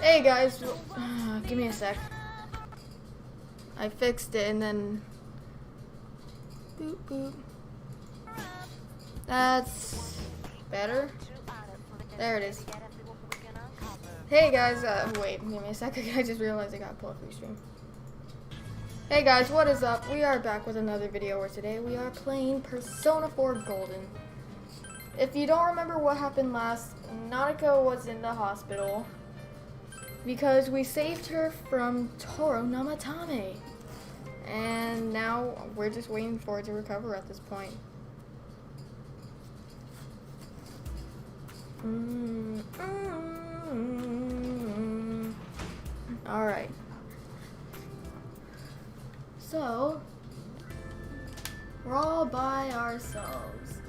Hey guys, give me a sec. I fixed it and then boop boop. That's better. There it is. Hey guys, wait, give me a second. I just realized I got pulled up stream. Hey guys, what is up? We are back with another video where today we are playing Persona 4 Golden. If you don't remember what happened last, Nanako was in the hospital because we saved her from Toro Namatame. And now we're just waiting for her to recover at this point. Alright. So, we're all by ourselves.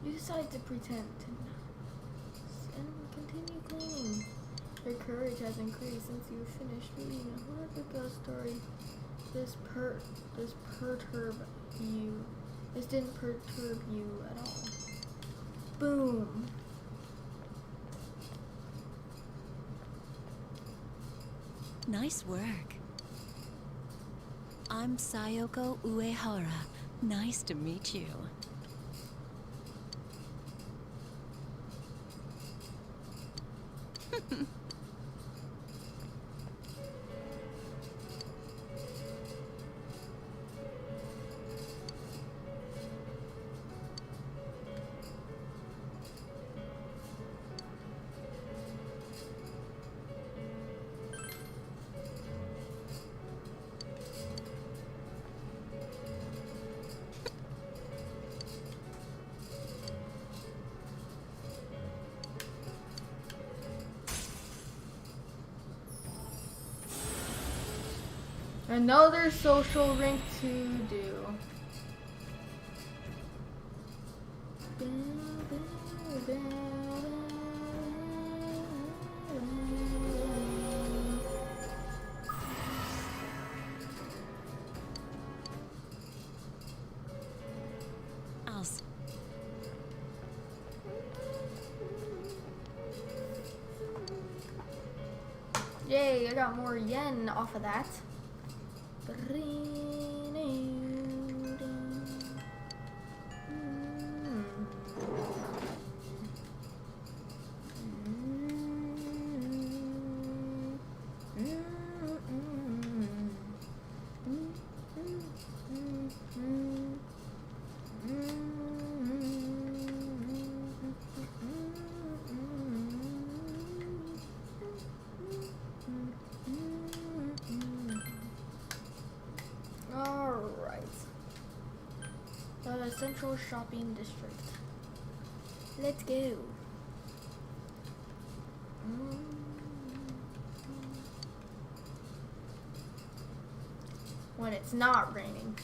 You decide to pretend and continue cleaning. Your courage has increased since you finished reading a horrific ghost story. This didn't perturb you at all. Boom. Nice work. I'm Sayoko Uehara. Nice to meet you. Another social rink to do. Yay, I got more yen off of that. Central Shopping District. Let's go. When it's not raining.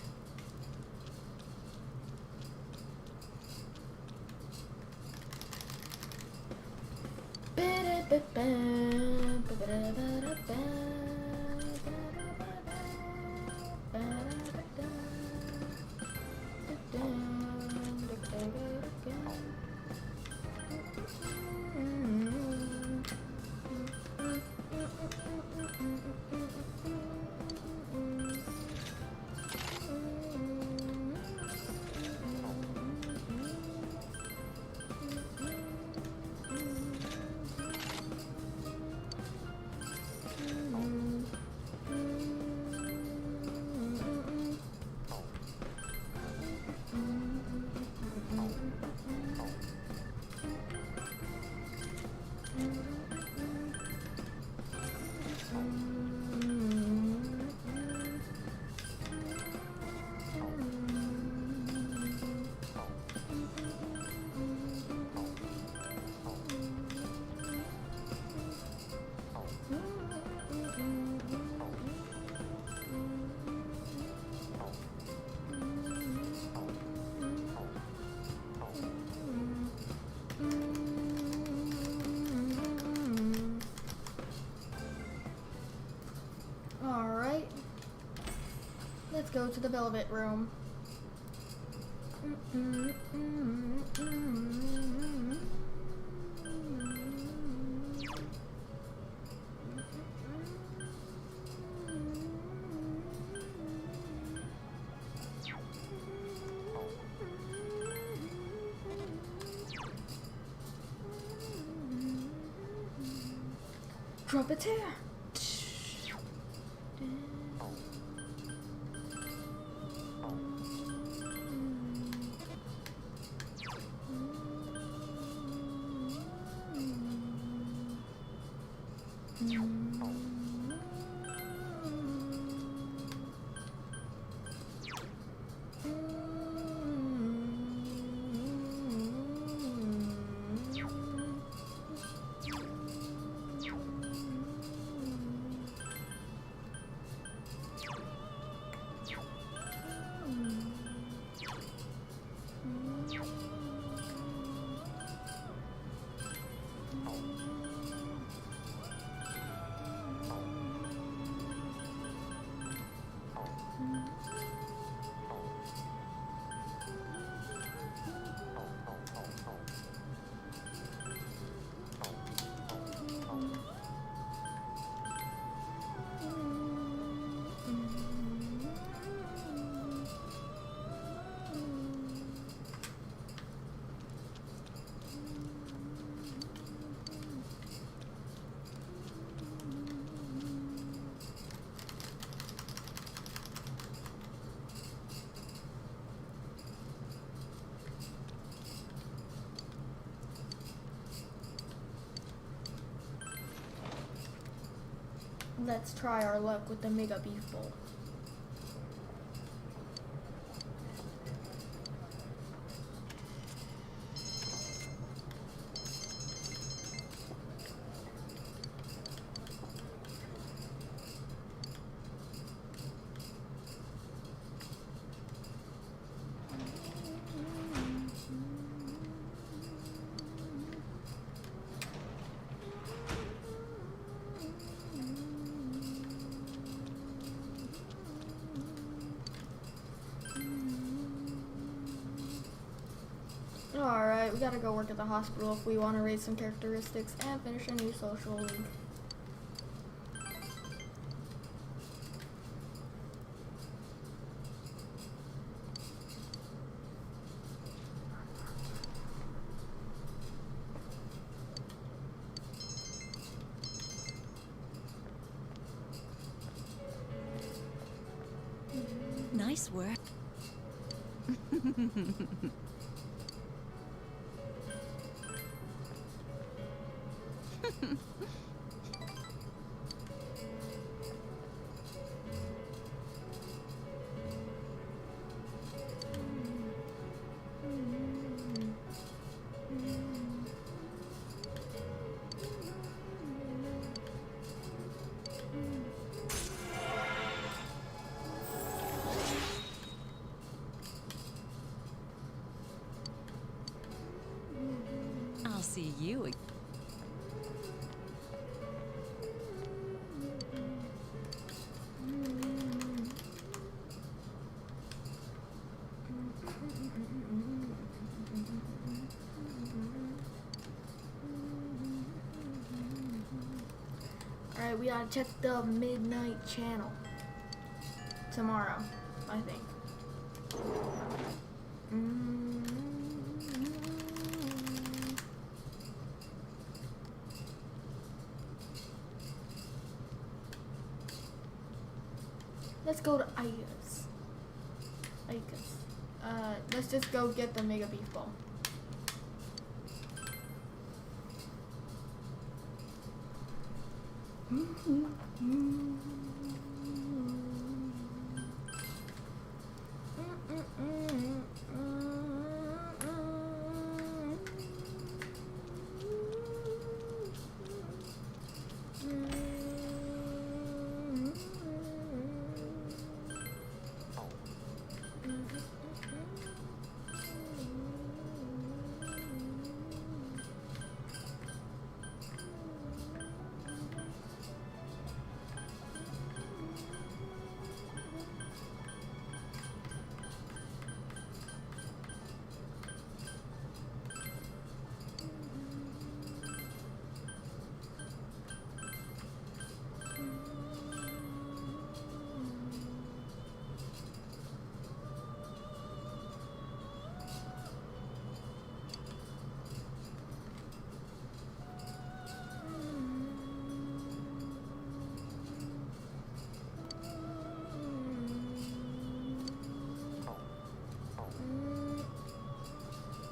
go to the velvet room. Trumpeter. Let's try our luck with the Mega Beef Bowl. Alright, we gotta go work at the hospital if we want to raise some characteristics and finish a new social league. Nice work. I'll see you again. Alright, we gotta check the midnight channel tomorrow, I think. Let's go to Ica's. Let's just go get the Mega Beef Bowl.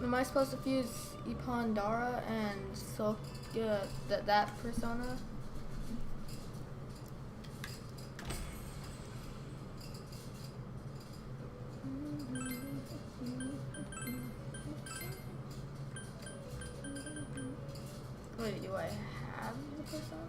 Am I supposed to fuse Ipandara and Silk, that persona? Wait, do I have the persona?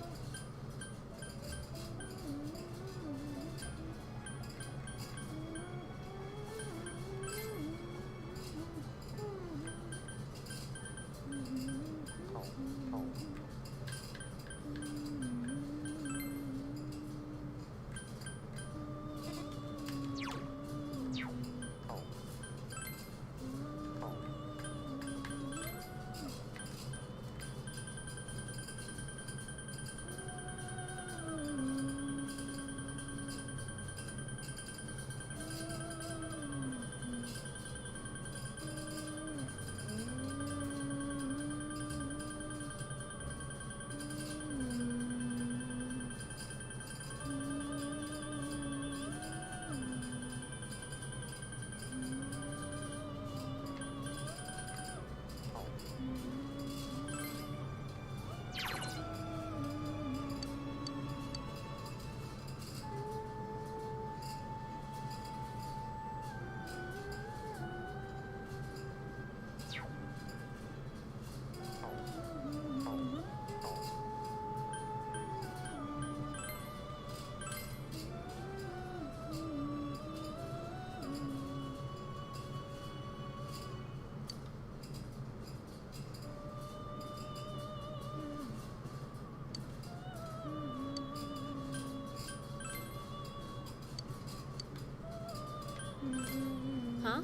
Huh?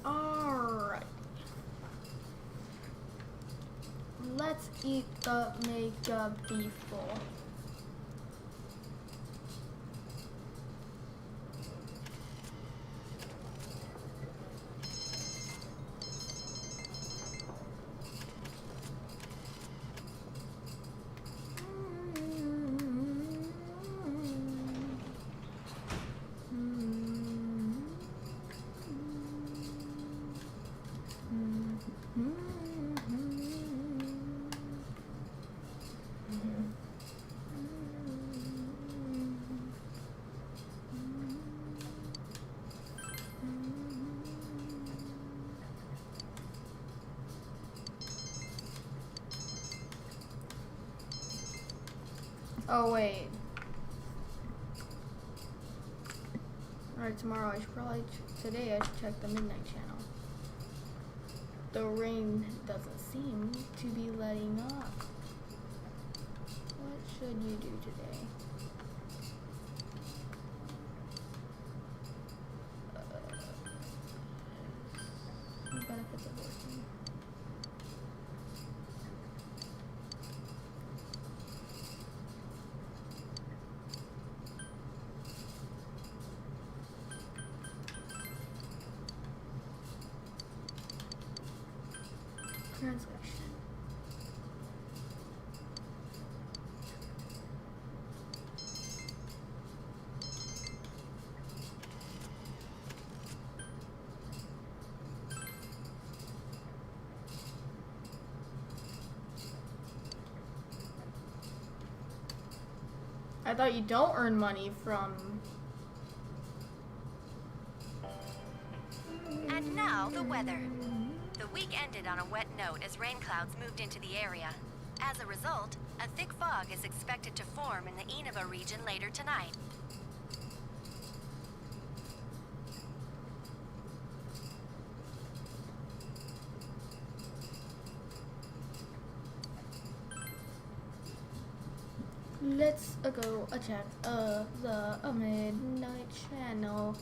Alright. Let's eat the mega beef bowl. Oh wait. Alright, tomorrow I should probably, today I should check the Midnight Channel. The rain doesn't seem to be letting up. What should you do today? The benefits of working. Translation. I thought you don't earn money from... And now the weather. The week ended on a wet note as rain clouds moved into the area. As a result, a thick fog is expected to form in the Enova region later tonight. Let's go check the midnight channel.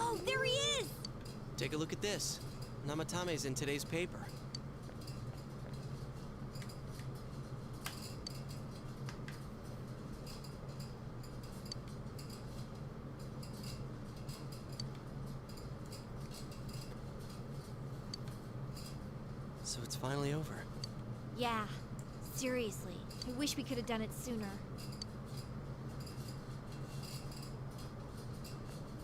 Oh, there he is! Take a look at this. Namatame's in today's paper. So it's finally over. Yeah, seriously. I wish we could have done it sooner.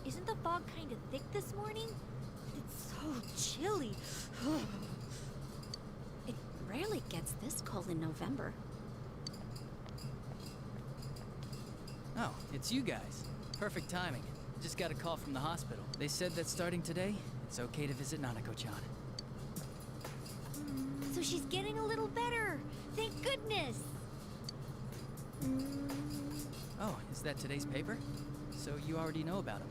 Isn't the fog kind of thick this morning? It's so chilly. It rarely gets this cold in November. Oh, it's you guys. Perfect timing. Just got a call from the hospital. They said that starting today, it's okay to visit Nanako-chan. So she's getting a little better. Thank goodness. Oh, is that today's paper? So you already know about him.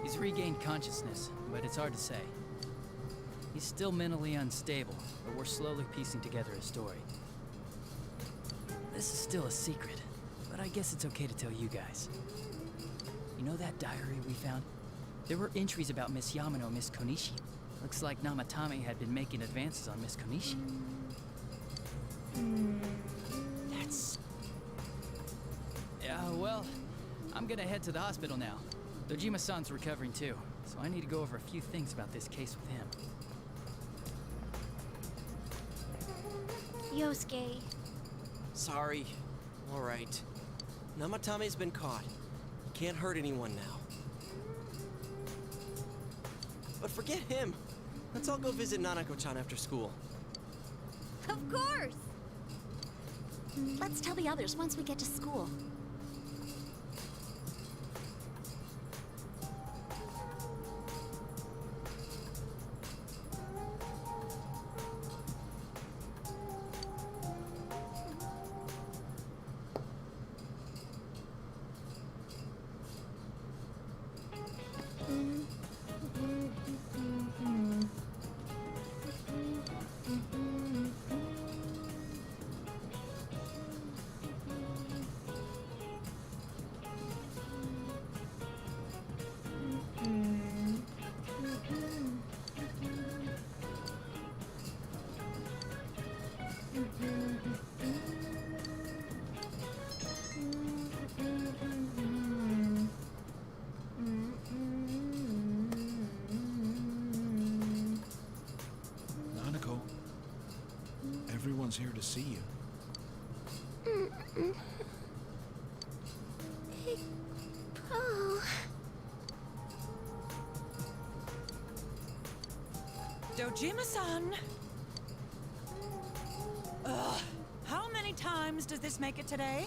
He's regained consciousness, but it's hard to say. He's still mentally unstable, but we're slowly piecing together his story. This is still a secret, but I guess it's okay to tell you guys. You know that diary we found? There were entries about Miss Yamano and Miss Konishi. Looks like Namatame had been making advances on Miss Konishi. That's... Yeah, well, I'm gonna head to the hospital now. Dojima-san's recovering too, so I need to go over a few things about this case with him. Yosuke. Sorry. All right. Namatame's been caught. He can't hurt anyone now. But forget him. Let's all go visit Nanako-chan after school. Of course. Let's tell the others once we get to school. Nanako, everyone's here to see you. Oh. Dojima-san! Ugh. How many times does this make it today?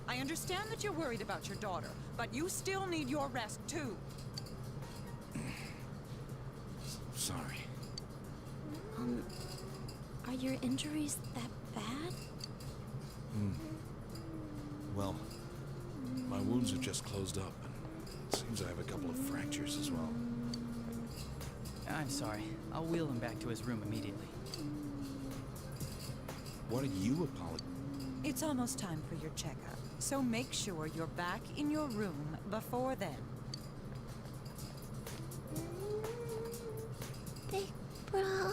I understand that you're worried about your daughter, but you still need your rest too. Sorry. Are your injuries that bad? Well, my wounds are just closed up, and it seems I have a couple of fractures as well. I'm sorry. I'll wheel him back to his room immediately. What are you apologizing? It's almost time for your checkup, so make sure you're back in your room before then. Big bro.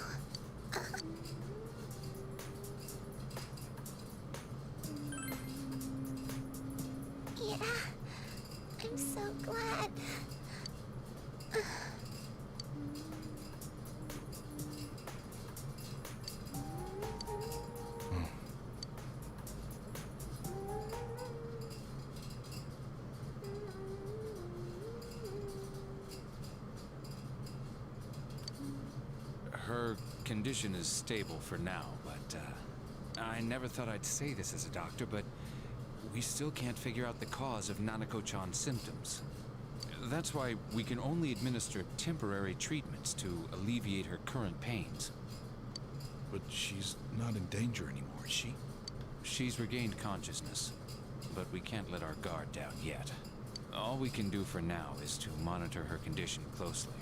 Yeah, I'm so glad. Her condition is stable for now, but I never thought I'd say this as a doctor, but we still can't figure out the cause of Nanako-chan's symptoms. That's why we can only administer temporary treatments to alleviate her current pains. But she's not in danger anymore, is she? She's regained consciousness, but we can't let our guard down yet. All we can do for now is to monitor her condition closely.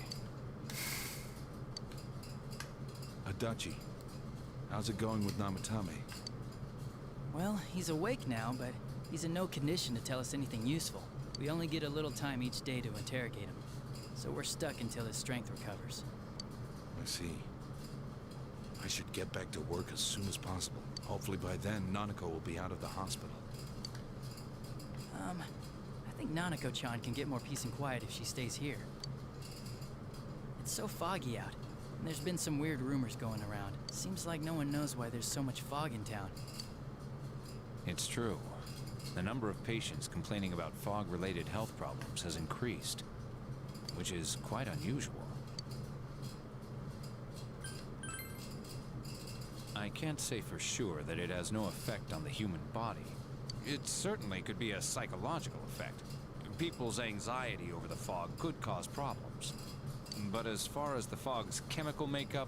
Adachi, how's it going with Namatame? Well, he's awake now, but he's in no condition to tell us anything useful. We only get a little time each day to interrogate him, so we're stuck until his strength recovers. I see. I should get back to work as soon as possible. Hopefully by then, Nanako will be out of the hospital. I think Nanako-chan can get more peace and quiet if she stays here. It's so foggy out, and there's been some weird rumors going around. Seems like no one knows why there's so much fog in town. It's true. The number of patients complaining about fog-related health problems has increased, which is quite unusual. I can't say for sure that it has no effect on the human body. It certainly could be a psychological effect. People's anxiety over the fog could cause problems. But as far as the fog's chemical makeup,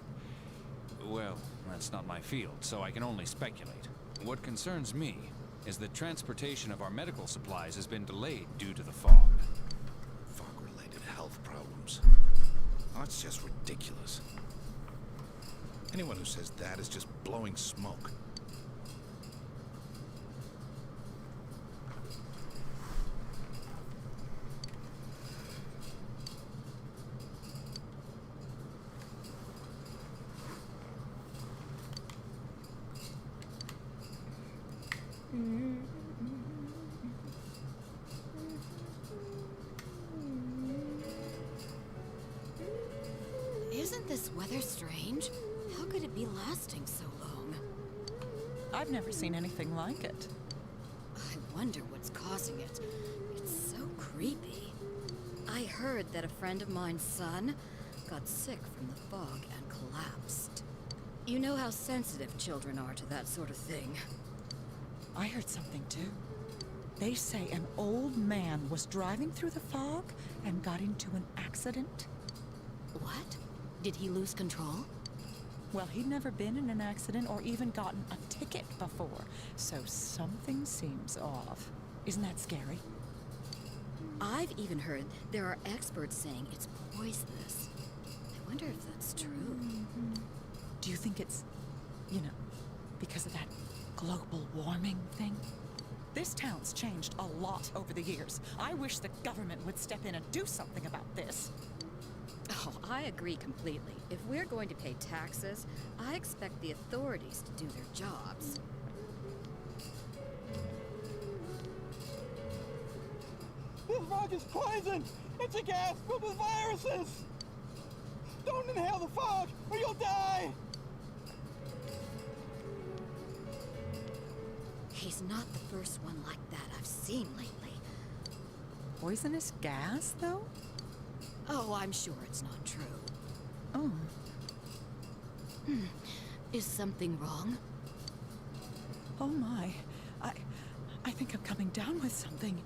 well, that's not my field, so I can only speculate. What concerns me is that transportation of our medical supplies has been delayed due to the fog. Fog-related health problems. Oh, that's just ridiculous. Anyone who says that is just blowing smoke. Isn't this weather strange? How could it be lasting so long? I've never seen anything like it. I wonder what's causing it. It's so creepy. I heard that a friend of mine's son got sick from the fog and collapsed. You know how sensitive children are to that sort of thing. I heard something too. They say an old man was driving through the fog and got into an accident. What? Did he lose control? Well, he'd never been in an accident or even gotten a ticket before, so something seems off. Isn't that scary? I've even heard there are experts saying it's poisonous. I wonder if that's true. Do you think it's, because of that global warming thing? This town's changed a lot over the years. I wish the government would step in and do something about this. Oh, I agree completely. If we're going to pay taxes, I expect the authorities to do their jobs. This fog is poison! It's a gas filled with viruses! Don't inhale the fog, or you'll die! He's not the first one like that I've seen lately. Poisonous gas, though? Oh, I'm sure it's not true. Oh. Is something wrong? Oh my. I think I'm coming down with something.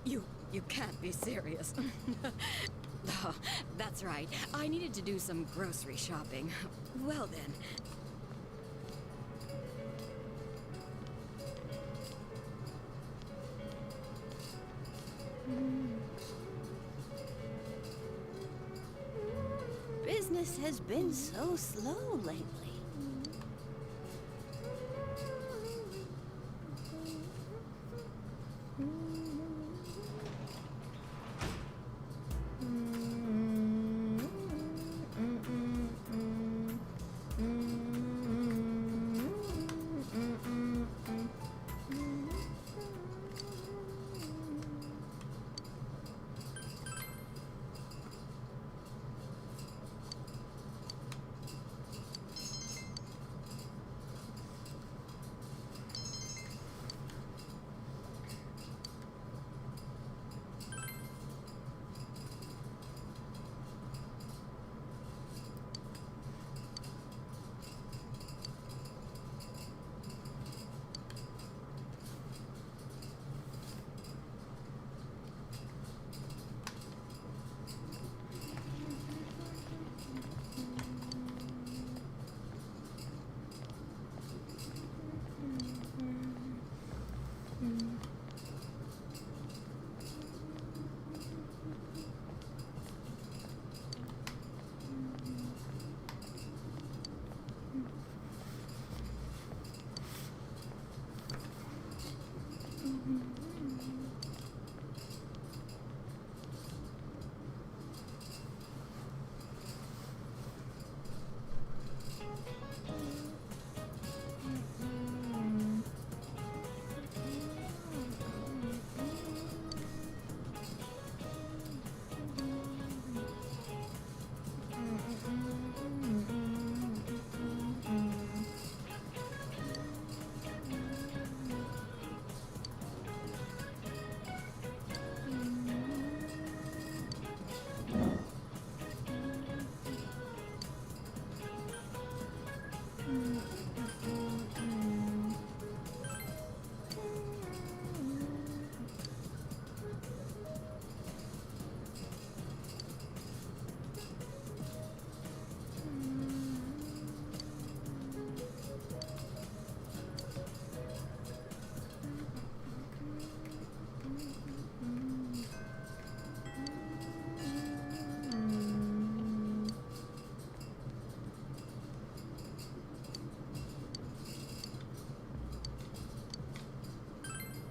You can't be serious. Oh, that's right. I needed to do some grocery shopping. Well then. Business has been so slow lately.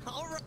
All right.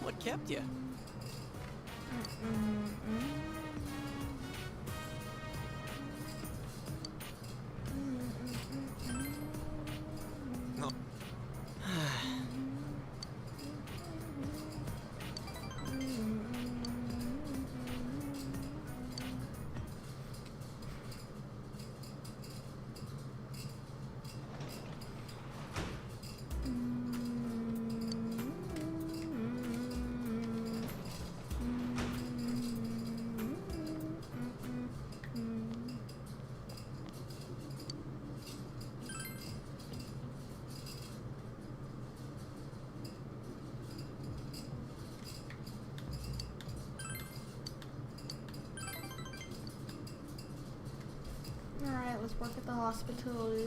What kept you? Alright, let's work at the hospital.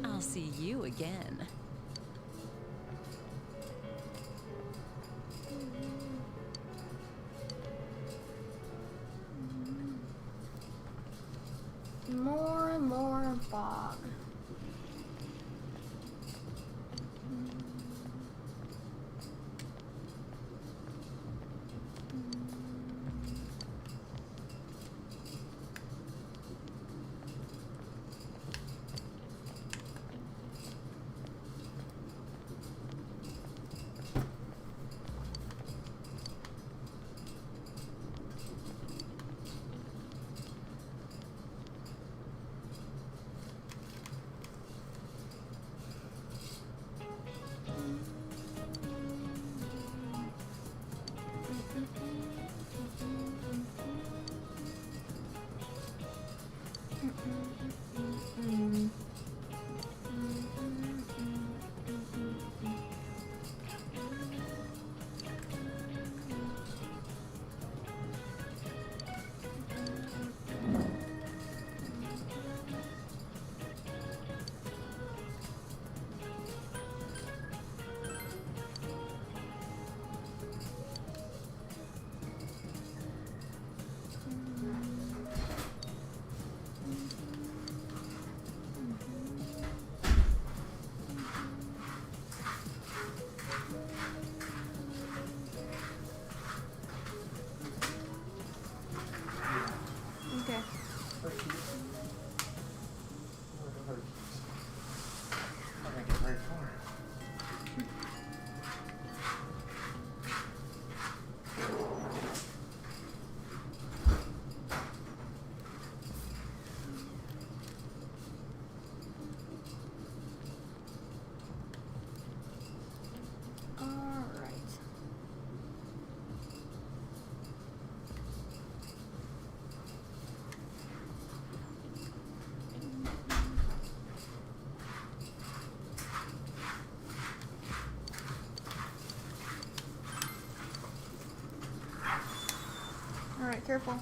I'll see you again. Alright, careful.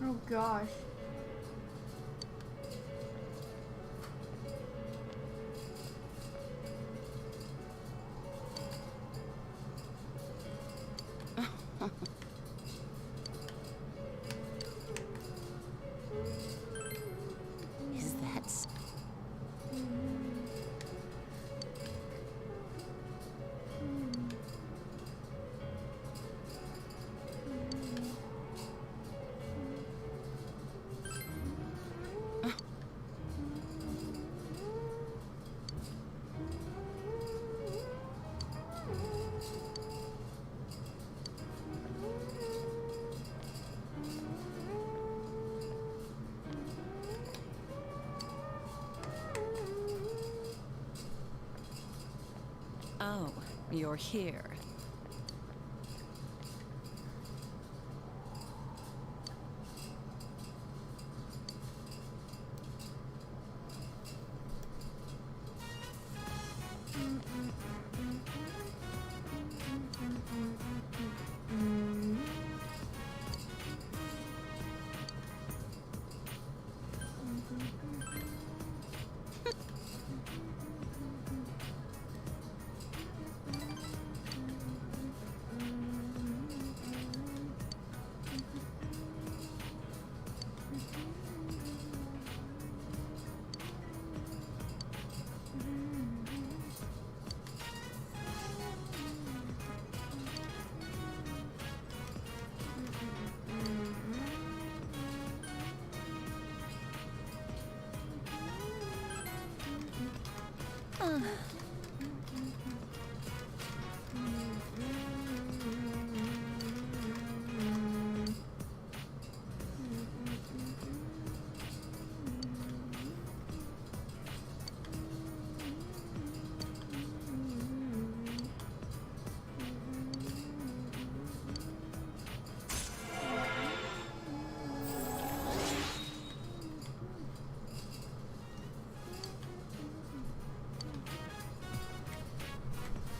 Oh gosh. Is that s- Oh, you're here.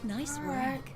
Nice All right. work.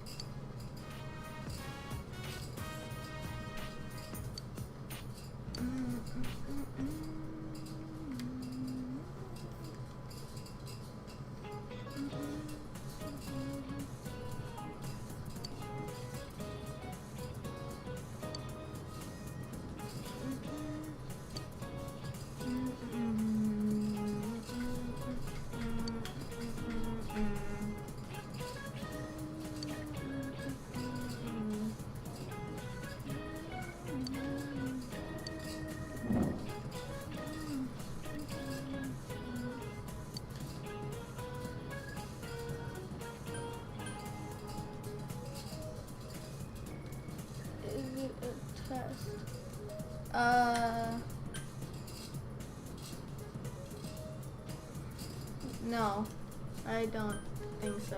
Is it a test? No, I don't think so.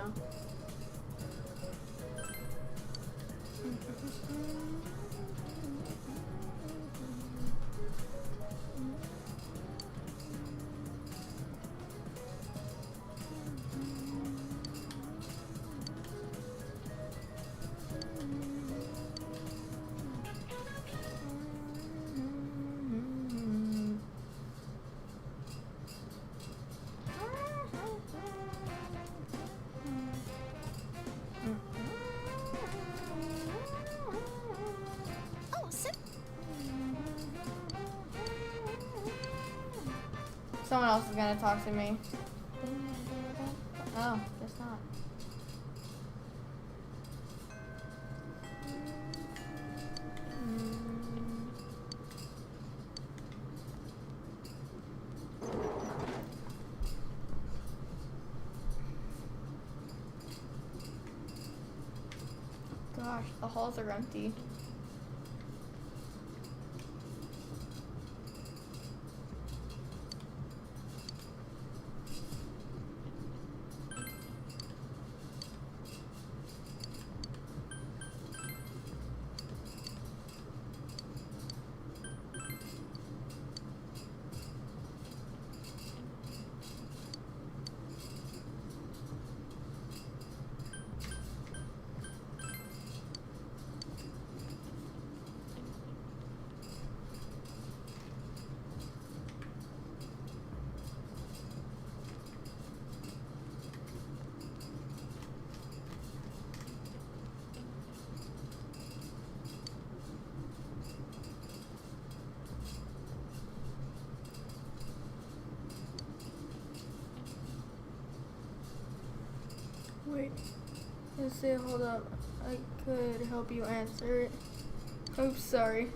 Someone else is gonna talk to me. Oh, guess not. Gosh, the halls are empty. Wait, let's see, hold up. I could help you answer it. Oops, sorry.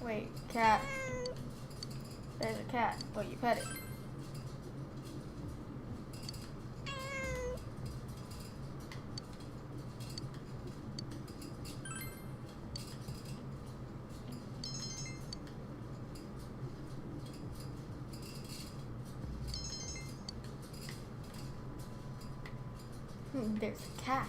Wait, cat. There's a cat. Oh, you pet it. There's a cat.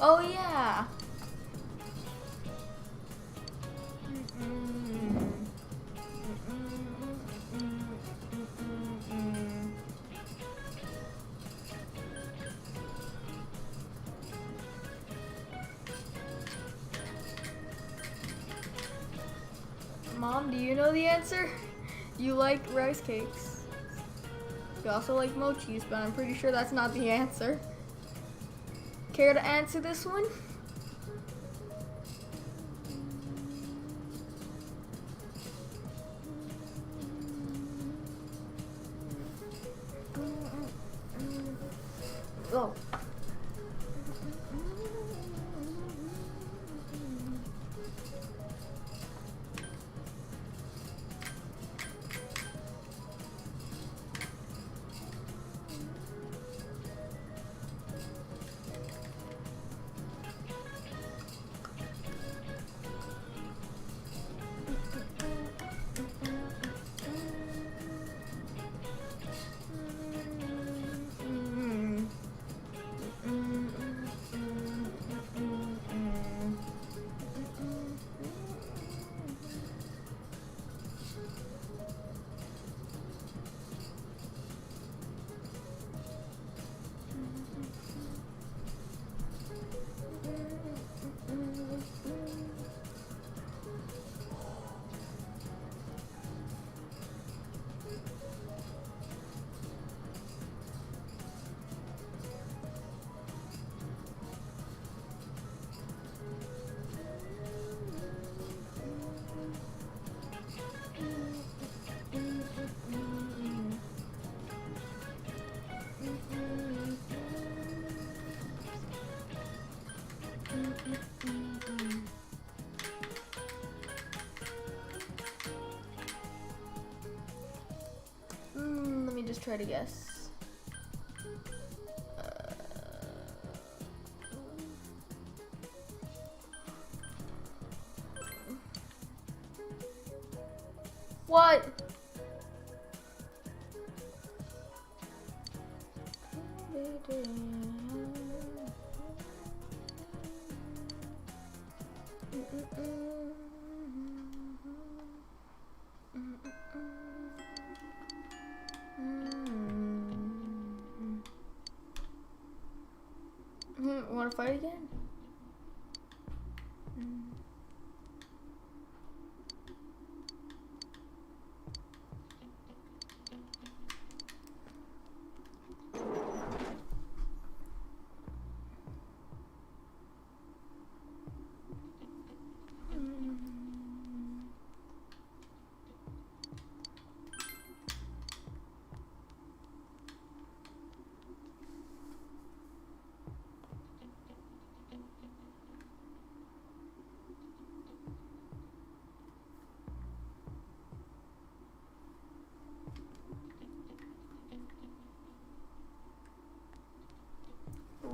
Oh yeah. Mom, do you know the answer? You like rice cakes. You also like mochis, but I'm pretty sure that's not the answer. Care to answer this one? Oh. Let me just try to guess. What? Want to fight again?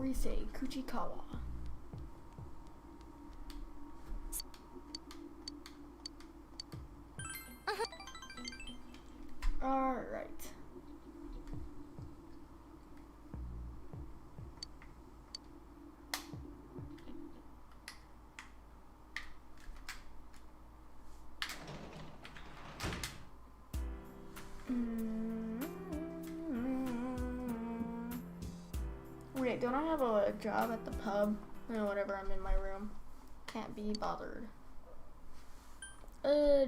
Rise Kuchikawa. All right. Wait, don't I have a job at the pub? Or whatever, I'm in my room. Can't be bothered.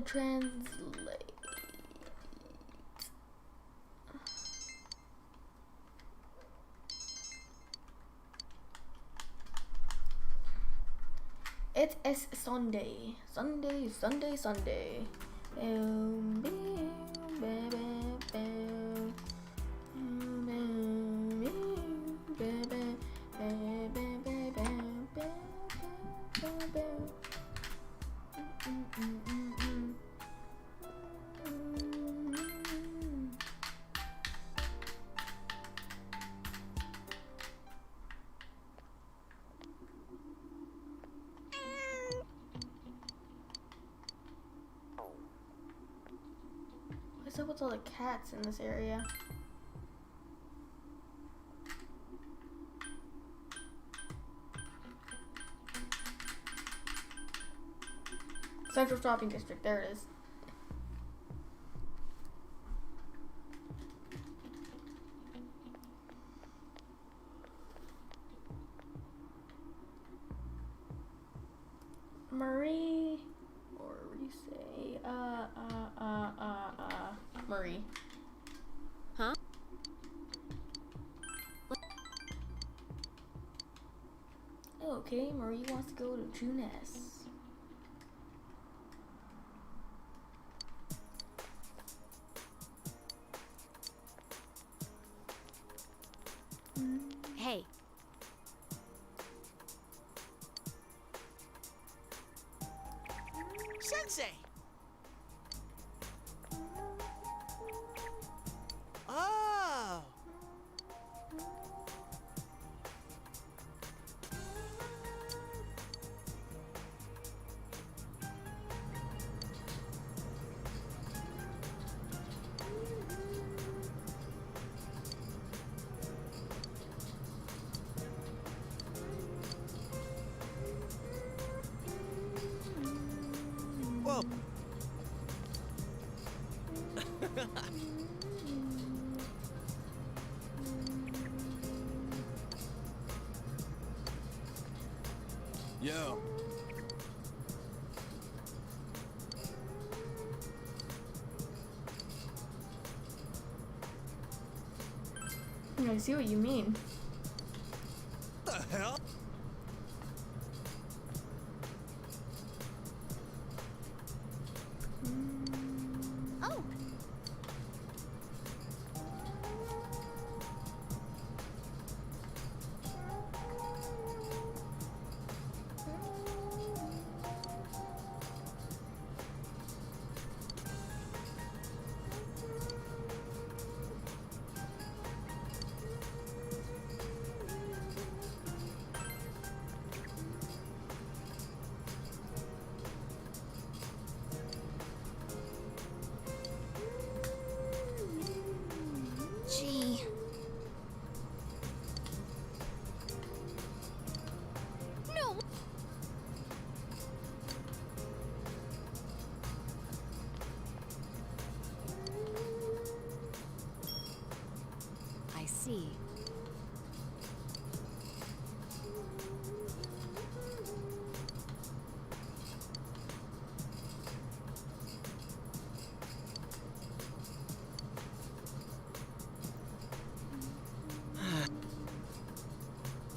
Translate. It is Sunday. Sunday, Sunday, Sunday. What's up with all the cats in this area? Central Shopping District. There it is. Marie, or we say, Marie. Huh? Okay, Marie wants to go to Junes. Hey. Sensei! Oh! Whoa! Yo. I see what you mean. The hell? Oh, Gee. no. I see.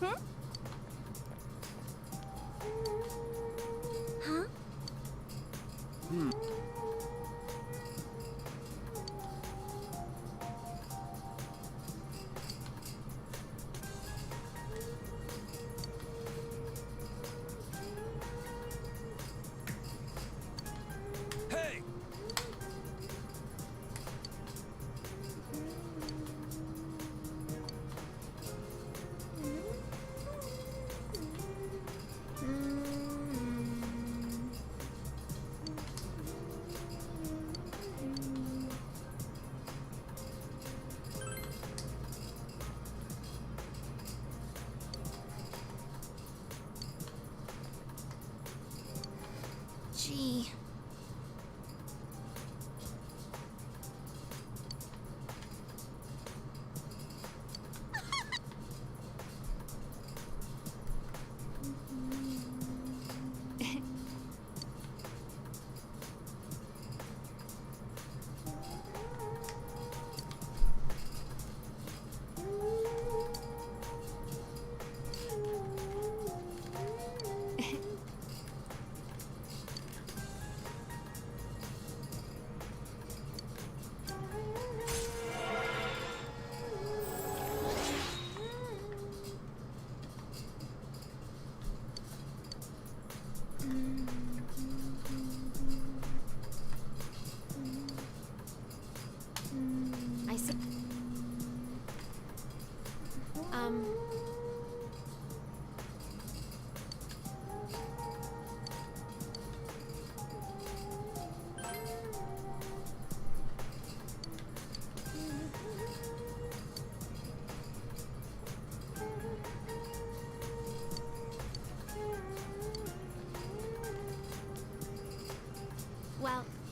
Huh? Hey! Gee.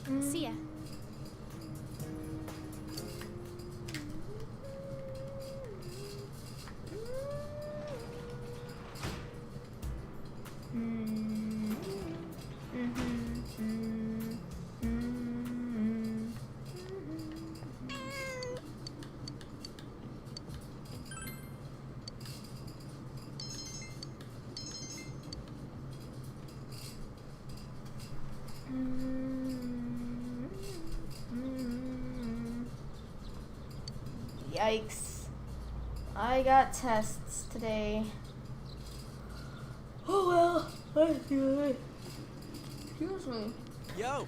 See ya. Yikes. I got tests today. Oh well, that's good. Excuse me. Yo!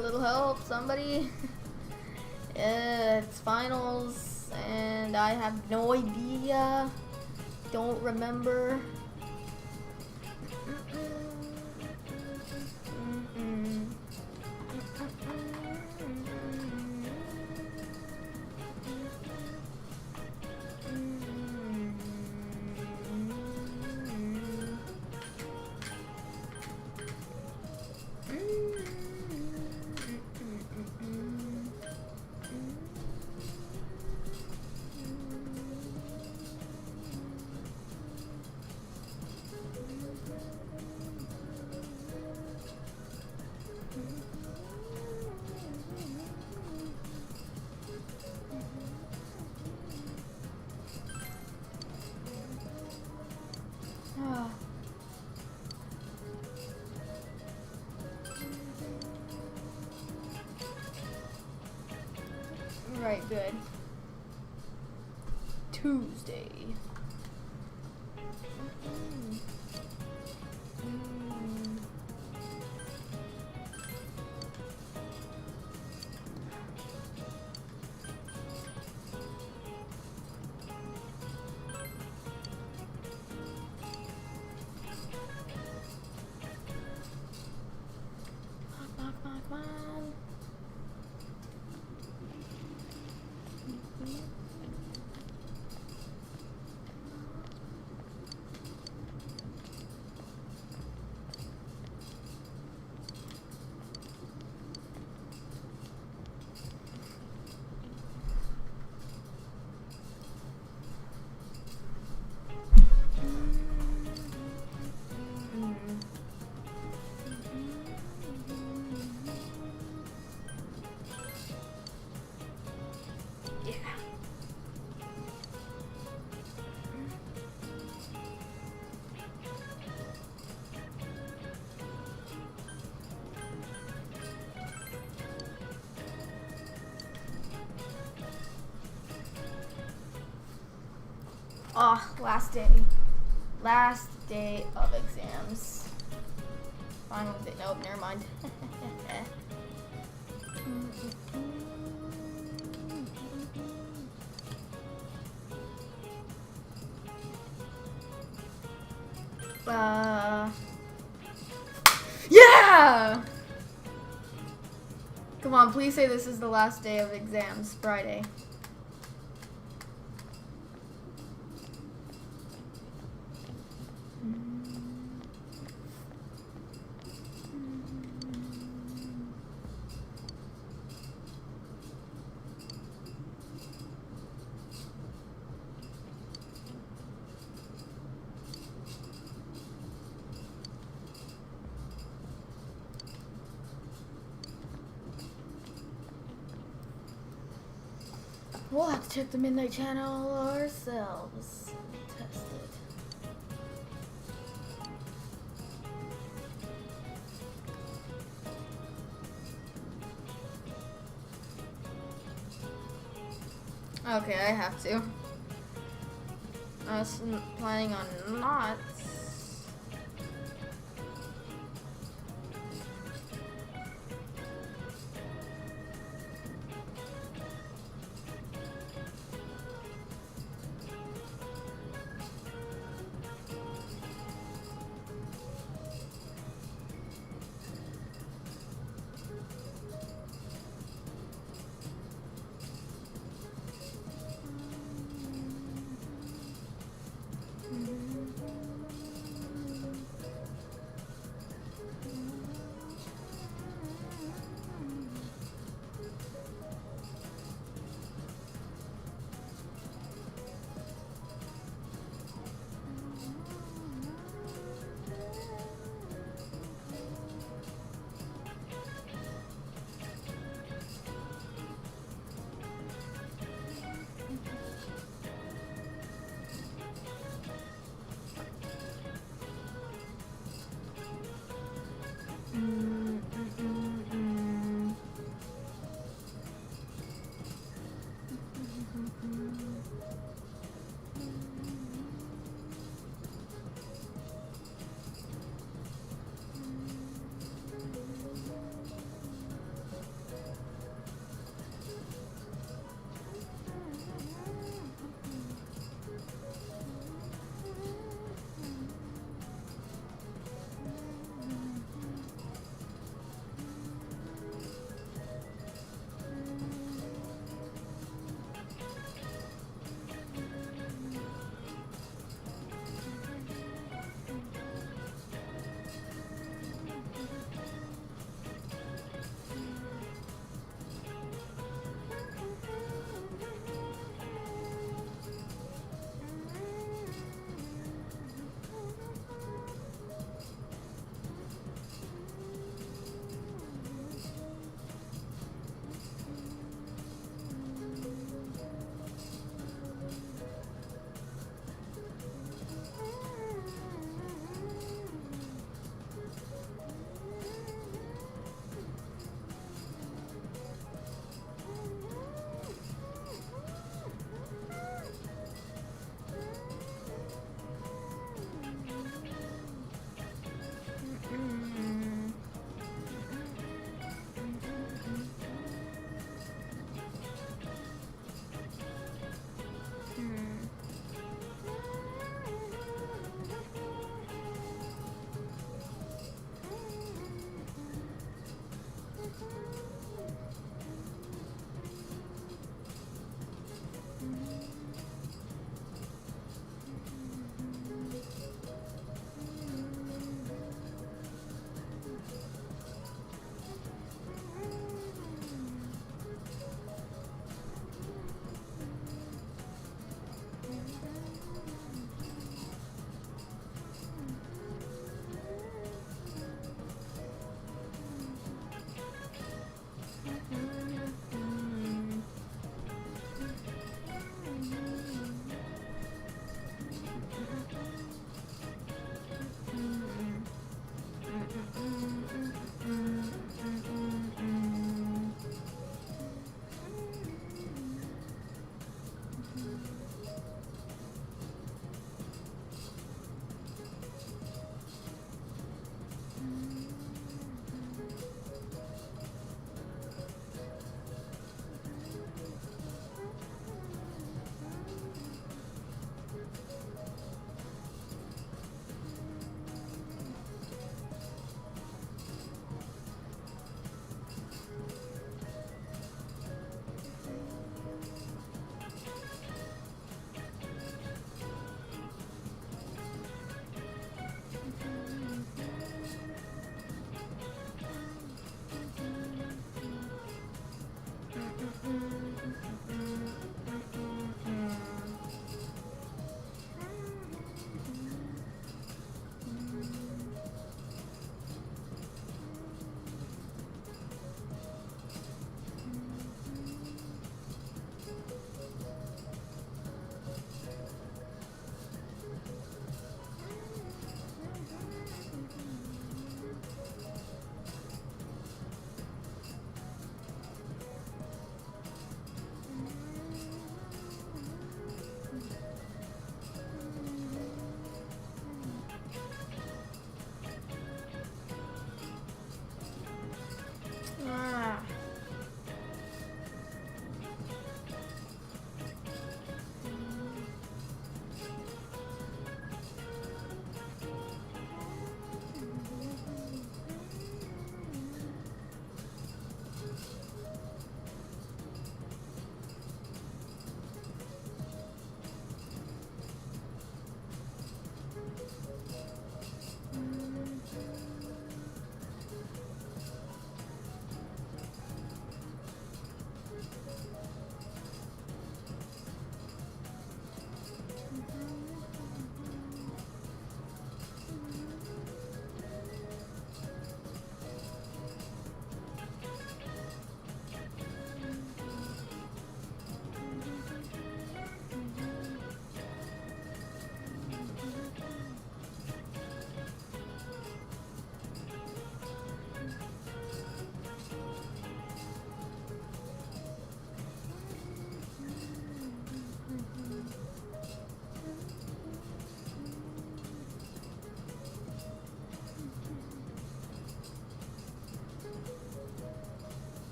Little help, somebody. It's finals, and I have no idea. Don't remember. Right, good. Tuesday. Oh, last day. Last day of exams. Final day. Nope, never mind. Yeah! Come on, please say this is the last day of exams, Friday. We'll have to check the Midnight Channel ourselves. Test it. Okay, I have to. I was planning on not.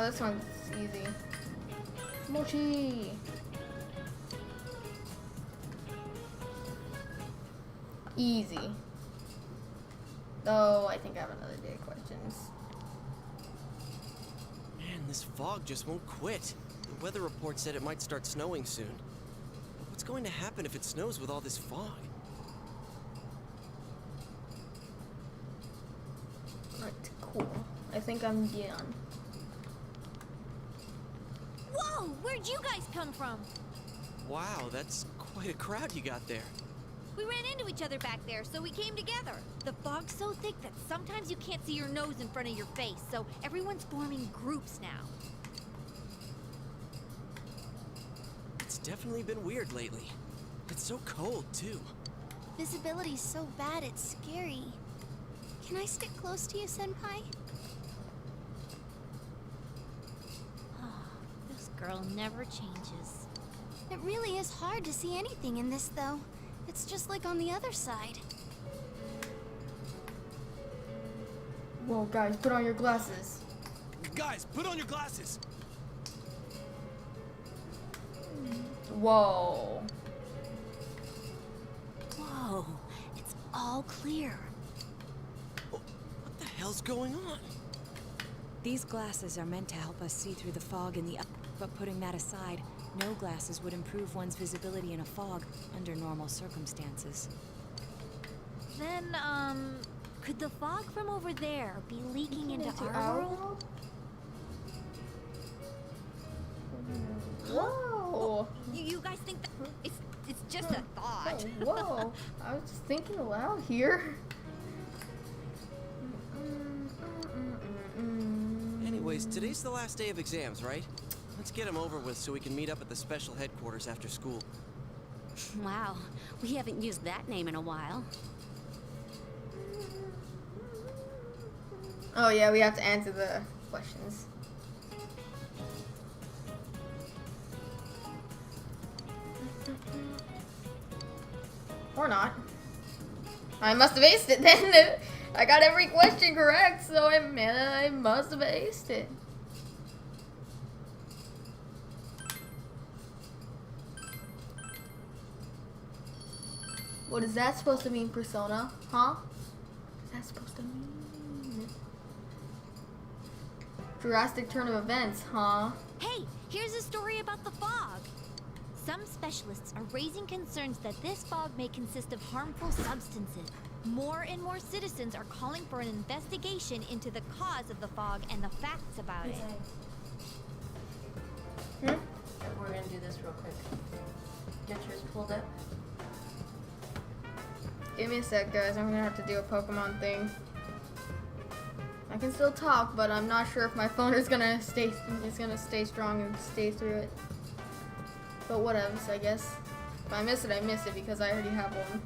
Oh, this one's easy. Mochi. Easy. Though I think I have another day of questions. Man, this fog just won't quit. The weather report said it might start snowing soon. But what's going to happen if it snows with all this fog? Right, cool. I think I'm done. Whoa! Where'd you guys come from? Wow, that's quite a crowd you got there. We ran into each other back there, so we came together. The fog's so thick that sometimes you can't see your nose in front of your face, so everyone's forming groups now. It's definitely been weird lately. It's so cold, too. Visibility's so bad, it's scary. Can I stick close to you, Senpai? This girl never changes. It really is hard to see anything in this, though. It's just like on the other side. Whoa, guys, put on your glasses. Guys, put on your glasses! Whoa. Whoa, it's all clear. What the hell's going on? These glasses are meant to help us see through the fog in the but putting that aside, no glasses would improve one's visibility in a fog under normal circumstances. Then, could the fog from over there be leaking into our world? Whoa. You guys think that it's just a thought? Whoa. I was just thinking aloud here. Anyways, today's the last day of exams, right? Let's get them over with so we can meet up at the special headquarters after school. Wow, we haven't used that name in a while. Oh yeah, we have to answer the questions. Or not. I must have aced it then. I got every question correct, so I must have aced it. What is that supposed to mean, Persona? Huh? What is that supposed to mean? Drastic turn of events, huh? Hey, here's a story about the fog. Some specialists are raising concerns that this fog may consist of harmful substances. More and more citizens are calling for an investigation into the cause of the fog and the facts about it. We're gonna do this real quick. Get yours pulled up. Give me a sec, guys. I'm gonna have to do a Pokemon thing. I can still talk, but I'm not sure if my phone is gonna stay strong and stay through it. But whatever, I guess. If I miss it, I miss it because I already have one.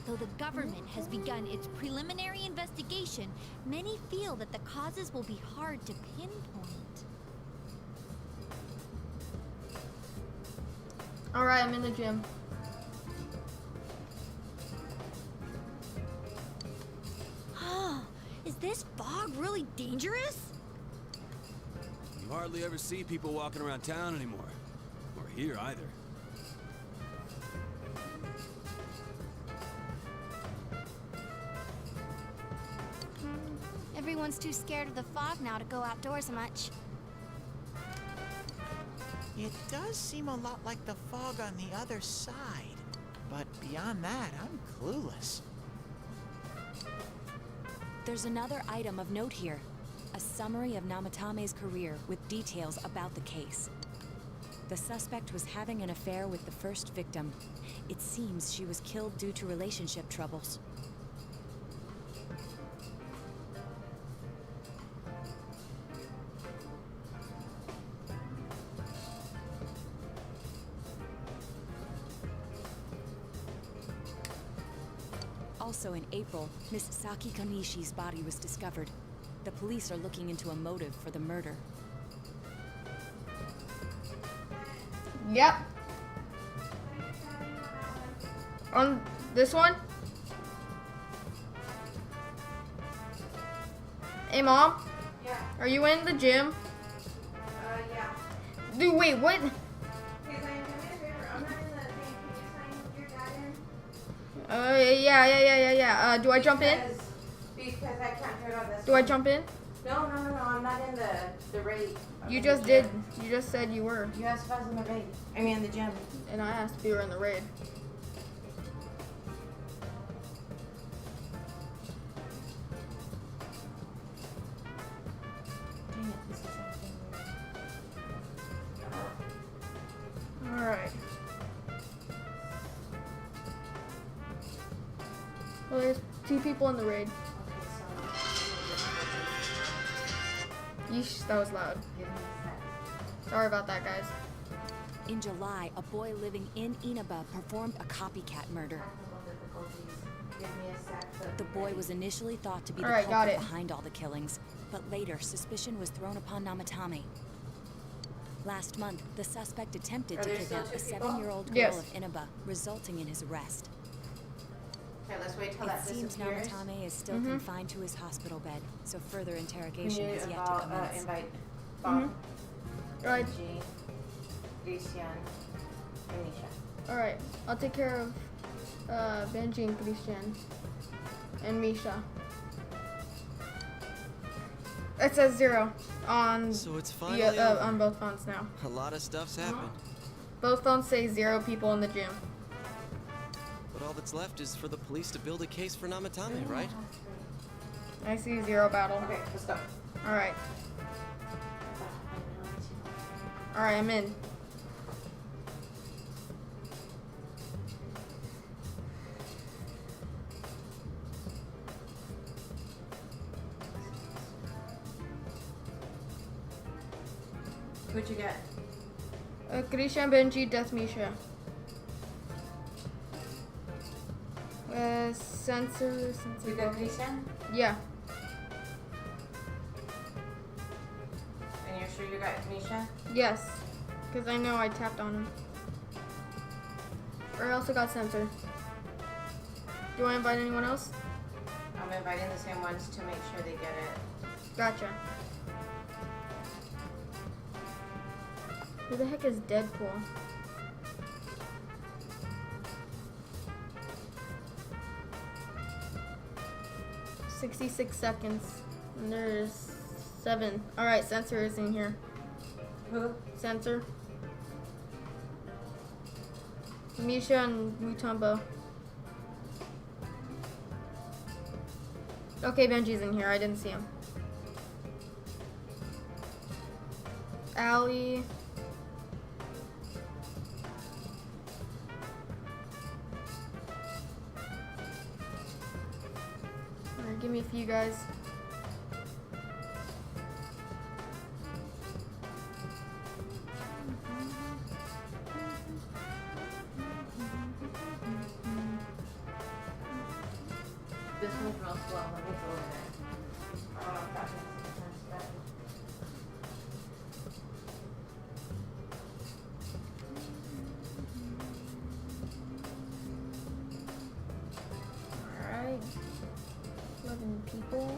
Though the government has begun its preliminary investigation, many feel that the causes will be hard to pinpoint. Alright, I'm in the gym. Is this fog really dangerous? You hardly ever see people walking around town anymore. Or here either. Everyone's too scared of the fog now to go outdoors much. It does seem a lot like the fog on the other side. But beyond that, I'm clueless. There's another item of note here. A summary of Namatame's career with details about the case. The suspect was having an affair with the first victim. It seems she was killed due to relationship troubles. Also in April, Miss Saki Kanishi's body was discovered. The police are looking into a motive for the murder. Yep. On this one? Hey, Mom. Yeah. Are you in the gym? Yeah. Dude, wait, what? Please, I do me a favor. I'm not in the thing. Can you sign your dad in? Yeah. Do I jump in? Because I can't do it on this. Do I jump in? No. I'm not in the raid. You just did. You just said you were. You asked if I was in the raid. I mean, in the gym. And I asked if you were in the raid. Dang it, this is something. Alright. Well, there's 2 people in the raid. Yeesh, that was loud. Sorry about that, guys. In July, a boy living in Inaba performed a copycat murder. The boy was initially thought to be the Alright, got culprit it. behind all the killings, but later suspicion was thrown upon Namatame. Last month, the suspect attempted to there still kidnap a 2 people? 7-year-old girl Yes. of Inaba, resulting in his arrest. Okay, let's wait till It that seems disappears. Namatame is still Mhm. confined to his hospital bed, so further Can interrogation you has yet to commence. invite Mhm. Bob, Right. G, Christian, and Nisha? Alright. I'll take care of Benji and Christian. And Misha. It says 0 on So it's finally on both phones now. A lot of stuff's happened. Both phones say 0 people in the gym. But all that's left is for the police to build a case for Namatame, right? I see 0 battle. Okay, let's go. Alright. Alright, I'm in. Who'd you get? Christian, Benji, Death, Misha. Sensor. You got Christian? Yeah. And you're sure you got Misha? Yes. Because I know I tapped on him. Or I also got Sensor. Do I invite anyone else? I'm inviting the same ones to make sure they get it. Gotcha. Who the heck is Deadpool? $66 seconds. And there's 7. Alright, Sensor is in here. Who? Sensor. Misha and Mutombo. Okay, Benji's in here. I didn't see him. Allie. Alright, give me a few guys. This one's real slow. Let me go over there. I don't know if that makes any sense, but... Alright. 11 people.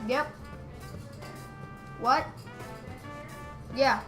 Yep. What? Yeah.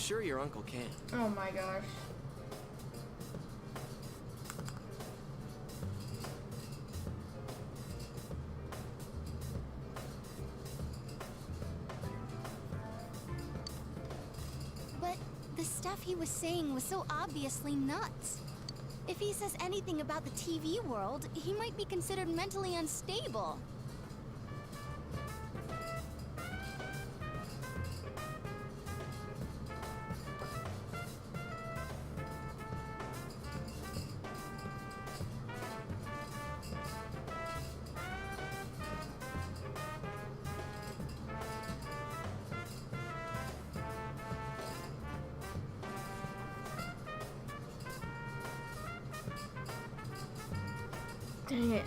sure your uncle can. Oh my gosh. But the stuff he was saying was so obviously nuts. If he says anything about the TV world, he might be considered mentally unstable. Dang it.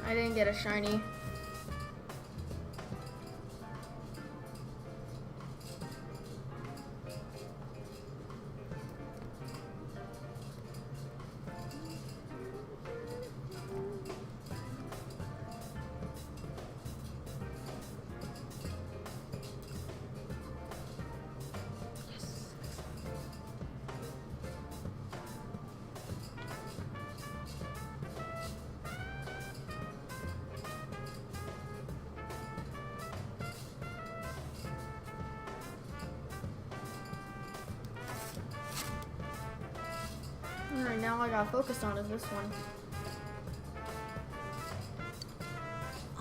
I didn't get a shiny. Alright, now all I gotta focus on is this one.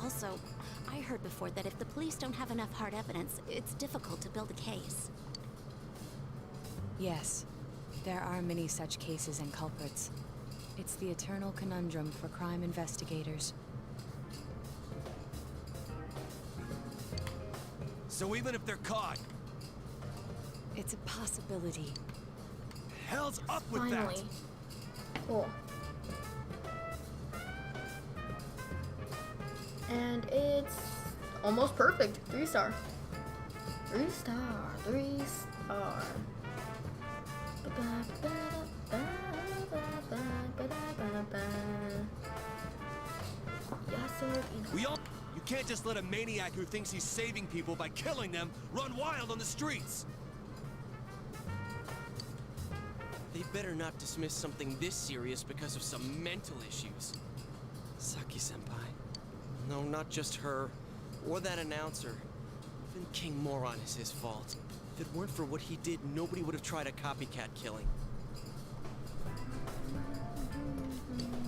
Also, I heard before that if the police don't have enough hard evidence, it's difficult to build a case. Yes, there are many such cases and culprits. It's the eternal conundrum for crime investigators. So even if they're caught, It's a possibility. hell's up with Finally. that? Cool. And it's almost perfect. 3-star. 3-star. 3-star. Yes, sir. You can't just let a maniac who thinks he's saving people by killing them run wild on the streets. They better not dismiss something this serious because of some mental issues. Saki-senpai. No, not just her. Or that announcer. Even King Moron is his fault. If it weren't for what he did, nobody would have tried a copycat killing.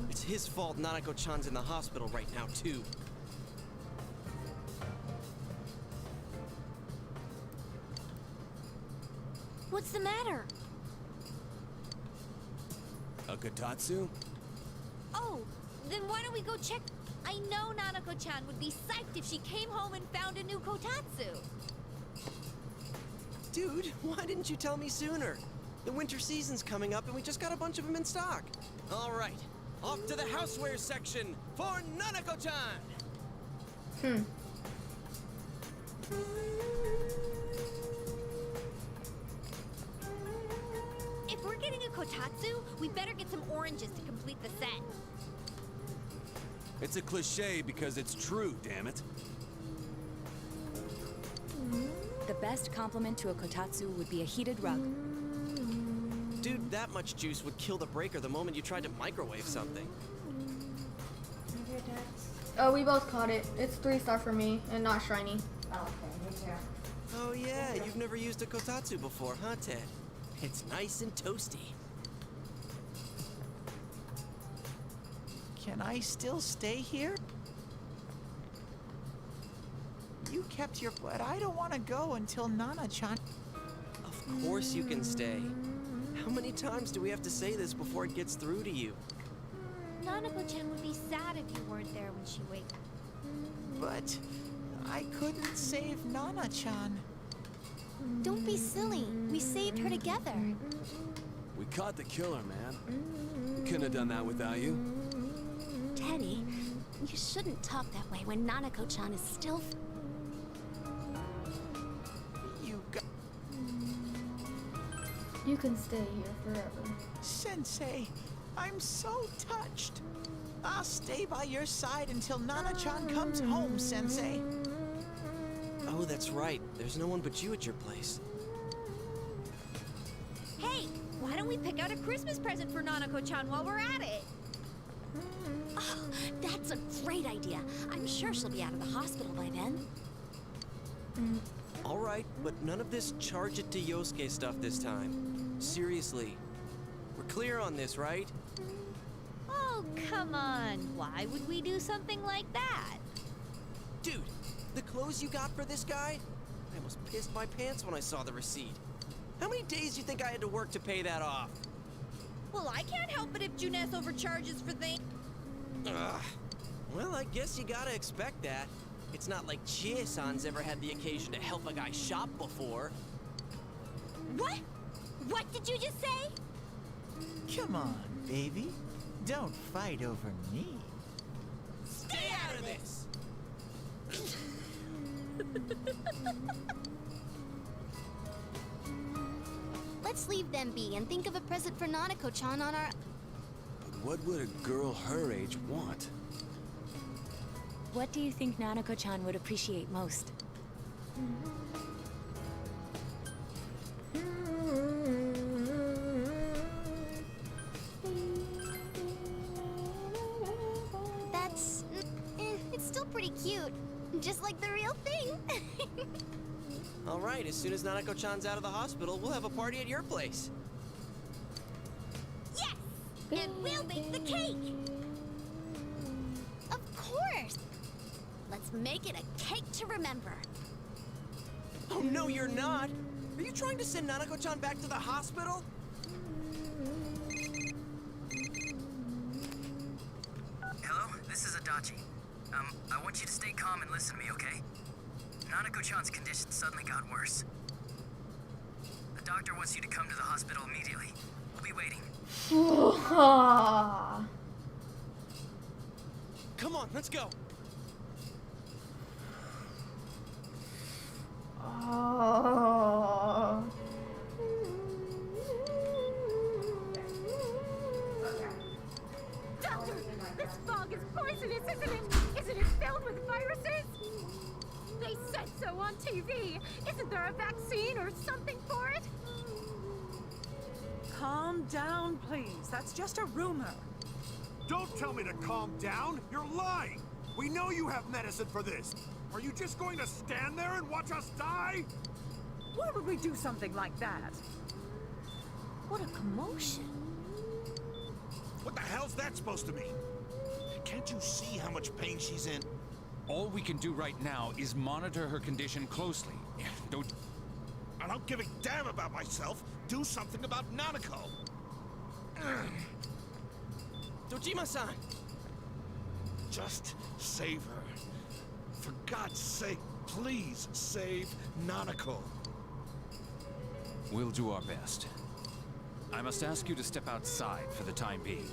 It's his fault Nanako-chan's in the hospital right now, too. What's the matter? A Kotatsu? Oh, then why don't we go check? I know Nanako-chan would be psyched if she came home and found a new kotatsu. Dude, why didn't you tell me sooner? The winter season's coming up and we just got a bunch of them in stock. All right, off to the houseware section for Nanako-chan! If we're getting a kotatsu, we better get some oranges to complete the set. It's a cliche because it's true, damn it. The best compliment to a kotatsu would be a heated rug. Dude, that much juice would kill the breaker the moment you tried to microwave something. Oh, we both caught it. It's 3-star for me and not shiny. Okay, me too. Oh yeah, you've never used a kotatsu before, huh, Ted? It's nice and toasty. Can I still stay here? You kept your... But I don't want to go until Nana-chan... Of course you can stay. How many times do we have to say this before it gets through to you? Nanako-chan would be sad if you weren't there when she wakes. But I couldn't save Nana-chan. Don't be silly. We saved her together. We caught the killer, man. We couldn't have done that without you. Teddy, you shouldn't talk that way when Nanako-chan is still... You can stay here forever. Sensei, I'm so touched. I'll stay by your side until Nana-chan comes home, Sensei. Oh, that's right. There's no one but you at your place. don't we pick out a Christmas present for Nanako-chan while we're at it? Oh, that's a great idea. I'm sure she'll be out of the hospital by then. All right, but none of this charge it to Yosuke stuff this time. Seriously. We're clear on this, right? Oh, come on. Why would we do something like that? Dude, the clothes you got for this guy? I almost pissed my pants when I saw the receipt. How many days do you think I had to work to pay that off? Well, I can't help it if Junes overcharges for things. Ugh. Well, I guess you gotta expect that. It's not like Chie-san's ever had the occasion to help a guy shop before. What? What did you just say? Come on, baby. Don't fight over me. Stay out of this! Let's leave them be and think of a present for Nanako-chan on our... But what would a girl her age want? What do you think Nanako-chan would appreciate most? That's... it's still pretty cute. Just like the real thing. All right, as soon as Nanako-chan's out of the hospital, we'll have a party at your place. Yes! And we'll bake the cake! Of course! Let's make it a cake to remember. Oh, no, you're not! Are you trying to send Nanako-chan back to the hospital? Hello, this is Adachi. I want you to stay calm and listen to me, okay? Nanako-chan's condition suddenly got worse. The doctor wants you to come to the hospital immediately. We'll be waiting. Come on, let's go! Oh. Doctor, this fog is poisonous, isn't it? Isn't it filled with viruses? They said so on TV. Isn't there a vaccine or something for it? Calm down, please. That's just a rumor. Don't tell me to calm down. You're lying. We know you have medicine for this. Are you just going to stand there and watch us die? Why would we do something like that? What a commotion. What the hell's that supposed to mean? Can't you see how much pain she's in? All we can do right now is monitor her condition closely. Don't... I don't give a damn about myself. Do something about Nanako. Dojima-san! Just save her. For God's sake, please save Nanako. We'll do our best. I must ask you to step outside for the time being.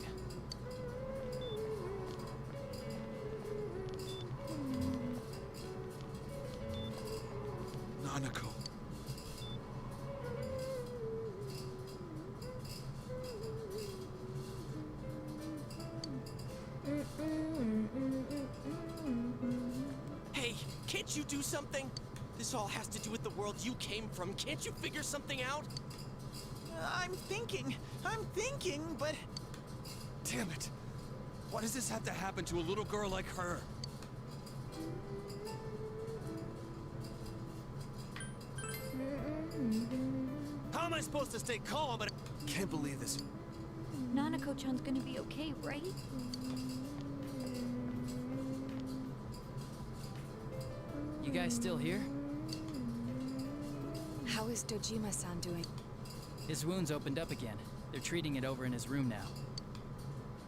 Nanako. Hey, can't you do something? This all has to do with the world you came from. Can't you figure something out? I'm thinking, but... Damn it! Why does this have to happen to a little girl like her? How am I supposed to stay calm? But I can't believe this. Nanako-chan's gonna be okay, right? You guys still here? How is Dojima-san doing? His wounds opened up again. They're treating it over in his room now.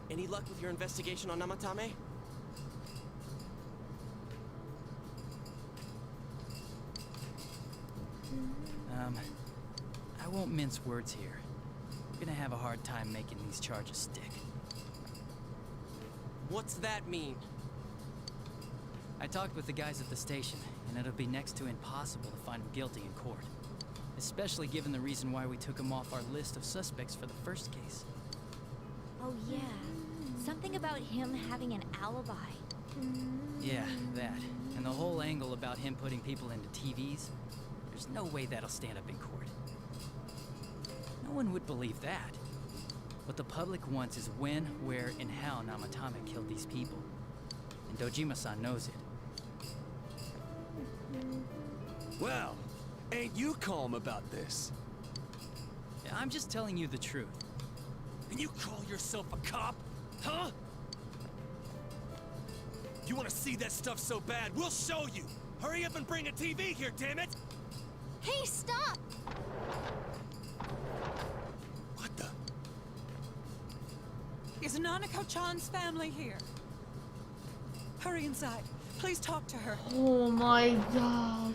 Any luck with your investigation on Namatame? I won't mince words here. We're gonna have a hard time making these charges stick. What's that mean? I talked with the guys at the station, and it'll be next to impossible to find him guilty in court. Especially given the reason why we took him off our list of suspects for the first case. Oh yeah, something about him having an alibi. Yeah, that. And the whole angle about him putting people into TVs. There's no way that'll stand up in court. No one would believe that. What the public wants is when, where, and how Namatame killed these people. And Dojima-san knows it. Well, ain't you calm about this? I'm just telling you the truth. And you call yourself a cop? Huh? You want to see that stuff so bad? We'll show you! Hurry up and bring a TV here, damn it! Hey, stop! What the? Is Nanako-chan's family here? Hurry inside. Please talk to her. Oh my gosh.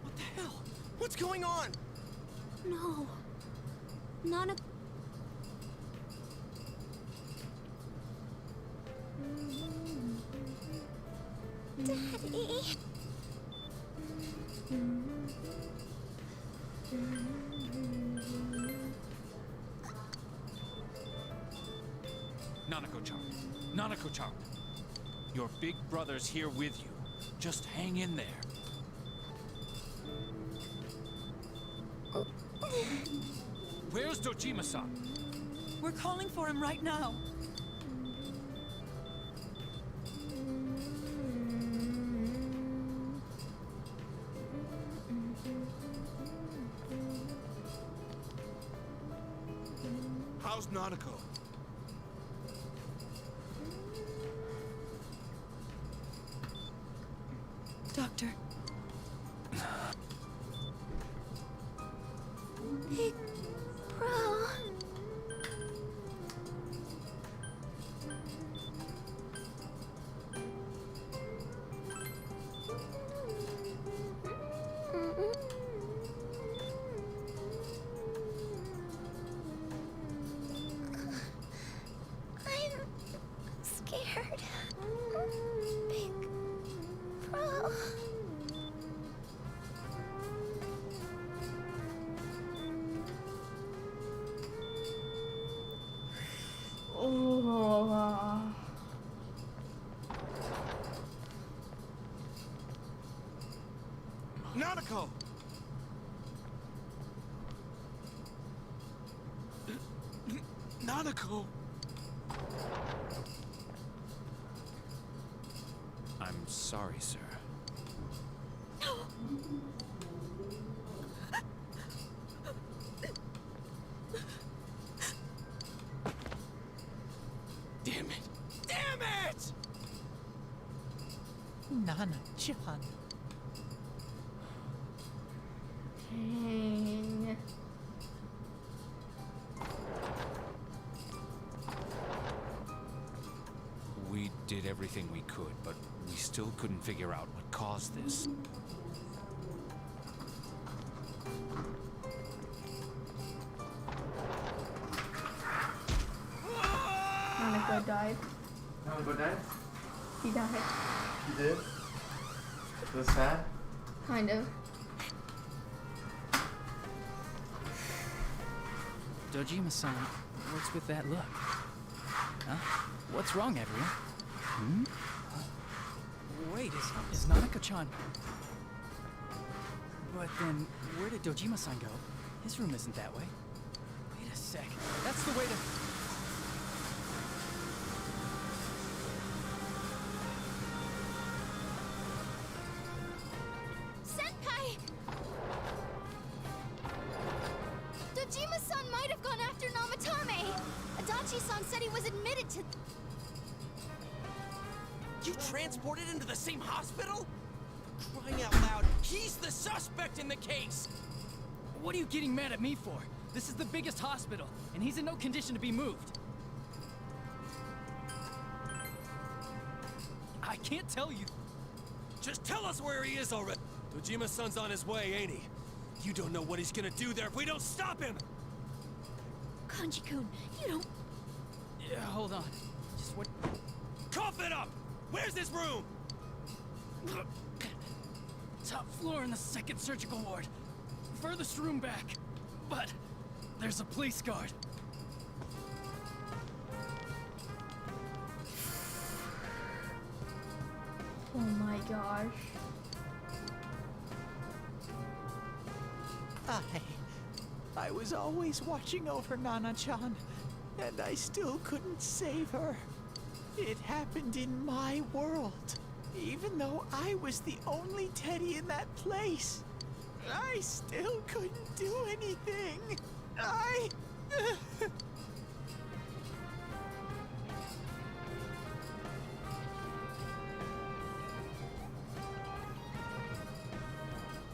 What the hell? What's going on? No. Nanako. Daddy. Nanako-chan. Nanako-chan. Your big brother's here with you. Just hang in there. Where's Dojima-san? We're calling for him right now. How's Nanako? Doctor. Big bro. I'm scared. Big bro. Oh. Nanako! Nanako! I'm sorry, sir. Damn it! Damn it! Nana-chan. Dang. We did everything we could, but we still couldn't figure out what caused this. Nanako died. Nanako died? He died. He did? That's sad? Kind of. Dojima-san, what's with that look? Huh? What's wrong, everyone? Hmm? Wait, is Nanako-chan... But then, where did Dojima-san go? His room isn't that way. Wait a sec. That's the way to... Senpai! Dojima-san might have gone after Namatame! Adachi-san said he was admitted to... You transported him to the same hospital? Crying out loud, he's the suspect in the case! What are you getting mad at me for? This is the biggest hospital, and he's in no condition to be moved. I can't tell you. Just tell us where he is already! Dojima-san's on his way, ain't he? You don't know what he's gonna do there if we don't stop him! Kanji-kun, you don't... Yeah, hold on. Just what... Cough it up! Where's this room? Top floor in the second surgical ward. Furthest room back. But there's a police guard. Oh my gosh. I was always watching over Nana-chan, and I still couldn't save her. It happened in my world, even though I was the only Teddy in that place. I still couldn't do anything.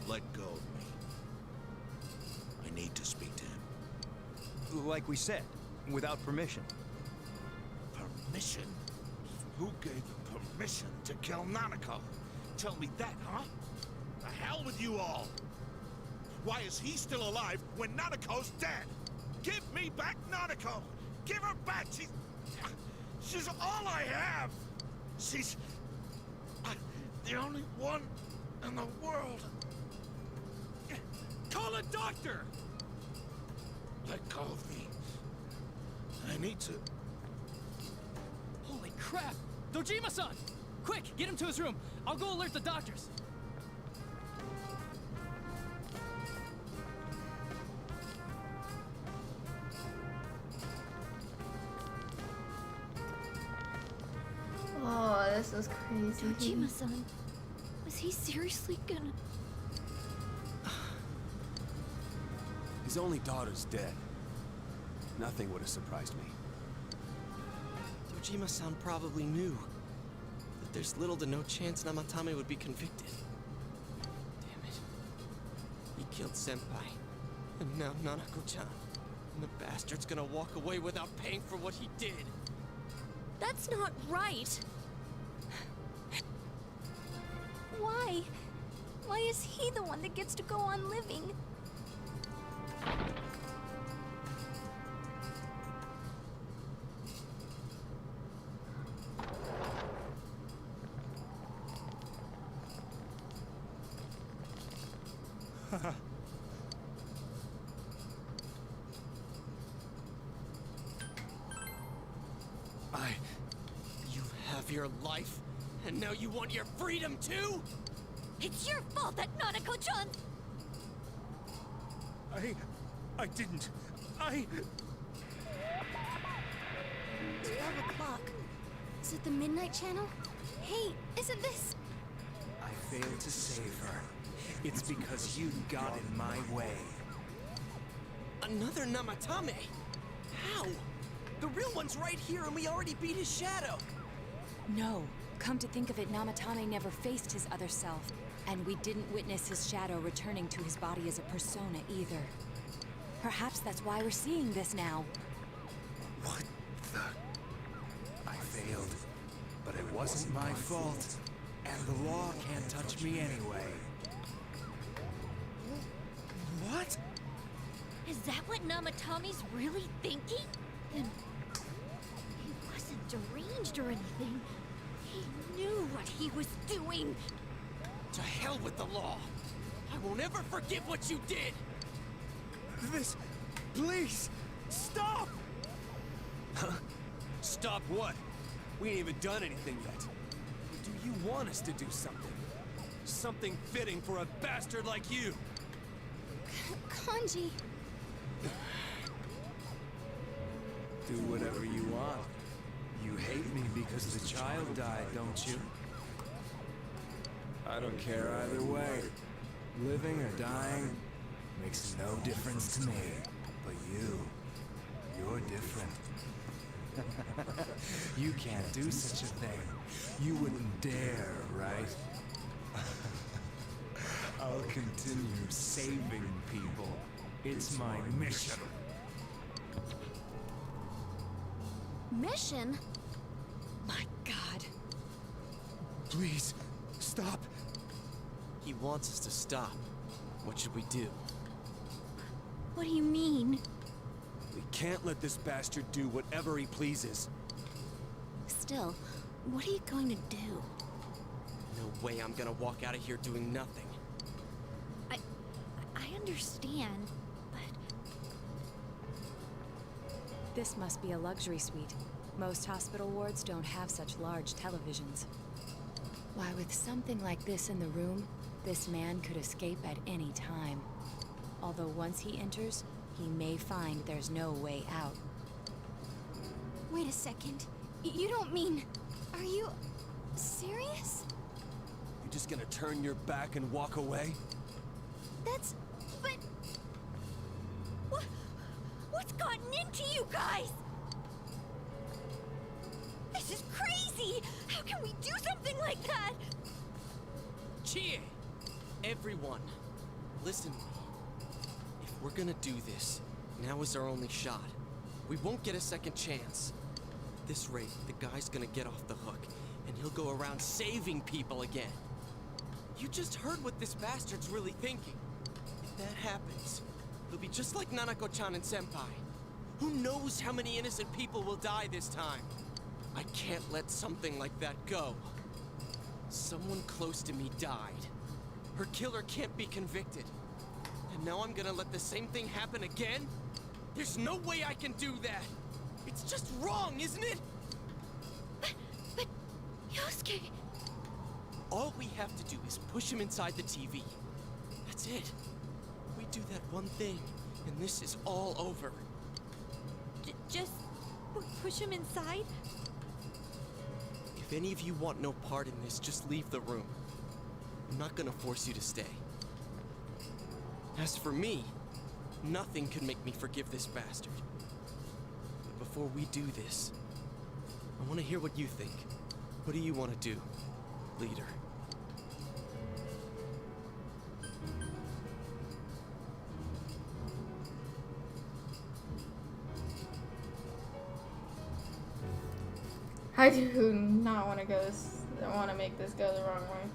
Let go of me. I need to speak to him. Like we said, without permission. Permission? Who gave you permission to kill Nanako? Tell me that, huh? The hell with you all! Why is he still alive when Nanako's dead? Give me back Nanako! Give her back! She's all I have! She's the only one in the world. Call a doctor! Let go of me. I need to... Holy crap! Dojima-san! Quick, get him to his room. I'll go alert the doctors. Oh, this is crazy. Dojima-san, was he seriously gonna... His only daughter's dead. Nothing would have surprised me. Dojima-san probably knew that there's little to no chance Namatame would be convicted. Damn it. He killed Senpai. And now Nanako-chan. And the bastard's gonna walk away without paying for what he did. That's not right. Why? Why is he the one that gets to go on living? You have your life, and now you want your freedom too? It's your fault that Nanako-chan... I didn't. 12 o'clock. Is it the Midnight Channel? Hey, isn't this... I failed to save her. It's because you got in my way. Another Namatame? How? The real one's right here and we already beat his shadow. No. Come to think of it, Namatame never faced his other self. And we didn't witness his shadow returning to his body as a persona either. Perhaps that's why we're seeing this now. What the... I failed. But it wasn't my fault. And the law can't touch me anyway. What? Is that what Namatame's really thinking? Then... he wasn't deranged or anything. He knew what he was doing. To hell with the law. I won't ever forgive what you did. This... please! Stop! Huh? Stop what? We ain't even done anything yet. Or do you want us to do something? Something fitting for a bastard like you! Kanji... Do whatever you want. You hate me because the child died, don't you? I don't care either way. Living or dying makes no difference to me. But you're different. You can't do such a thing. You wouldn't dare, right? I'll continue saving people. It's my mission. Mission? My God. Please, stop. He wants us to stop. What should we do? What do you mean? We can't let this bastard do whatever he pleases. Still, what are you going to do? No way I'm gonna walk out of here doing nothing. I understand, but... This must be a luxury suite. Most hospital wards don't have such large televisions. Why, with something like this in the room, this man could escape at any time. Although once he enters, he may find there's no way out. Wait a second. You don't mean... Are you... serious? You just gonna turn your back and walk away? That's... but... What's gotten into you guys? This is crazy! How can we do something like that? Chie! Everyone, listen to me. If we're gonna do this, now is our only shot. We won't get a second chance. At this rate, the guy's gonna get off the hook, and he'll go around saving people again. You just heard what this bastard's really thinking. If that happens, he'll be just like Nanako-chan and Senpai. Who knows how many innocent people will die this time? I can't let something like that go. Someone close to me died. Her killer can't be convicted. And now I'm gonna let the same thing happen again? There's no way I can do that! It's just wrong, isn't it? But... Yosuke... All we have to do is push him inside the TV. That's it. We do that one thing, and this is all over. Just... push him inside? If any of you want no part in this, just leave the room. I'm not gonna force you to stay. As for me, nothing could make me forgive this bastard. But before we do this, I want to hear what you think. What do you want to do, leader? I do not want to go this. I want to make this go the wrong way.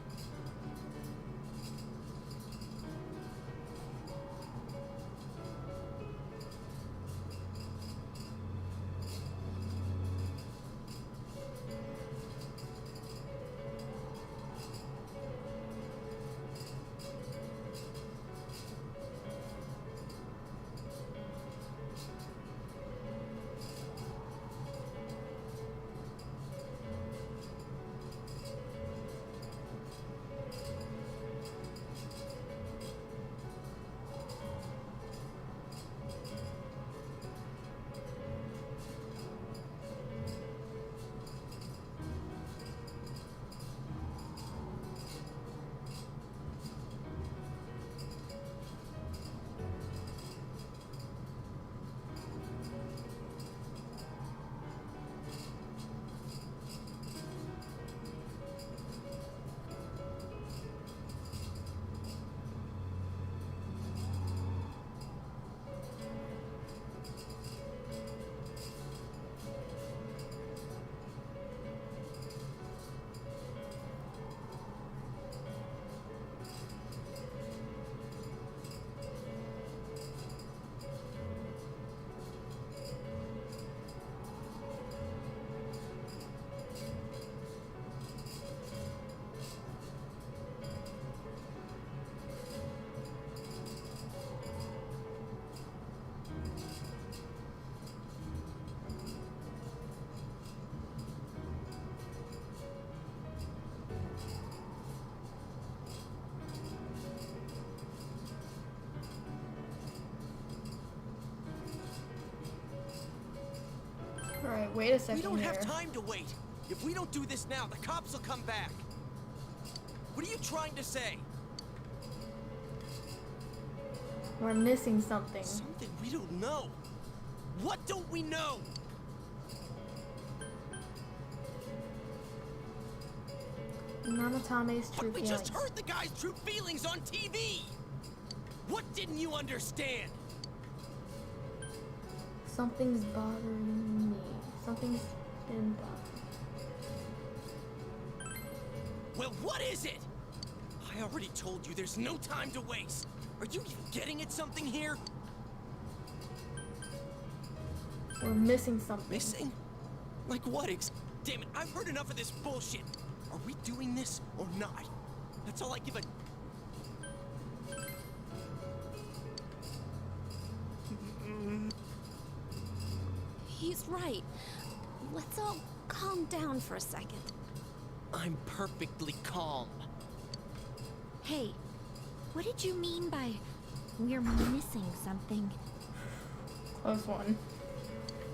Alright, wait a second. We don't have here. time to wait. If we don't do this now, the cops will come back. What are you trying to say? We're missing something. Something we don't know. What don't we know? Namatame's true But we feelings. just heard the guy's true feelings on TV. What didn't you understand? Something's bothering me. Something's been bothering me. Well, what is it? I already told you there's no time to waste. Are you even getting at something here? We're missing something. Missing? Like what? Damn it, I've heard enough of this bullshit. Are we doing this or not? That's all I give a... He's right. Let's all calm down for a second. I'm perfectly calm. Hey, what did you mean by we're missing something. Close one.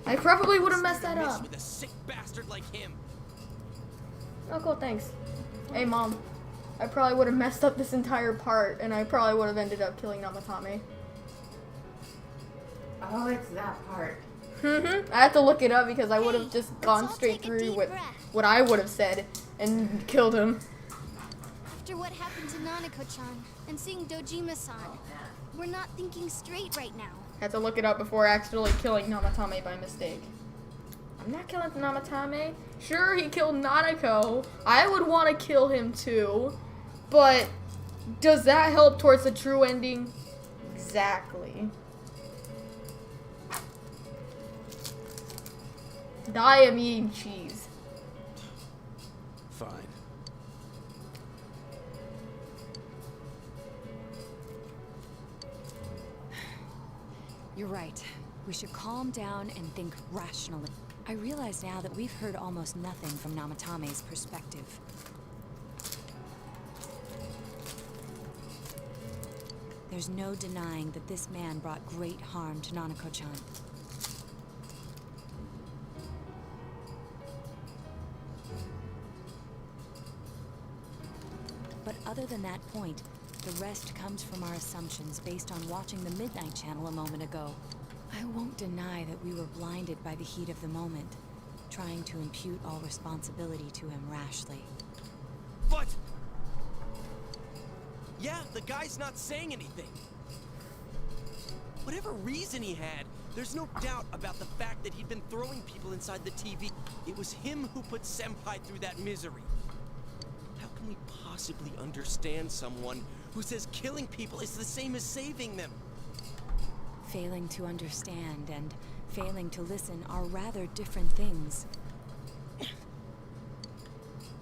I probably would have messed that up. With a sick bastard like him. Oh, cool, thanks. Hey, Mom. I probably would have messed up this entire part, and I probably would have ended up killing Namatame. Oh, it's that part. I had to look it up because I would have just gone straight through with what I would have said and killed him. After what happened to Nanako-chan and seeing Dojima-san, we're not thinking straight right now. Had to look it up before accidentally killing Namatame by mistake. I'm not killing Namatame. Sure, he killed Nanako. I would want to kill him too. But does that help towards the true ending? Exactly. I am eating cheese. Fine. You're right. We should calm down and think rationally. I realize now that we've heard almost nothing from Namatame's perspective. There's no denying that this man brought great harm to Nanako-chan. But other than that point, the rest comes from our assumptions based on watching the Midnight Channel a moment ago. I won't deny that we were blinded by the heat of the moment, trying to impute all responsibility to him rashly. But... yeah, the guy's not saying anything. Whatever reason he had, there's no doubt about the fact that he'd been throwing people inside the TV. It was him who put Senpai through that misery. How can we possibly understand someone who says killing people is the same as saving them? Failing to understand and failing to listen are rather different things.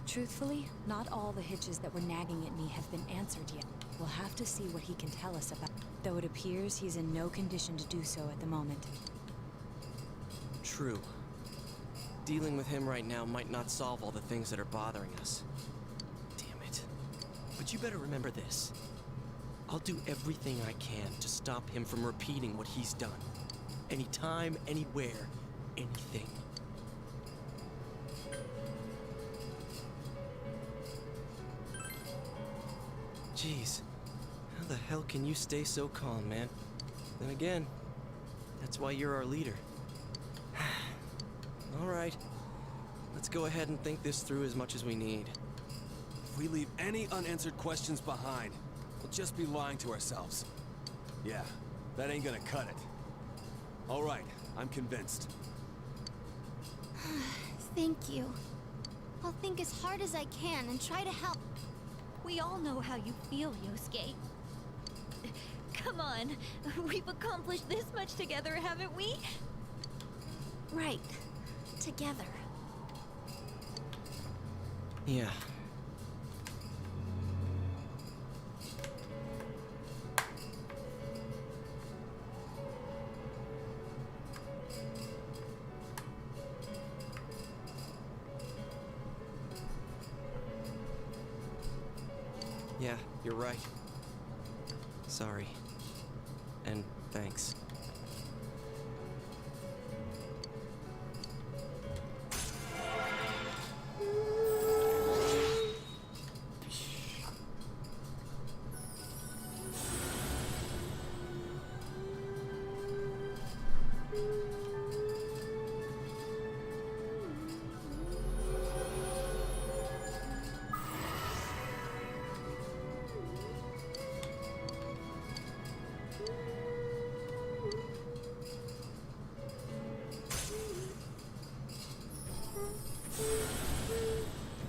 Truthfully, not all the hitches that were nagging at me have been answered yet. We'll have to see what he can tell us about, though it appears he's in no condition to do so at the moment. True. Dealing with him right now might not solve all the things that are bothering us. Damn it. But you better remember this. I'll do everything I can to stop him from repeating what he's done. Anytime, anywhere, anything. Jeez, how the hell can you stay so calm, man? Then again, that's why you're our leader. Alright, let's go ahead and think this through as much as we need. If we leave any unanswered questions behind, we'll just be lying to ourselves. Yeah, that ain't gonna cut it. Alright, I'm convinced. Thank you. I'll think as hard as I can and try to help. We all know how you feel, Yosuke. Come on, we've accomplished this much together, haven't we? Right. Together. Yeah. Yeah, you're right. Sorry. And thanks.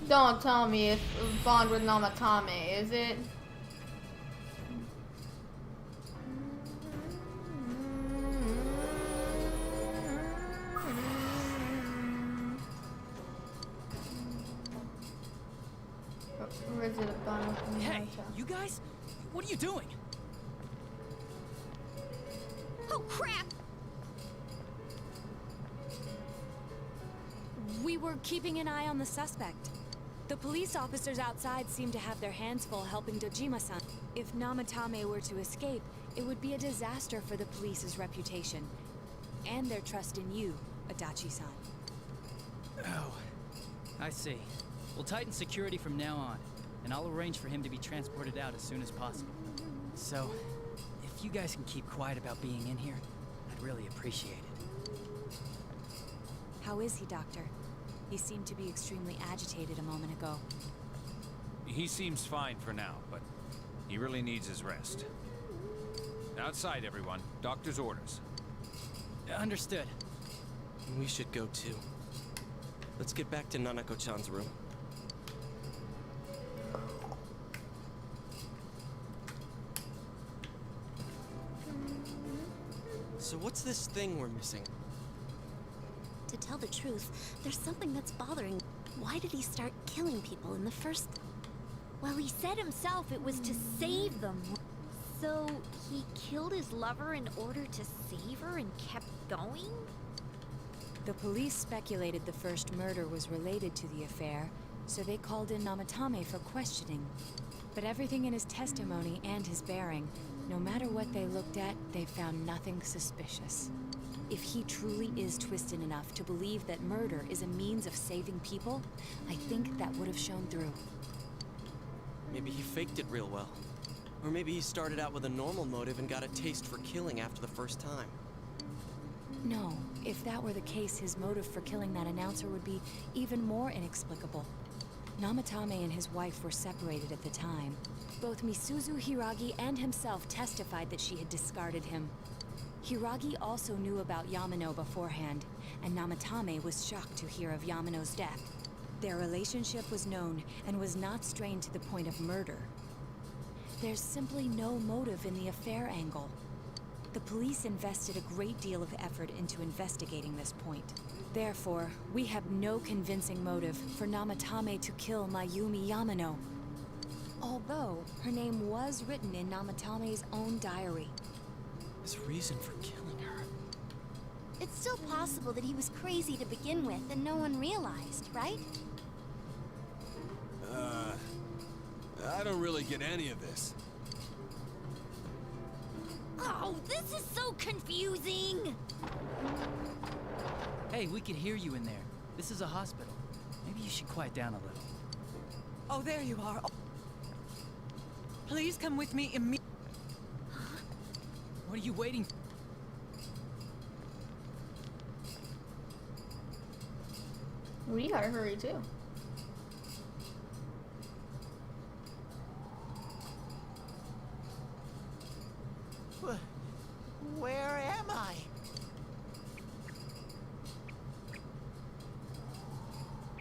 Don't tell me it's a bond with Namatame, is it? Or is it a bond with Hey, Namatame? you guys? What are you doing? Oh, crap! We were keeping an eye on the suspect. The police officers outside seem to have their hands full helping Dojima-san. If Namatame were to escape, it would be a disaster for the police's reputation. And their trust in you, Adachi-san. Oh, I see. We'll tighten security from now on, and I'll arrange for him to be transported out as soon as possible. So, if you guys can keep quiet about being in here, I'd really appreciate it. How is he, Doctor? He seemed to be extremely agitated a moment ago. He seems fine for now, but he really needs his rest. Outside, everyone. Doctor's orders. Understood. We should go too. Let's get back to Nanako-chan's room. So what's this thing we're missing? To tell the truth, there's something that's bothering. Why did he start killing people in the first... Well, he said himself it was to save them. So, he killed his lover in order to save her and kept going? The police speculated the first murder was related to the affair, so they called in Namatame for questioning. But everything in his testimony and his bearing, no matter what they looked at, they found nothing suspicious. If he truly is twisted enough to believe that murder is a means of saving people, I think that would have shown through. Maybe he faked it real well. Or maybe he started out with a normal motive and got a taste for killing after the first time. No, if that were the case, his motive for killing that announcer would be even more inexplicable. Namatame and his wife were separated at the time. Both Misuzu Hiragi and himself testified that she had discarded him. Hiragi also knew about Yamano beforehand, and Namatame was shocked to hear of Yamano's death. Their relationship was known and was not strained to the point of murder. There's simply no motive in the affair angle. The police invested a great deal of effort into investigating this point. Therefore, we have no convincing motive for Namatame to kill Mayumi Yamano. Although, her name was written in Namatame's own diary. His reason for killing her. It's still possible that he was crazy to begin with and no one realized, right? I don't really get any of this. Oh, this is so confusing! Hey, we can hear you in there. This is a hospital. Maybe you should quiet down a little. Oh, there you are. Please come with me immediately. What are you waiting for? We gotta hurry too. Where am I?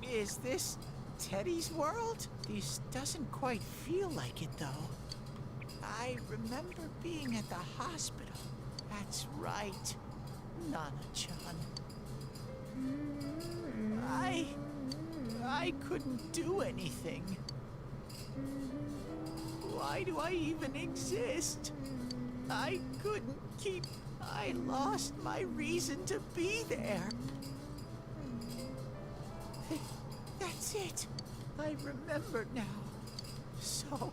Is this Teddy's world? This doesn't quite feel like it, though. I remember being at the hospital. That's right, Nana-chan. I couldn't do anything. Why do I even exist? I couldn't keep... I lost my reason to be there. That's it. I remember now. So,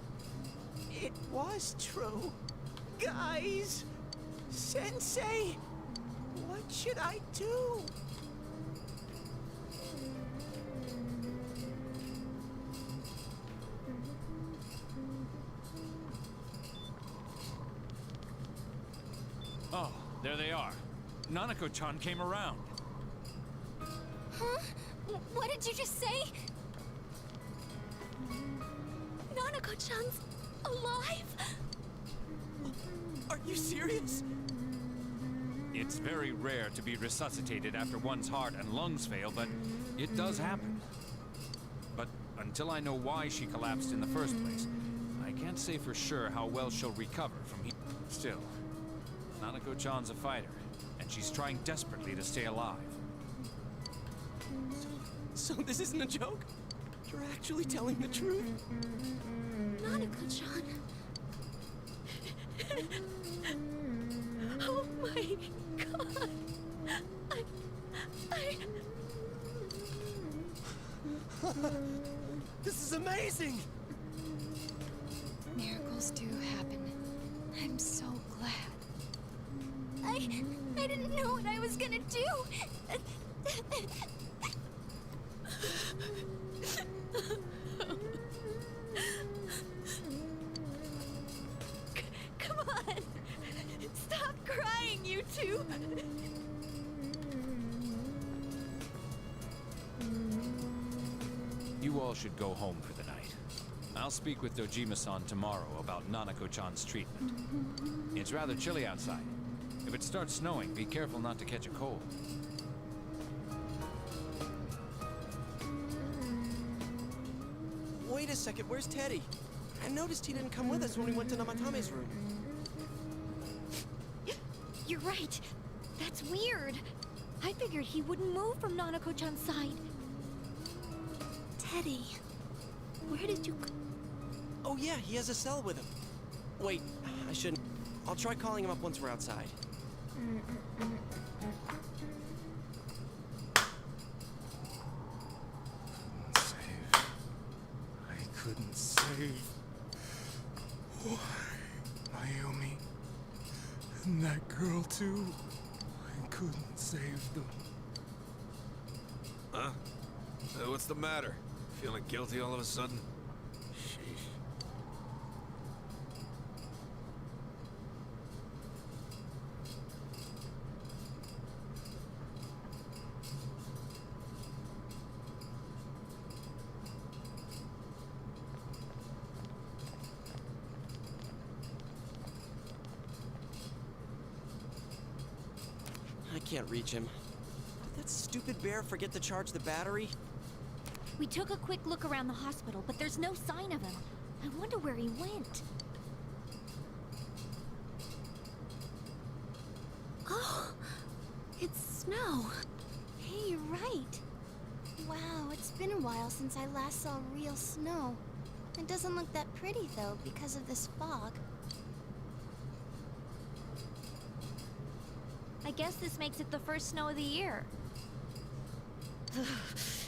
it was true. Guys! Sensei! What should I do? Oh, there they are. Nanako-chan came around. Huh? What did you just say? Nanako-chan's alive? Are you serious? It's very rare to be resuscitated after one's heart and lungs fail, but it does happen. But until I know why she collapsed in the first place, I can't say for sure how well she'll recover from here. Still, Nanako-chan's a fighter, and she's trying desperately to stay alive. So this isn't a joke? You're actually telling the truth? Nanako-chan. Oh my god. This is amazing! Miracles do happen. I'm so glad. I didn't know what I was gonna do. Come on! Stop crying, you two! You all should go home for the night. I'll speak with Dojima-san tomorrow about Nanako-chan's treatment. It's rather chilly outside. If it starts snowing, be careful not to catch a cold. Wait a second, where's Teddy? I noticed he didn't come with us when we went to Namatame's room. You're right. That's weird. I figured he wouldn't move from Nanako-chan's side. Teddy, where did you go? Oh yeah, he has a cell with him. Wait, I shouldn't. I'll try calling him up once we're outside. Save. I couldn't save. Why? Mayumi. And that girl too. I couldn't save them. Huh? What's the matter? Feeling guilty all of a sudden? Sheesh. I can't reach him. Did that stupid bear forget to charge the battery? We took a quick look around the hospital, but there's no sign of him. I wonder where he went. Oh, it's snow. Hey, you're right. Wow, it's been a while since I last saw real snow. It doesn't look that pretty, though, because of this fog. I guess this makes it the first snow of the year.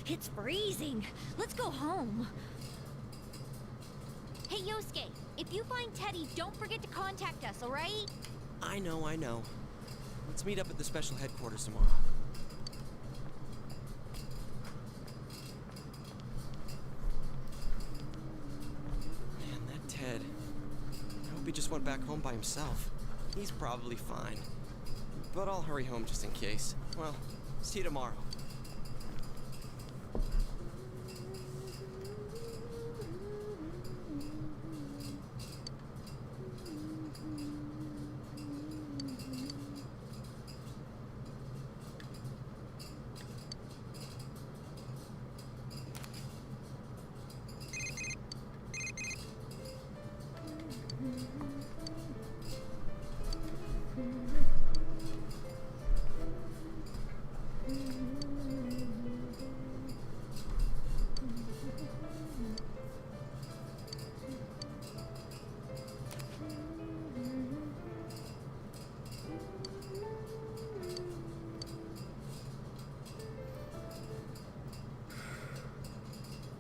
It's freezing. Let's go home. Hey, Yosuke, if you find Teddy, don't forget to contact us, alright? I know, I know. Let's meet up at the special headquarters tomorrow. Man, that Ted. I hope he just went back home by himself. He's probably fine. But I'll hurry home just in case. Well, see you tomorrow.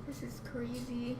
This is crazy.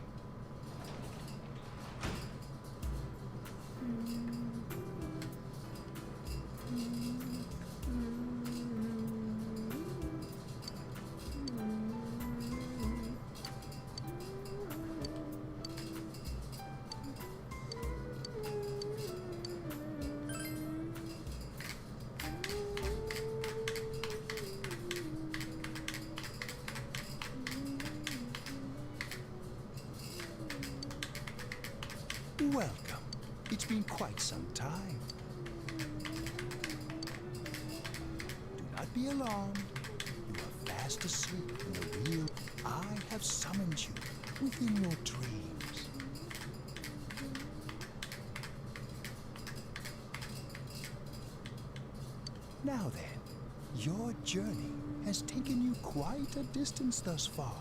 Welcome. It's been quite some time. Do not be alarmed. You are fast asleep in the real. I have summoned you within your dreams. Now then, your journey has taken you quite a distance thus far.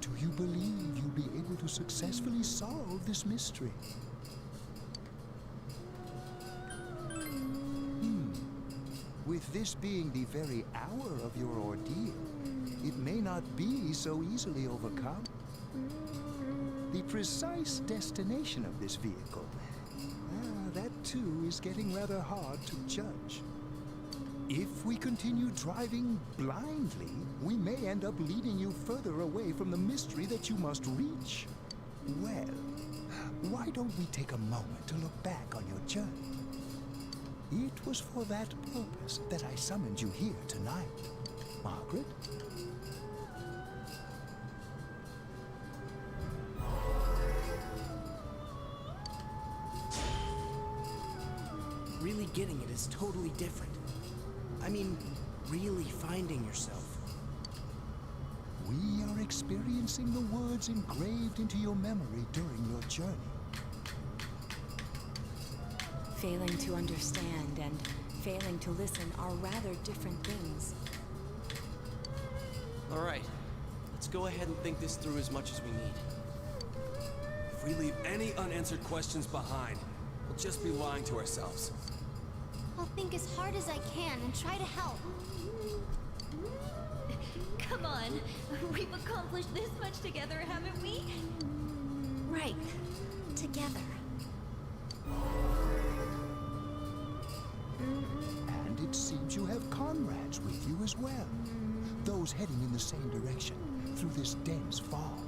Do you believe you'll be able to successfully solve this mystery? With this being the very hour of your ordeal, it may not be so easily overcome. The precise destination of this vehicle, that too is getting rather hard to judge. If we continue driving blindly, we may end up leading you further away from the mystery that you must reach. Well, why don't we take a moment to look back on your journey? It was for that purpose that I summoned you here tonight, Margaret. Really getting it is totally different. I mean, really finding yourself. We are experiencing the words engraved into your memory during your journey. Failing to understand and failing to listen are rather different things. All right, let's go ahead and think this through as much as we need. If we leave any unanswered questions behind, we'll just be lying to ourselves. I'll think as hard as I can and try to help. Come on, we've accomplished this much together, haven't we? Right. Together. And it seems you have comrades with you as well. Those heading in the same direction through this dense fog.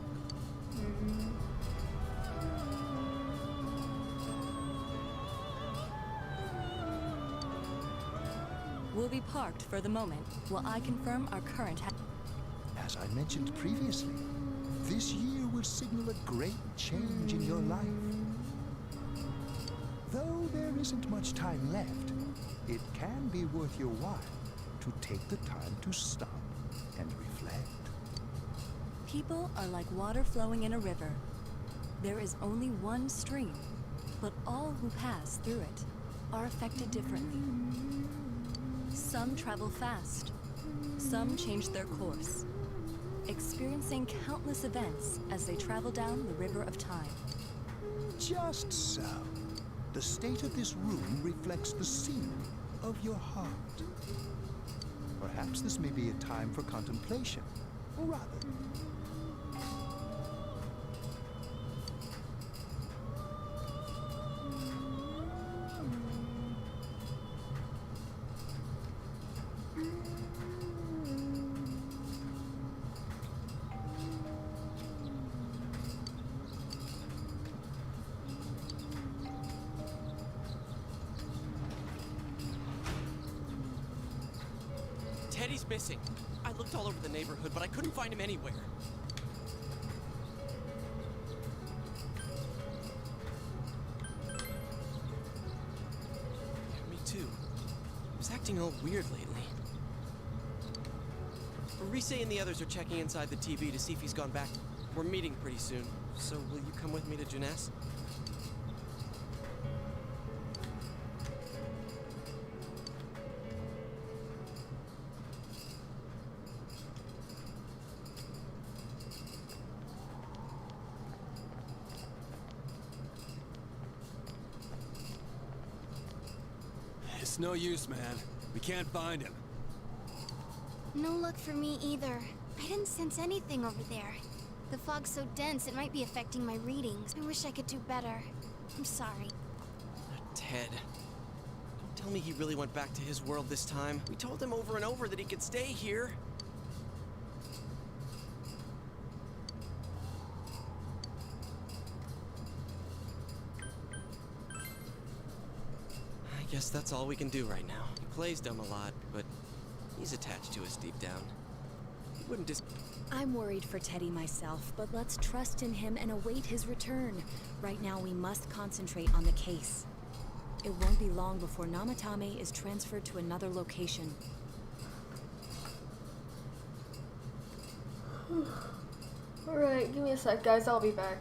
We'll be parked for the moment while I confirm our current As I mentioned previously, this year will signal a great change in your life. Though there isn't much time left, it can be worth your while to take the time to stop and reflect. People are like water flowing in a river. There is only one stream, but all who pass through it are affected differently. Some travel fast. Some change their course, experiencing countless events as they travel down the river of time. Just so. The state of this room reflects the scenery of your heart. Perhaps this may be a time for contemplation, or rather, Teddy's missing. I looked all over the neighborhood, but I couldn't find him anywhere. Yeah, me too. He's acting all weird lately. Rise and the others are checking inside the TV to see if he's gone back. We're meeting pretty soon, so will you come with me to Jeunesse? It's no use, man. We can't find him. No luck for me either. I didn't sense anything over there. The fog's so dense it might be affecting my readings. I wish I could do better. I'm sorry. Ted. Don't tell me he really went back to his world this time. We told him over and over that he could stay here. I guess that's all we can do right now. He plays dumb a lot, but he's attached to us deep down. He wouldn't I'm worried for Teddy myself, but let's trust in him and await his return. Right now we must concentrate on the case. It won't be long before Namatame is transferred to another location. Alright, give me a sec, guys. I'll be back.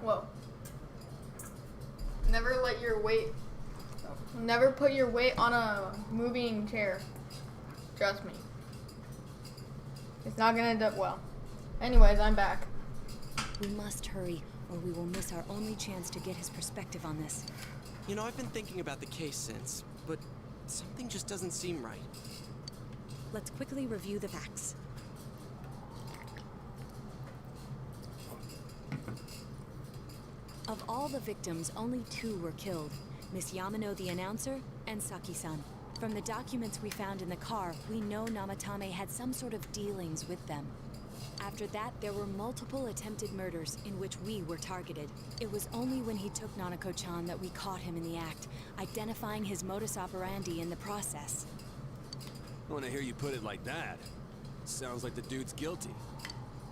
Whoa. Never let your weight... Never put your weight on a moving chair. Trust me. It's not gonna end up well. Anyways, I'm back. We must hurry, or we will miss our only chance to get his perspective on this. You know, I've been thinking about the case since, but something just doesn't seem right. Let's quickly review the facts. Of all the victims, only 2 were killed. Miss Yamano the announcer, and Saki-san. From the documents we found in the car, we know Namatame had some sort of dealings with them. After that, there were multiple attempted murders in which we were targeted. It was only when he took Nanako-chan that we caught him in the act, identifying his modus operandi in the process. When I hear you put it like that, sounds like the dude's guilty.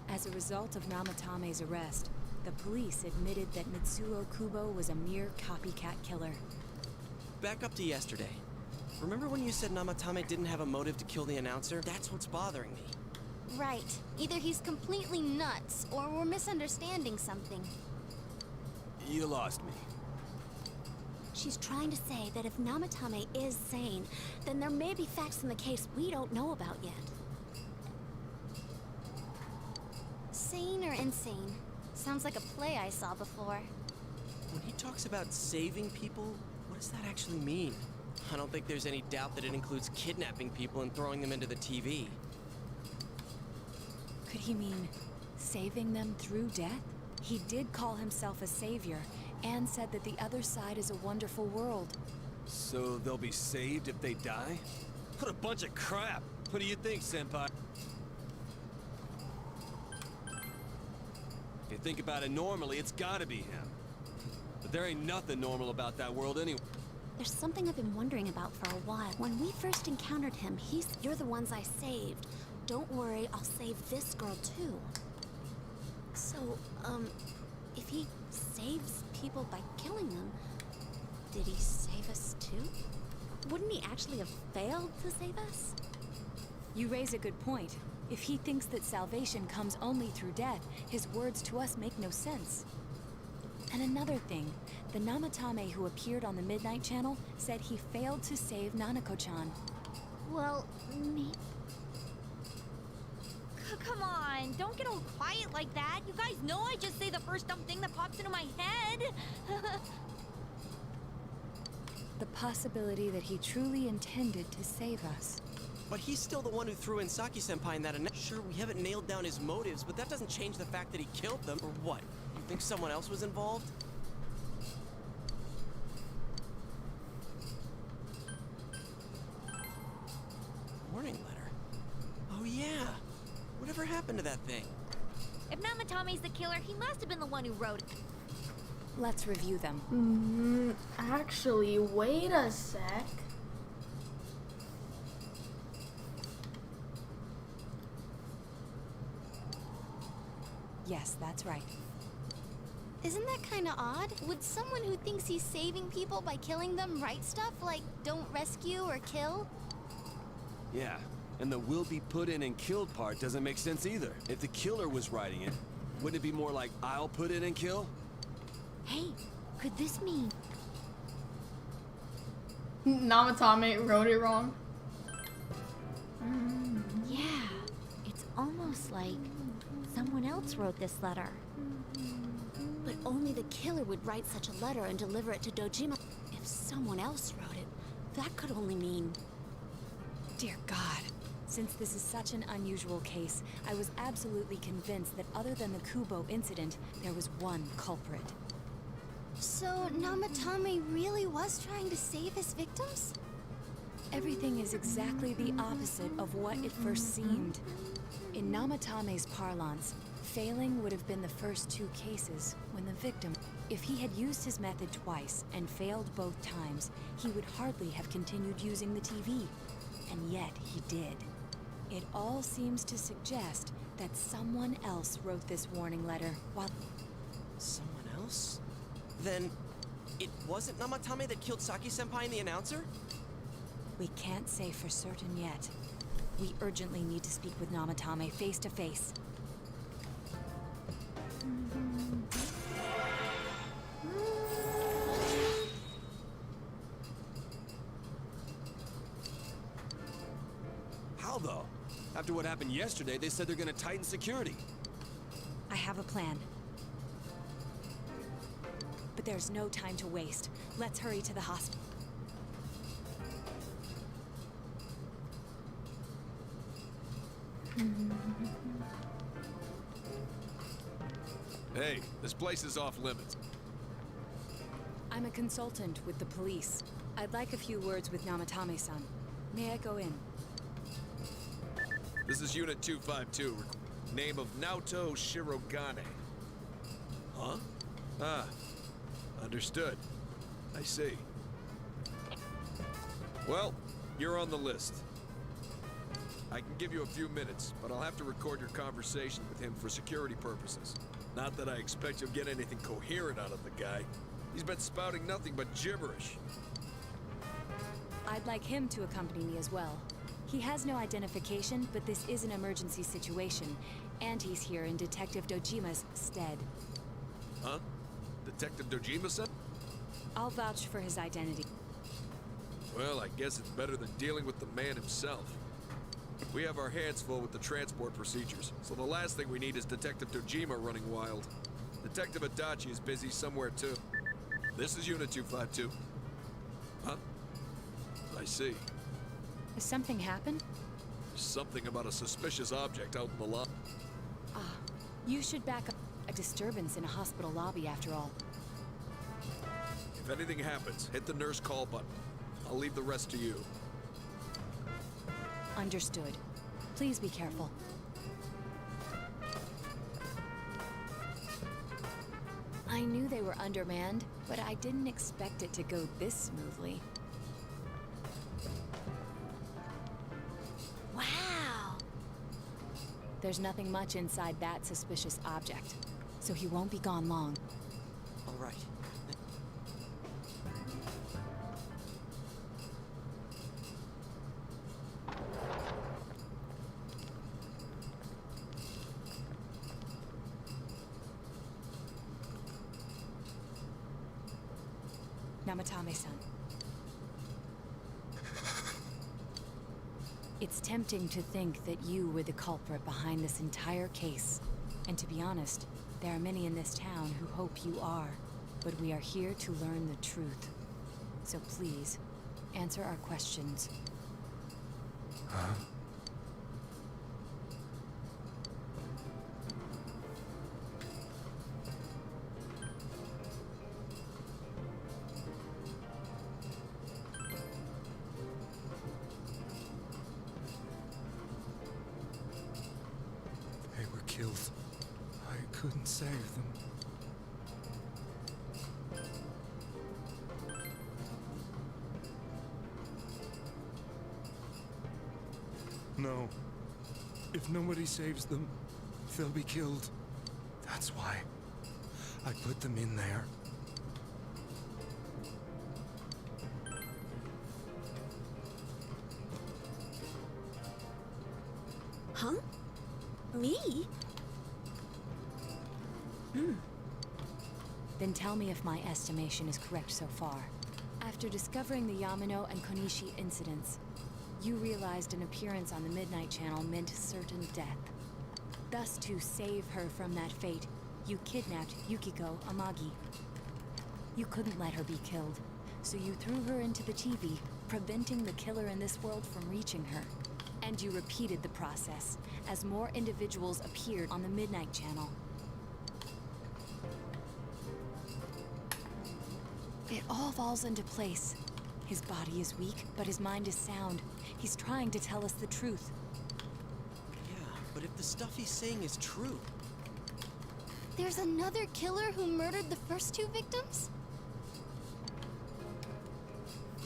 As a result of Namatame's arrest, the police admitted that Mitsuo Kubo was a mere copycat killer. Back up to yesterday. Remember when you said Namatame didn't have a motive to kill the announcer? That's what's bothering me. Right. Either he's completely nuts, or we're misunderstanding something. You lost me. She's trying to say that if Namatame is sane, then there may be facts in the case we don't know about yet. Sane or insane? Sounds like a play I saw before. When he talks about saving people, what does that actually mean? I don't think there's any doubt that it includes kidnapping people and throwing them into the TV. Could he mean saving them through death? He did call himself a savior and said that the other side is a wonderful world. So they'll be saved if they die? What a bunch of crap! What do you think, Senpai? If you think about it normally, it's gotta be him. But there ain't nothing normal about that world anyway. There's something I've been wondering about for a while. When we first encountered him, you're the ones I saved. Don't worry, I'll save this girl too. So, if he saves people by killing them, did he save us too? Wouldn't he actually have failed to save us? You raise a good point. If he thinks that salvation comes only through death, his words to us make no sense. And another thing, the Namatame who appeared on the Midnight Channel said he failed to save Nanako-chan. Well, me... Come on, don't get all quiet like that. You guys know I just say the first dumb thing that pops into my head. The possibility that he truly intended to save us. But he's still the one who threw in Saki-senpai in that Sure, we haven't nailed down his motives, but that doesn't change the fact that he killed them, or what? You think someone else was involved? Warning letter. Oh yeah. Whatever happened to that thing? If Namatame's the killer, he must have been the one who wrote it. Let's review them. Actually, wait a sec. Yes, that's right. Isn't that kind of odd? Would someone who thinks he's saving people by killing them write stuff like don't rescue or kill? Yeah, and the will be put in and killed part doesn't make sense either. If the killer was writing it, wouldn't it be more like I'll put in and kill? Hey, could this mean... Namatame wrote it wrong. Yeah, it's almost like someone else wrote this letter. But only the killer would write such a letter and deliver it to Dojima. If someone else wrote it, that could only mean... Dear God. Since this is such an unusual case, I was absolutely convinced that other than the Kubo incident, there was one culprit. So, Namatame really was trying to save his victims? Everything is exactly the opposite of what it first seemed. In Namatame's parlance, failing would have been the first 2 cases when the victim... If he had used his method twice and failed both times, he would hardly have continued using the TV. And yet he did. It all seems to suggest that someone else wrote this warning letter while... Someone else? Then, it wasn't Namatame that killed Saki-senpai and the announcer? We can't say for certain yet. We urgently need to speak with Namatame face to face. After what happened yesterday, they said they're gonna tighten security. I have a plan. But there's no time to waste. Let's hurry to the hospital. Hey, this place is off limits. I'm a consultant with the police. I'd like a few words with Namatame-san. May I go in? This is Unit 252. Name of Naoto Shirogane. Huh? Ah. Understood. I see. Well, you're on the list. I can give you a few minutes, but I'll have to record your conversation with him for security purposes. Not that I expect you'll get anything coherent out of the guy. He's been spouting nothing but gibberish. I'd like him to accompany me as well. He has no identification, but this is an emergency situation, and he's here in Detective Dojima's stead. Huh? Detective Dojima said? I'll vouch for his identity. Well, I guess it's better than dealing with the man himself. We have our hands full with the transport procedures, so the last thing we need is Detective Dojima running wild. Detective Adachi is busy somewhere too. This is Unit 252. Huh? I see. Has something happened? Something about a suspicious object out in the lobby. Ah, you should back up. A disturbance in a hospital lobby, after all. If anything happens, hit the nurse call button. I'll leave the rest to you. Understood. Please be careful. I knew they were undermanned, but I didn't expect it to go this smoothly. Wow! There's nothing much inside that suspicious object, so he won't be gone long. All right. Namatame-san. It's tempting to think that you were the culprit behind this entire case. And to be honest, there are many in this town who hope you are. But we are here to learn the truth. So please, answer our questions. Huh? They were killed. I couldn't save them. No. If nobody saves them, they'll be killed. That's why I put them in there. Huh? Me? Then tell me if my estimation is correct so far. After discovering the Yamano and Konishi incidents, you realized an appearance on the Midnight Channel meant certain death. Thus, to save her from that fate, you kidnapped Yukiko Amagi. You couldn't let her be killed, so you threw her into the TV, preventing the killer in this world from reaching her. And you repeated the process, as more individuals appeared on the Midnight Channel. It all falls into place. His body is weak, but his mind is sound. He's trying to tell us the truth. Yeah, but if the stuff he's saying is true... There's another killer who murdered the first two victims?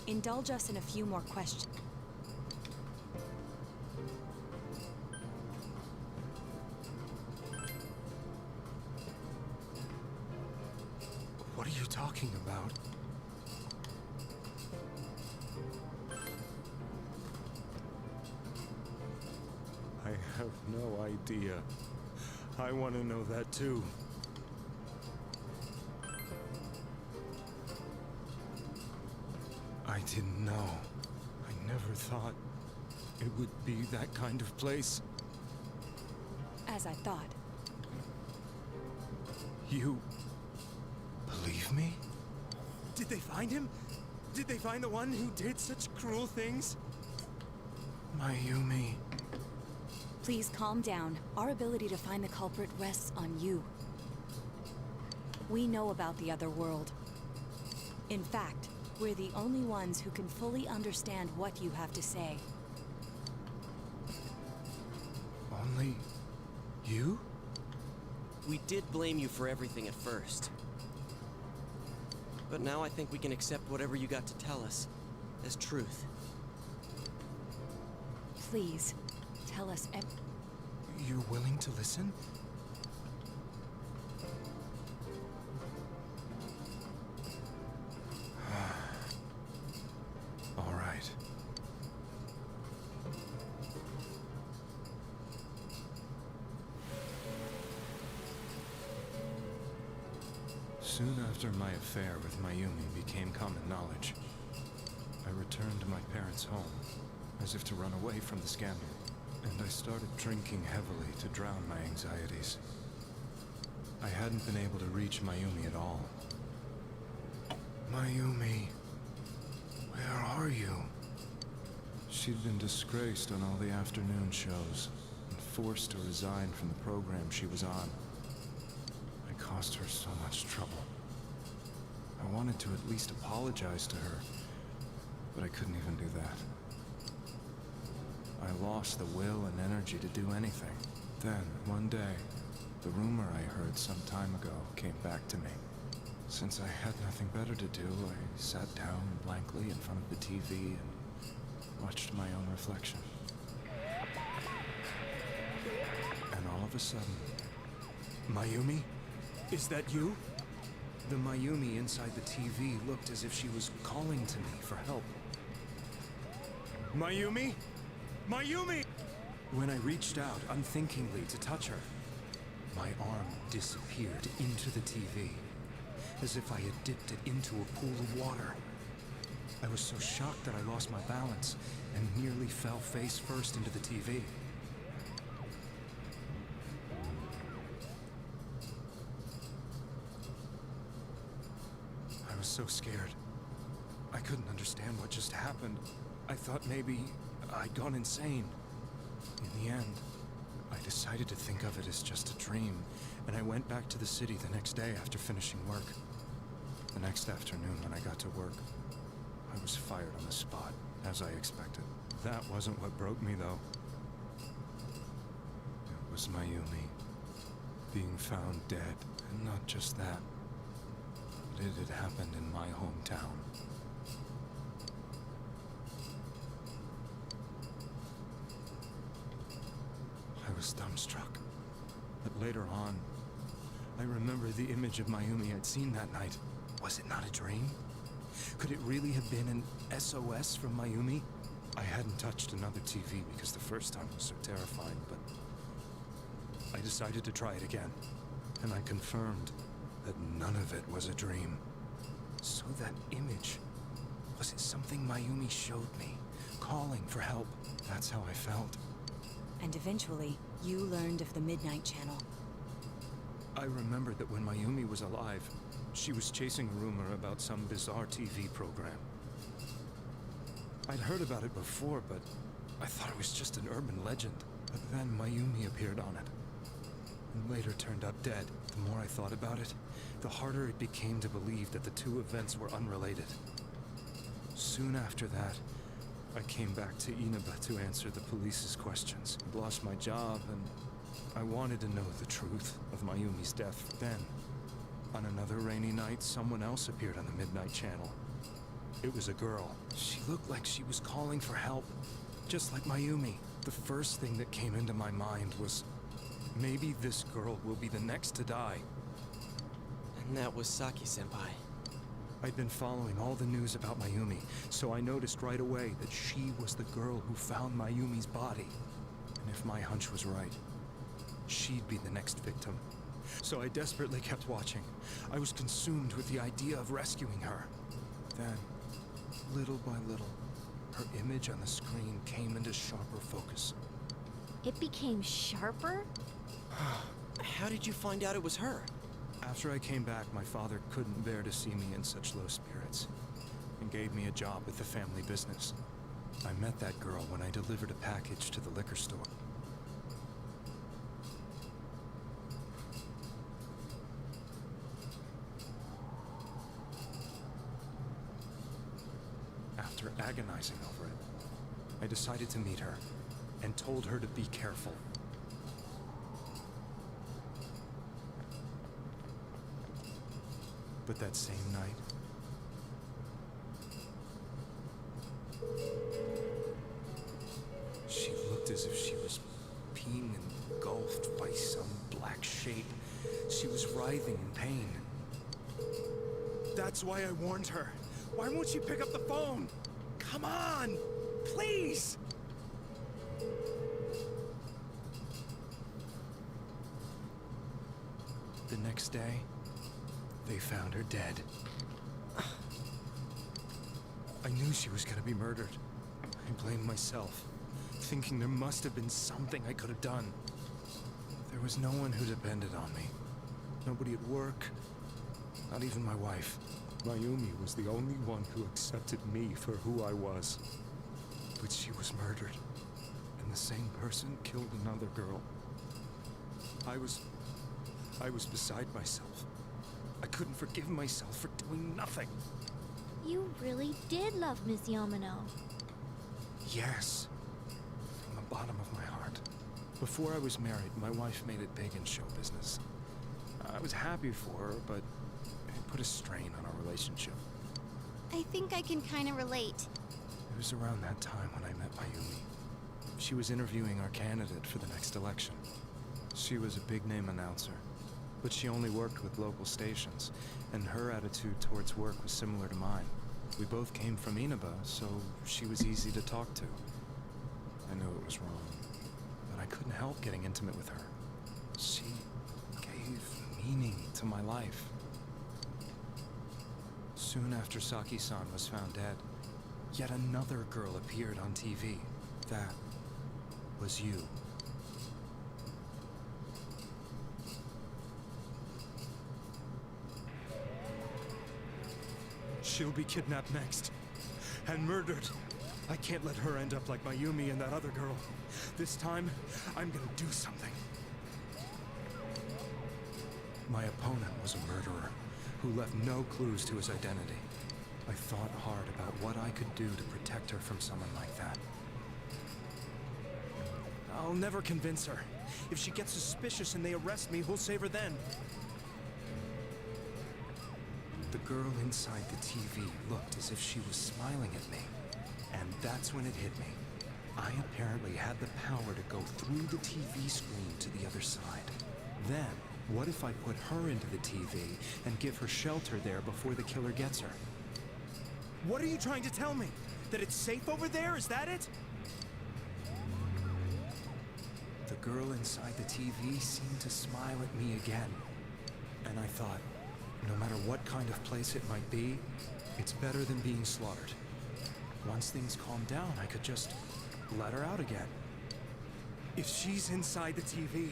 Indulge us in a few more questions. What are you talking about? I have no idea. I want to know that too. I didn't know. I never thought it would be that kind of place. As I thought. You believe me? Did they find him? Did they find the one who did such cruel things? Mayumi. Please calm down. Our ability to find the culprit rests on you. We know about the other world. In fact, we're the only ones who can fully understand what you have to say. Only you? We did blame you for everything at first. But now I think we can accept whatever you got to tell us as truth. Please, tell us You're willing to listen? All right. Soon after my affair with Mayumi became common knowledge, I returned to my parents' home, as if to run away from the scandal, and I started drinking heavily to drown my anxieties. I hadn't been able to reach Mayumi at all. Mayumi, where are you? She'd been disgraced on all the afternoon shows, and forced to resign from the program she was on. I caused her so much trouble. I wanted to at least apologize to her, but I couldn't even do that. I lost the will and energy to do anything. Then, one day, the rumor I heard some time ago came back to me. Since I had nothing better to do, I sat down blankly in front of the TV and watched my own reflection. And all of a sudden... Mayumi? Is that you? The Mayumi inside the TV looked as if she was calling to me for help. Mayumi? Mayumi! When I reached out unthinkingly to touch her, my arm disappeared into the TV, as if I had dipped it into a pool of water. I was so shocked that I lost my balance and nearly fell face first into the TV. I was so scared. I couldn't understand what just happened. I thought maybe I'd gone insane. In the end, I decided to think of it as just a dream, and I went back to the city the next day after finishing work. The next afternoon when I got to work, I was fired on the spot, as I expected. That wasn't what broke me, though. It was Mayumi being found dead, and not just that, but it had happened in my hometown. I was dumbstruck. But later on, I remember the image of Mayumi I'd seen that night. Was it not a dream? Could it really have been an SOS from Mayumi? I hadn't touched another TV because the first time was so terrifying, but I decided to try it again. And I confirmed that none of it was a dream. So that image, was it something Mayumi showed me, calling for help? That's how I felt. And eventually, you learned of the Midnight Channel. I remembered that when Mayumi was alive, she was chasing a rumor about some bizarre TV program. I'd heard about it before, but I thought it was just an urban legend. But then Mayumi appeared on it, and later turned up dead. The more I thought about it, the harder it became to believe that the two events were unrelated. Soon after that, I came back to Inaba to answer the police's questions. I'd lost my job, and I wanted to know the truth of Mayumi's death. Then, on another rainy night, someone else appeared on the Midnight Channel. It was a girl. She looked like she was calling for help, just like Mayumi. The first thing that came into my mind was, maybe this girl will be the next to die. And that was Saki-senpai. I'd been following all the news about Mayumi, so I noticed right away that she was the girl who found Mayumi's body. And if my hunch was right, she'd be the next victim. So I desperately kept watching. I was consumed with the idea of rescuing her. Then, little by little, her image on the screen came into sharper focus. It became sharper? How did you find out it was her? After I came back, my father couldn't bear to see me in such low spirits and gave me a job with the family business. I met that girl when I delivered a package to the liquor store. After agonizing over it, I decided to meet her and told her to be careful. But that same night, she looked as if she was being engulfed by some black shape. She was writhing in pain. That's why I warned her. Why won't she pick up the phone? Come on! Please! The next day, they found her dead. I knew she was gonna be murdered. I blamed myself, thinking there must have been something I could have done. There was no one who depended on me. Nobody at work, not even my wife. Mayumi was the only one who accepted me for who I was. But she was murdered, and the same person killed another girl. I was beside myself. I couldn't forgive myself for doing nothing. You really did love Miss Yamano. Yes, from the bottom of my heart. Before I was married, my wife made it big in show business. I was happy for her, but it put a strain on our relationship. I think I can kind of relate. It was around that time when I met Mayumi. She was interviewing our candidate for the next election. She was a big-name announcer, but she only worked with local stations, and her attitude towards work was similar to mine. We both came from Inaba, so she was easy to talk to. I knew it was wrong, but I couldn't help getting intimate with her. She gave meaning to my life. Soon after Saki-san was found dead, yet another girl appeared on TV. That was you. She'll be kidnapped next. And murdered. I can't let her end up like Mayumi and that other girl. This time, I'm gonna do something. My opponent was a murderer who left no clues to his identity. I thought hard about what I could do to protect her from someone like that. I'll never convince her. If she gets suspicious and they arrest me, who'll save her then? The girl inside the TV looked as if she was smiling at me. And that's when it hit me. I apparently had the power to go through the TV screen to the other side. Then, what if I put her into the TV and give her shelter there before the killer gets her? What are you trying to tell me? That it's safe over there? Is that it? The girl inside the TV seemed to smile at me again. And I thought, no matter what kind of place it might be, it's better than being slaughtered. Once things calmed down, I could just let her out again. If she's inside the TV,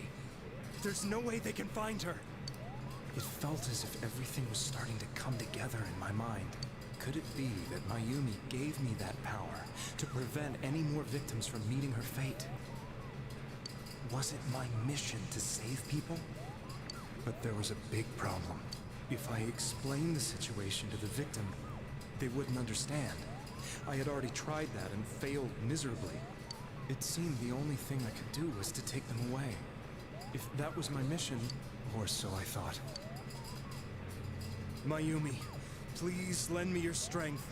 there's no way they can find her. It felt as if everything was starting to come together in my mind. Could it be that Mayumi gave me that power to prevent any more victims from meeting her fate? Was it my mission to save people? But there was a big problem. If I explained the situation to the victim, they wouldn't understand. I had already tried that and failed miserably. It seemed the only thing I could do was to take them away. If that was my mission, or so I thought. Mayumi, please lend me your strength.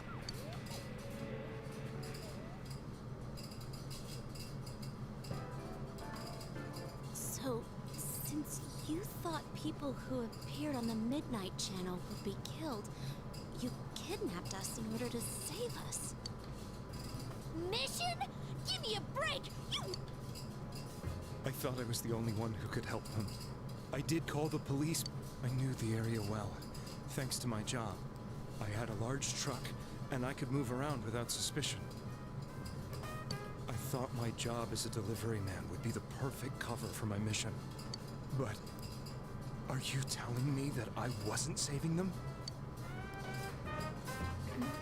So, since you thought people who appeared on the Midnight Channel would be killed, you kidnapped us in order to save us. Mission? Give me a break! You... I thought I was the only one who could help them. I did call the police. I knew the area well, thanks to my job. I had a large truck, and I could move around without suspicion. I thought my job as a delivery man would be the perfect cover for my mission. But are you telling me that I wasn't saving them?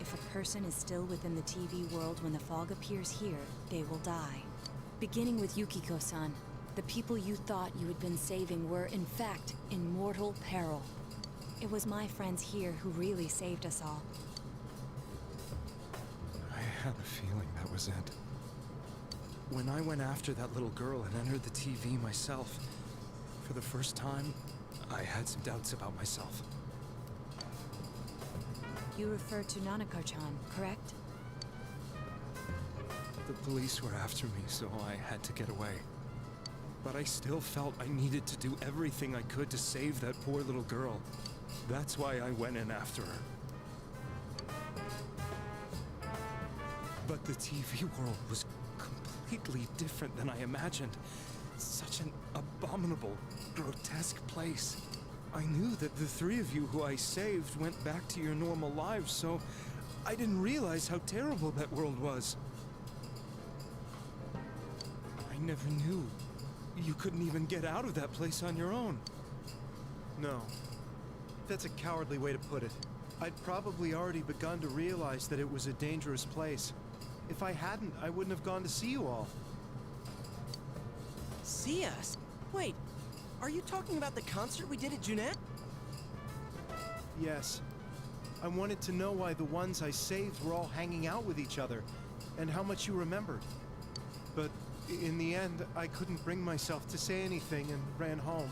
If a person is still within the TV world when the fog appears here, they will die. Beginning with Yukiko-san, the people you thought you had been saving were, in fact, in mortal peril. It was my friends here who really saved us all. I had a feeling that was it. When I went after that little girl and entered the TV myself, for the first time, I had some doubts about myself. You refer to Nanako-chan, correct? The police were after me, so I had to get away. But I still felt I needed to do everything I could to save that poor little girl. That's why I went in after her. But the TV world was completely different than I imagined. Such an abominable, grotesque place. I knew that the three of you who I saved went back to your normal lives, so I didn't realize how terrible that world was. I never knew you couldn't even get out of that place on your own. No. That's a cowardly way to put it. I'd probably already begun to realize that it was a dangerous place. If I hadn't, I wouldn't have gone to see you all. See us? Wait, are you talking about the concert we did at Junette? Yes. I wanted to know why the ones I saved were all hanging out with each other, and how much you remembered. But in the end, I couldn't bring myself to say anything and ran home.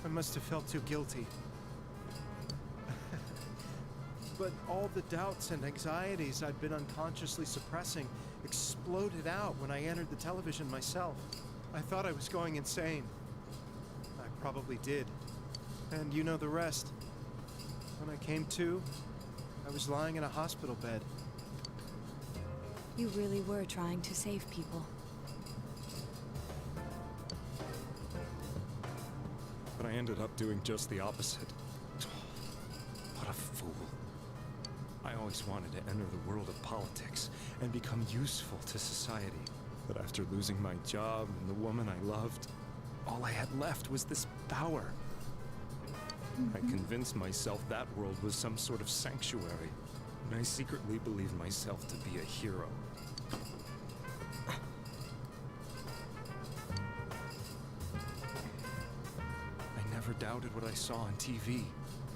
I must have felt too guilty. But all the doubts and anxieties I'd been unconsciously suppressing exploded out when I entered the television myself. I thought I was going insane. I probably did. And you know the rest. When I came to, I was lying in a hospital bed. You really were trying to save people. But I ended up doing just the opposite. What a fool. I always wanted to enter the world of politics and become useful to society. But after losing my job and the woman I loved, all I had left was this power. I convinced myself that world was some sort of sanctuary, and I secretly believed myself to be a hero. I never doubted what I saw on TV,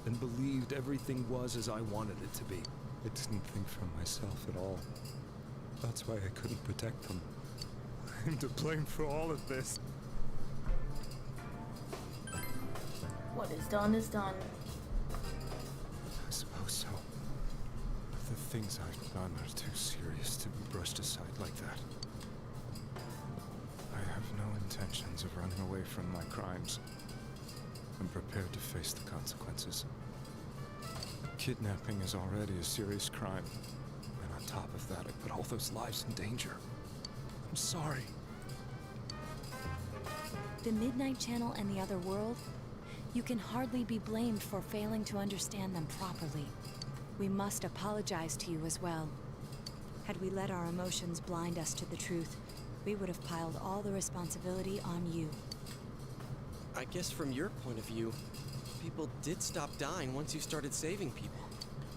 and believed everything was as I wanted it to be. I didn't think for myself at all. That's why I couldn't protect them. I'm to blame for all of this. What is done is done. I suppose so. But the things I've done are too serious to be brushed aside like that. I have no intentions of running away from my crimes. I'm prepared to face the consequences. Kidnapping is already a serious crime. And on top of that, I put all those lives in danger. I'm sorry. The Midnight Channel and the other world? You can hardly be blamed for failing to understand them properly. We must apologize to you as well. Had we let our emotions blind us to the truth, we would have piled all the responsibility on you. I guess from your point of view, people did stop dying once you started saving people.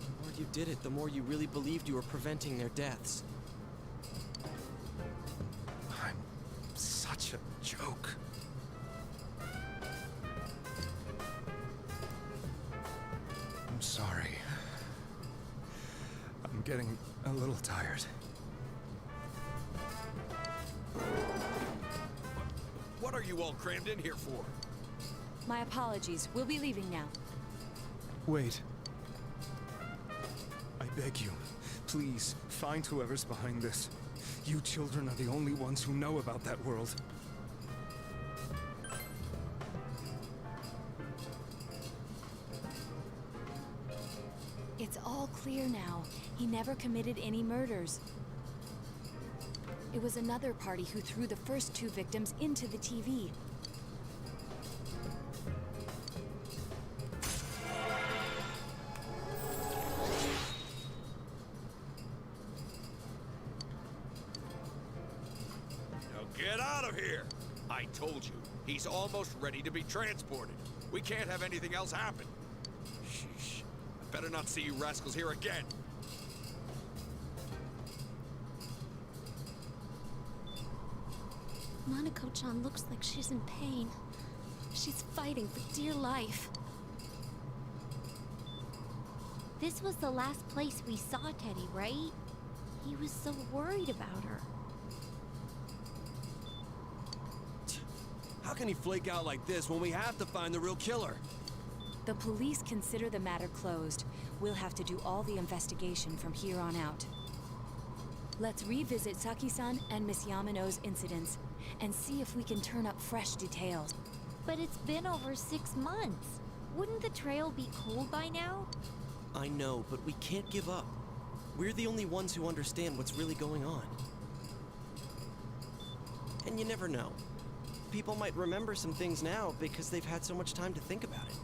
The more you did it, the more you really believed you were preventing their deaths. I'm such a joke. I'm sorry. I'm getting a little tired. What are you all crammed in here for? My apologies. We'll be leaving now. Wait. I beg you, please, find whoever's behind this. You children are the only ones who know about that world. It's all clear now. He never committed any murders. It was another party who threw the first two victims into the TV. Now get out of here! I told you, He's almost ready to be transported. We can't have anything else happen. Sheesh. I better not see you rascals here again. Nanako-chan looks like she's in pain. She's fighting for dear life. This was the last place we saw Teddy, right? He was so worried about her. How can he flake out like this when we have to find the real killer? The police consider the matter closed. We'll have to do all the investigation from here on out. Let's revisit Saki-san and Miss Yamano's incidents and see if we can turn up fresh details. But it's been over 6 months. Wouldn't the trail be cold by now? I know, but we can't give up. We're the only ones who understand what's really going on. And you never know. People might remember some things now because they've had so much time to think about it.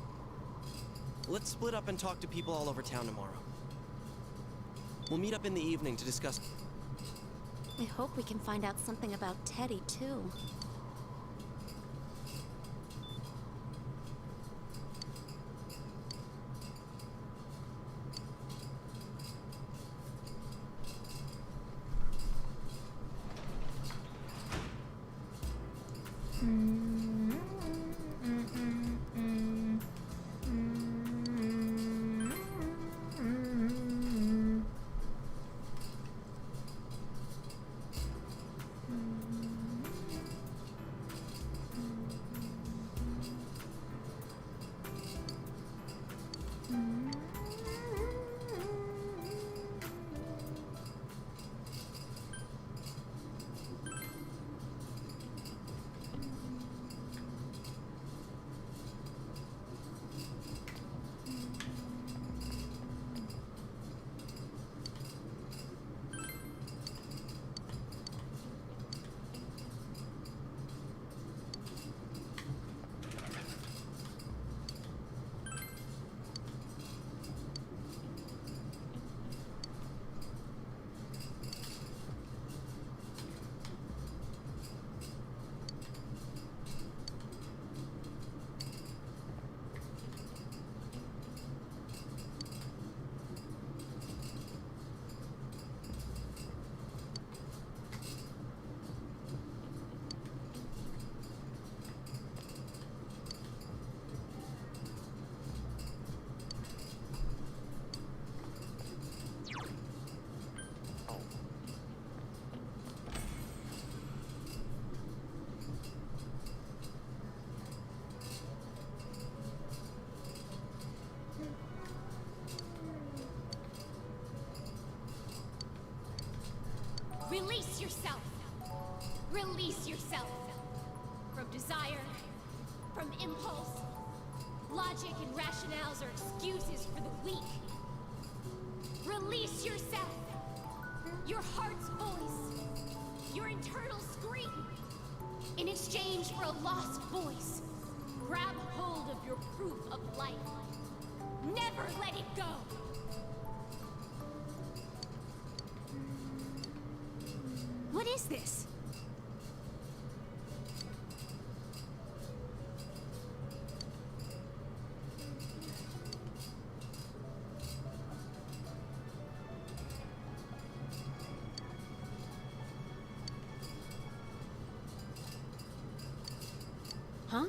Let's split up and talk to people all over town tomorrow. We'll meet up in the evening to discuss. I hope we can find out something about Teddy, too. Release yourself! Release yourself! From desire, from impulse. Logic and rationales are excuses for the weak. Release yourself! Your heart's voice, your internal scream. In exchange for a lost voice, grab hold of your proof of life. Never let it go! What is this? Huh?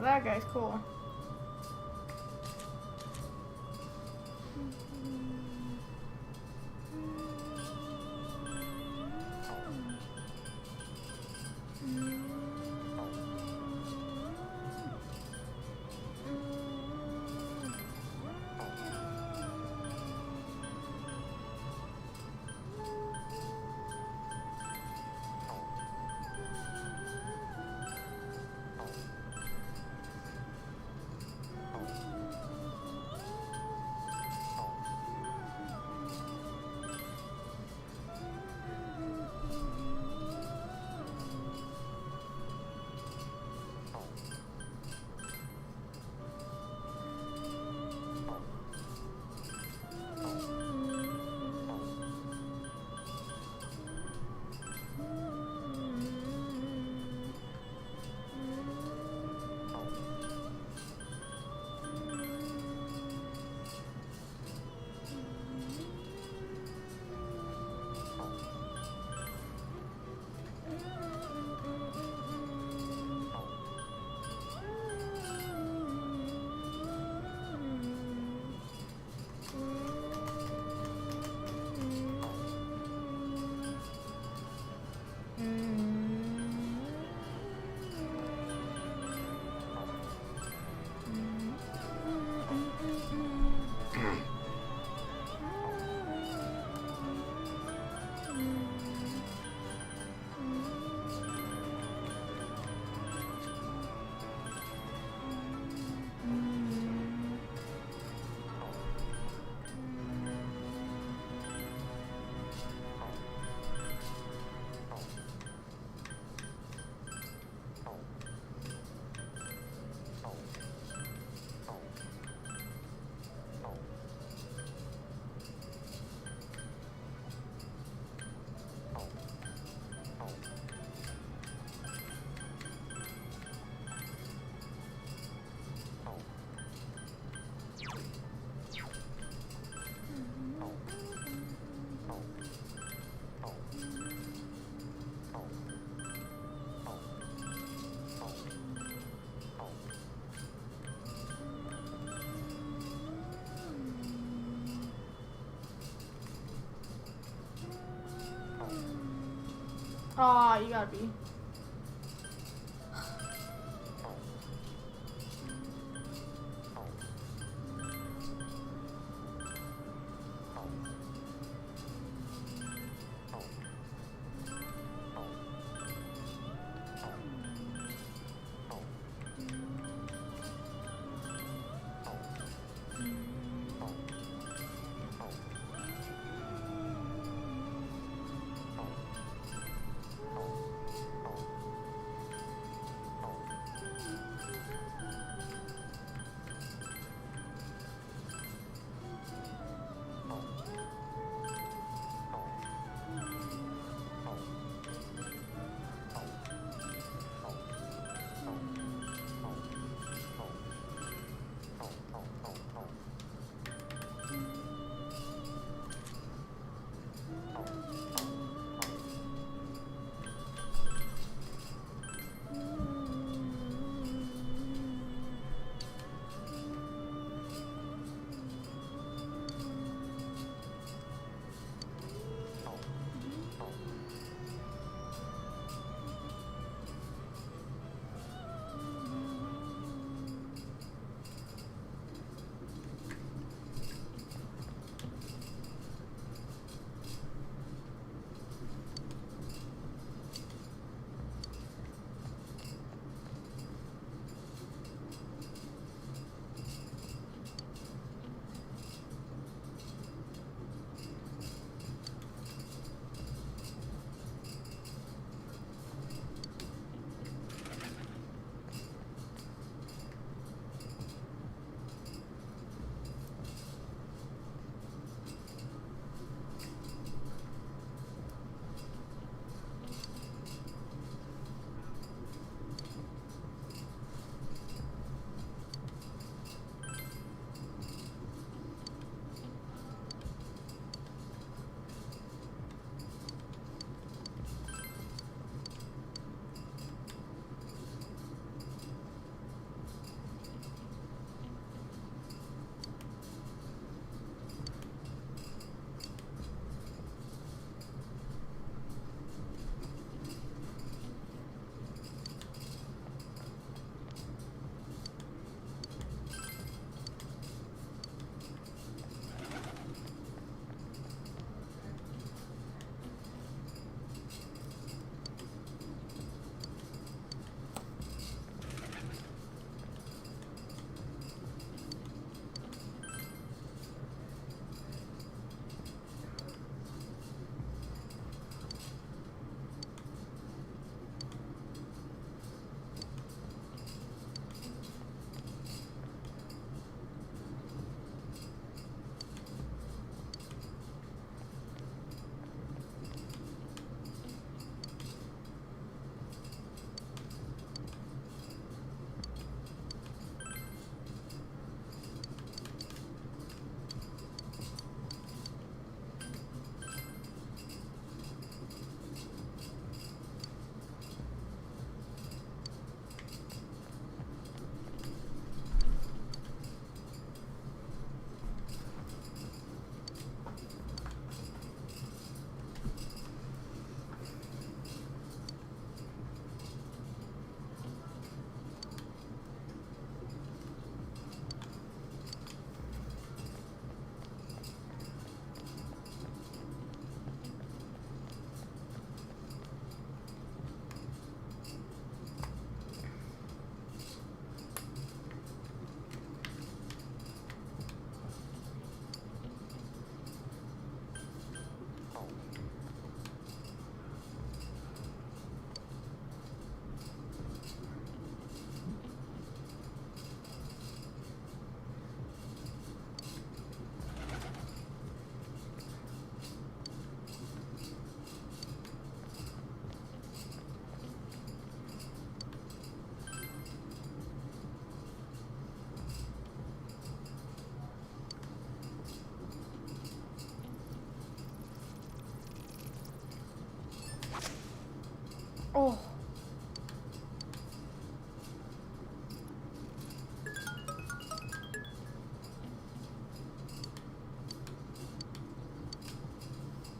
that guy's cool. Aw, you gotta be.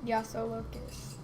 Yaso Locust.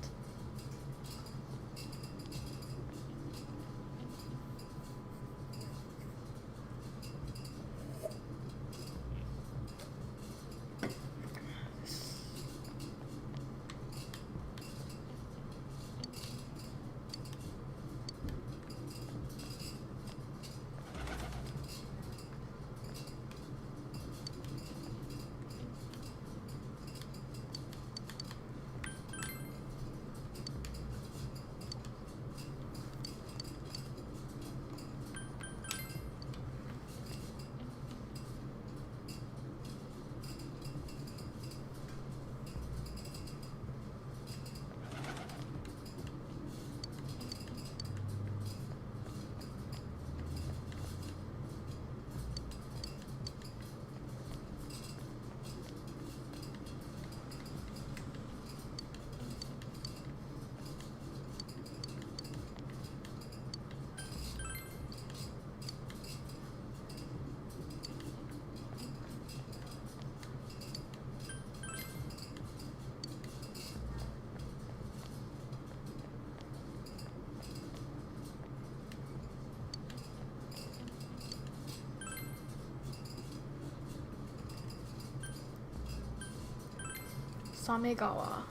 Samegawa.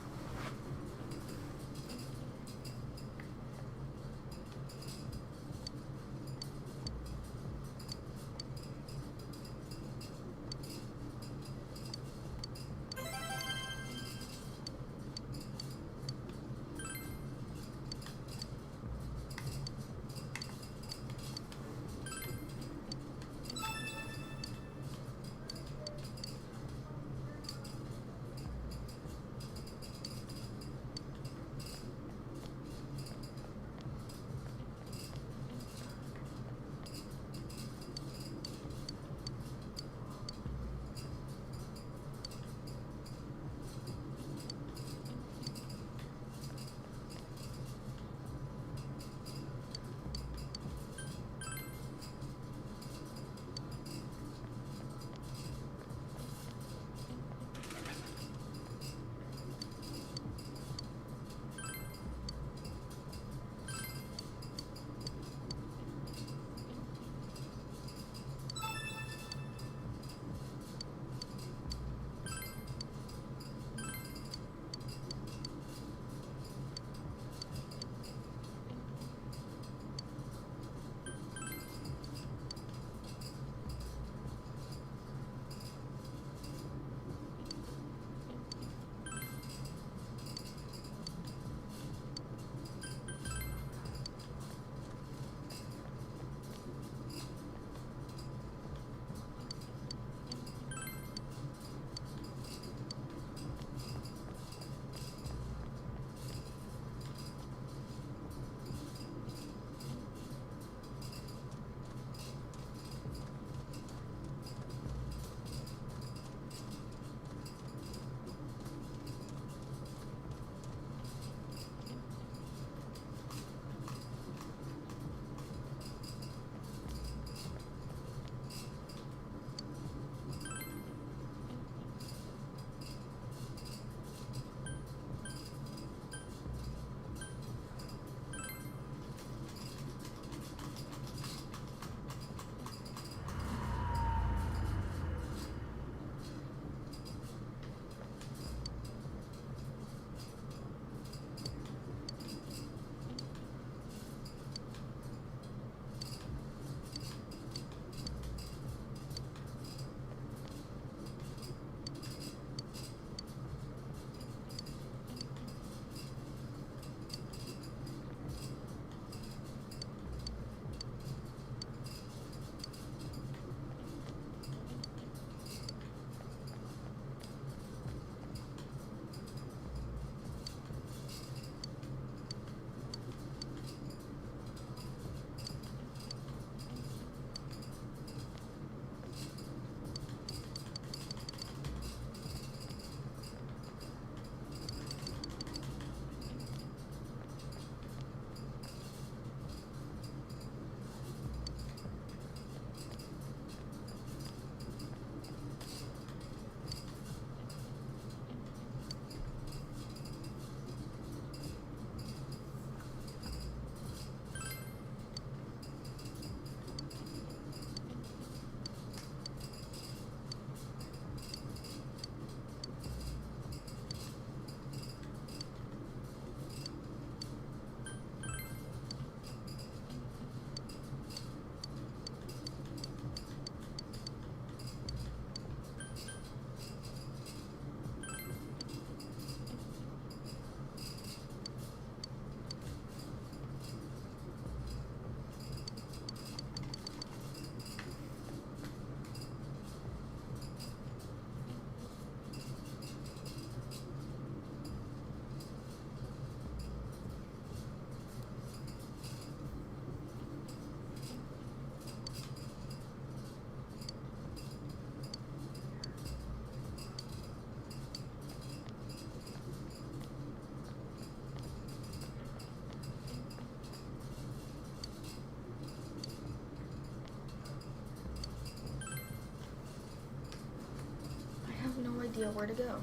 idea where to go.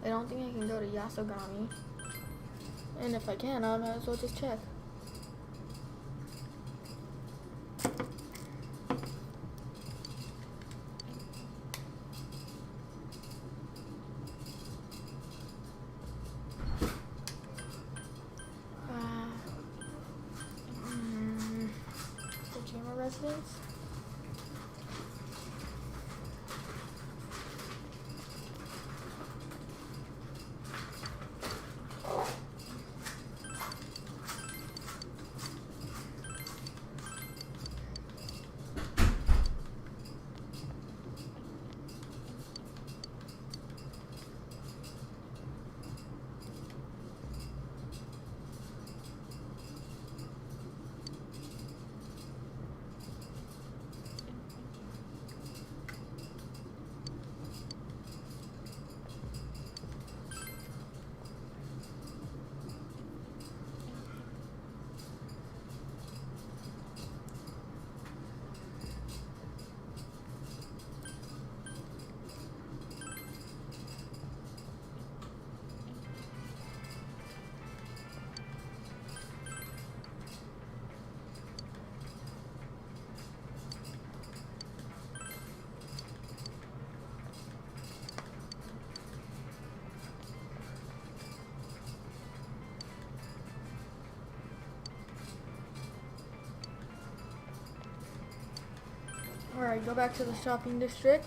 I don't think I can go to Yasogami. And if I can, I might as well just check. Kojima residence? Alright, go back to the shopping district.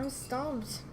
I'm stumped.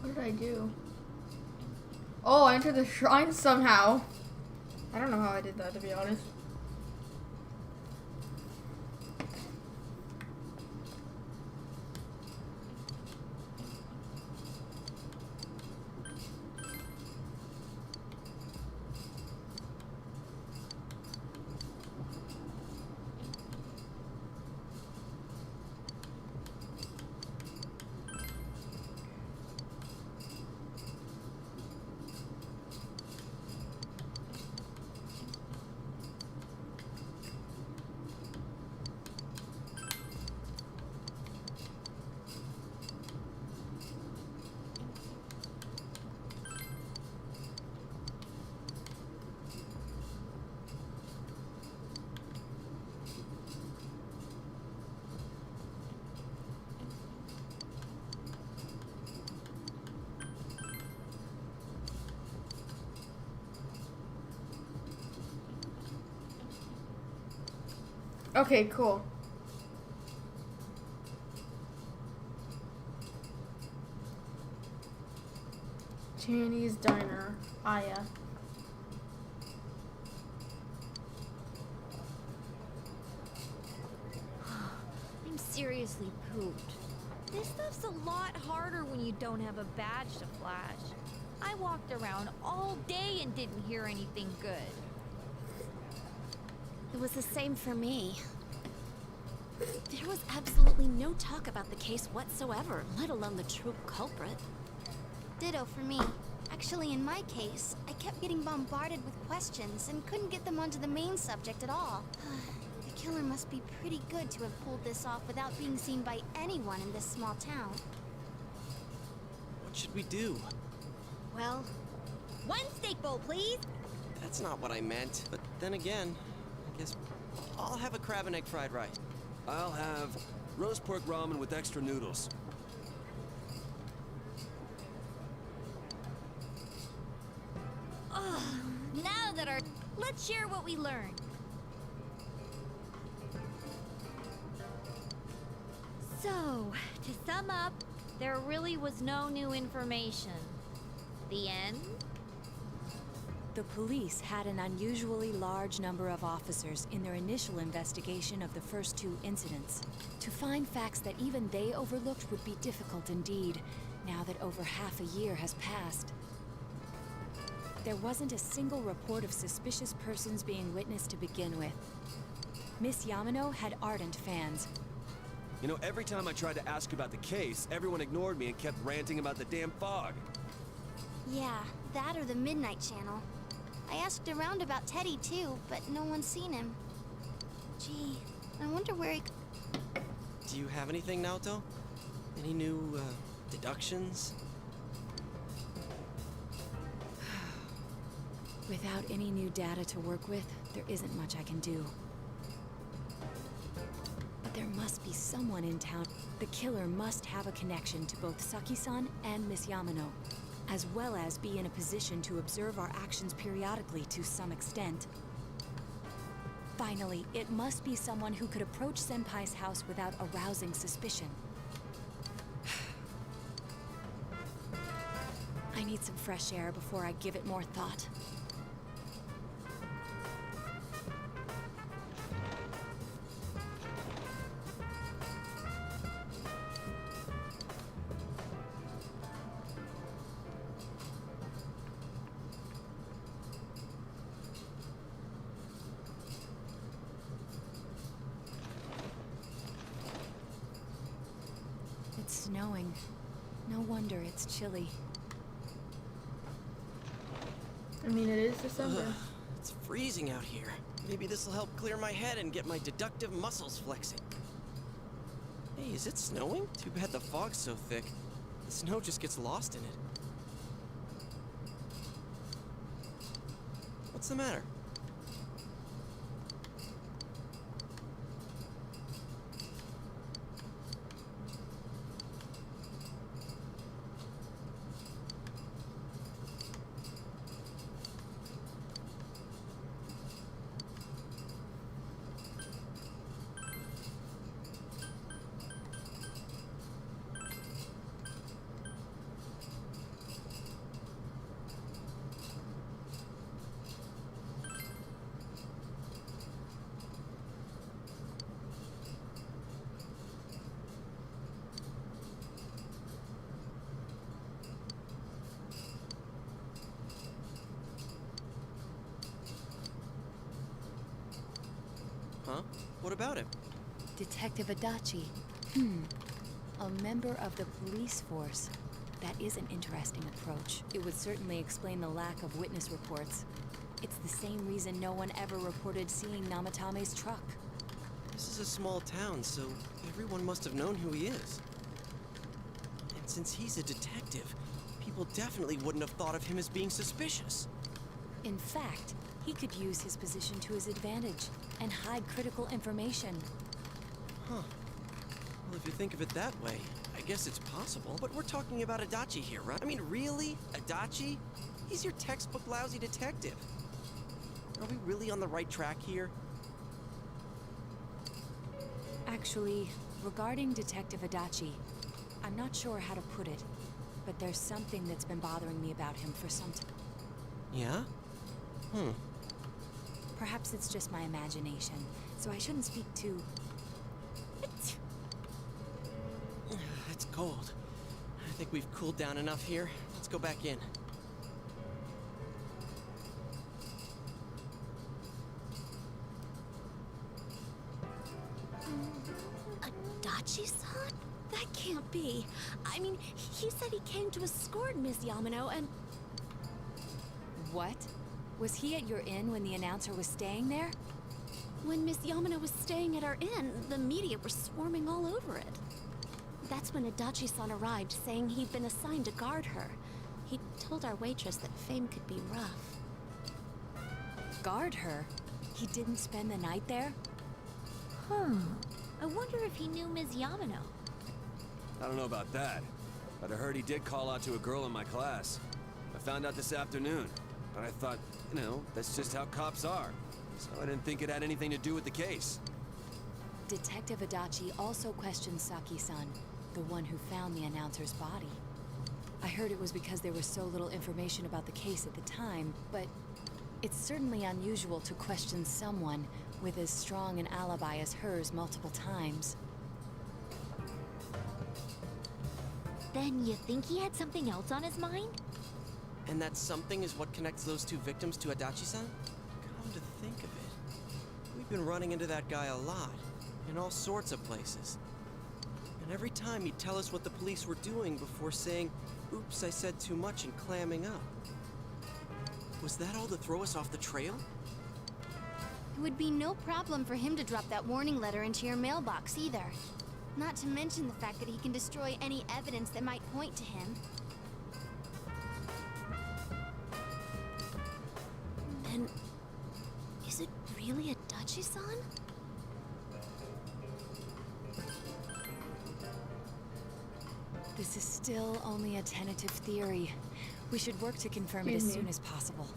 What did I do? Oh, I entered the shrine somehow. I don't know how I did that, to be honest. Okay, cool. Chinese Diner, Aya. I'm seriously pooped. This stuff's a lot harder when you don't have a badge to flash. I walked around all day and didn't hear anything good. It was the same for me. There was absolutely no talk about the case whatsoever, let alone the true culprit. Ditto for me. Actually, in my case, I kept getting bombarded with questions and couldn't get them onto the main subject at all. The killer must be pretty good to have pulled this off without being seen by anyone in this small town. What should we do? Well, one steak bowl, please. That's not what I meant. But then again, I guess I'll have a crab and egg fried rice. I'll have roast pork ramen with extra noodles. Ugh, now that our... Let's share what we learned. So, to sum up, there really was no new information. The end? The police had an unusually large number of officers in their initial investigation of the first two incidents. To find facts that even they overlooked would be difficult indeed, now that over half a year has passed. There wasn't a single report of suspicious persons being witnessed to begin with. Miss Yamano had ardent fans. You know, every time I tried to ask about the case, everyone ignored me and kept ranting about the damn fog. Yeah, that or the Midnight Channel. I asked around about Teddy too, but no one's seen him. Gee, I wonder where he... Do you have anything, Naoto? Any new, deductions? Without any new data to work with, there isn't much I can do. But there must be someone in town. The killer must have a connection to both Saki-san and Miss Yamano, as well as be in a position to observe our actions periodically to some extent. Finally, it must be someone who could approach Senpai's house without arousing suspicion. I need some fresh air before I give it more thought. It's snowing. No wonder it's chilly. I mean, it is December. Ugh, it's freezing out here. Maybe this will help clear my head and get my deductive muscles flexing. Hey, is it snowing? Too bad the fog's so thick. The snow just gets lost in it. What's the matter? Huh? What about him? Detective Adachi. A member of the police force. That is an interesting approach. It would certainly explain the lack of witness reports. It's the same reason no one ever reported seeing Namatame's truck. This is a small town, so everyone must have known who he is. And since he's a detective, people definitely wouldn't have thought of him as being suspicious. In fact, he could use his position to his advantage and hide critical information. Huh. Well, if you think of it that way, I guess it's possible. But we're talking about Adachi here, right? I mean, really? Adachi? He's your textbook lousy detective. Are we really on the right track here? Actually, regarding Detective Adachi, I'm not sure how to put it, but there's something that's been bothering me about him for some time. Yeah? Perhaps it's just my imagination, so I shouldn't speak too... It's cold. I think we've cooled down enough here. Let's go back in. Adachi-san? That can't be. I mean, he said he came to escort Miss Yamano and... What? Was he at your inn when the announcer was staying there? When Miss Yamano was staying at our inn, the media were swarming all over it. That's when Adachi-san arrived, saying he'd been assigned to guard her. He told our waitress that fame could be rough. Guard her? He didn't spend the night there? I wonder if he knew Ms. Yamano. I don't know about that, but I heard he did call out to a girl in my class. I found out this afternoon, but I thought, you know, that's just how cops are. So I didn't think it had anything to do with the case. Detective Adachi also questioned Saki-san, the one who found the announcer's body. I heard it was because there was so little information about the case at the time, but it's certainly unusual to question someone with as strong an alibi as hers multiple times. Then you think he had something else on his mind? And that something is what connects those two victims to Adachi-san? Come to think of it, we've been running into that guy a lot, in all sorts of places. And every time he'd tell us what the police were doing before saying, "Oops, I said too much," and clamming up. Was that all to throw us off the trail? It would be no problem for him to drop that warning letter into your mailbox either. Not to mention the fact that he can destroy any evidence that might point to him. Then, is it really Adachi-san? This is still only a tentative theory. We should work to confirm it as soon as possible.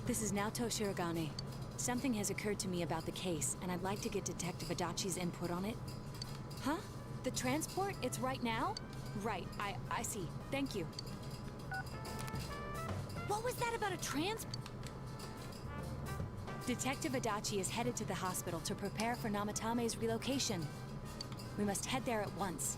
This is Naoto Shirogane. Something has occurred to me about the case, and I'd like to get Detective Adachi's input on it. Huh? The transport? It's right now? Right, I see. Thank you. What was that about a transport? Detective Adachi is headed to the hospital to prepare for Namatame's relocation. We must head there at once.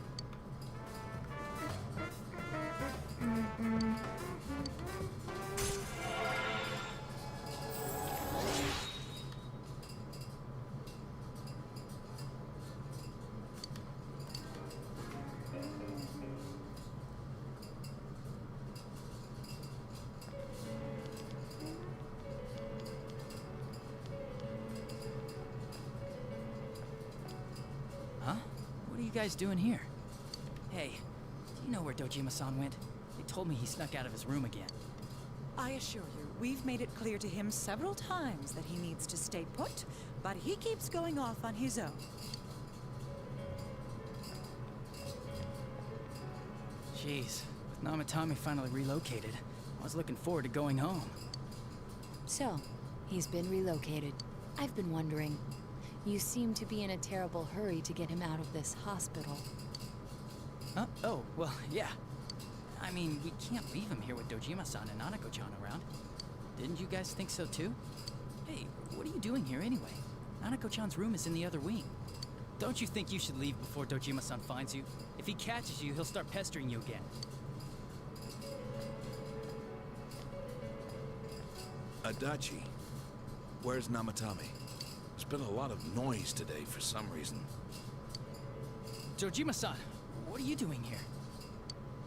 What are you guys doing here? Hey, do you know where Dojima-san went? They told me he snuck out of his room again. I assure you, we've made it clear to him several times that he needs to stay put, but he keeps going off on his own. Jeez, with Namatame finally relocated, I was looking forward to going home. So, he's been relocated. I've been wondering. You seem to be in a terrible hurry to get him out of this hospital. Huh? Oh, well, yeah. I mean, we can't leave him here with Dojima-san and Nanako-chan around. Didn't you guys think so too? Hey, what are you doing here anyway? Nanako-chan's room is in the other wing. Don't you think you should leave before Dojima-san finds you? If he catches you, he'll start pestering you again. Adachi, where's Namatame? There's been a lot of noise today for some reason. Dojima-san, what are you doing here?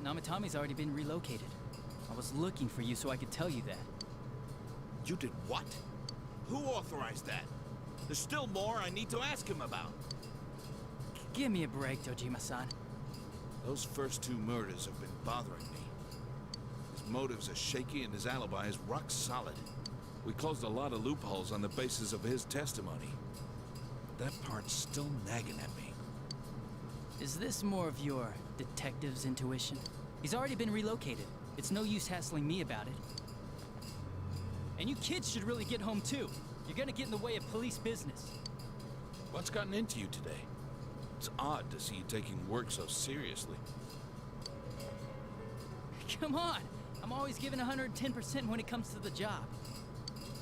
Namatame's already been relocated. I was looking for you so I could tell you that. You did what? Who authorized that? There's still more I need to ask him about. Give me a break, Dojima-san. Those first two murders have been bothering me. His motives are shaky and his alibi is rock solid. We closed a lot of loopholes on the basis of his testimony. That part's still nagging at me. Is this more of your detective's intuition? He's already been relocated. It's no use hassling me about it. And you kids should really get home too. You're gonna get in the way of police business. What's gotten into you today? It's odd to see you taking work so seriously. Come on! I'm always giving 110% when it comes to the job.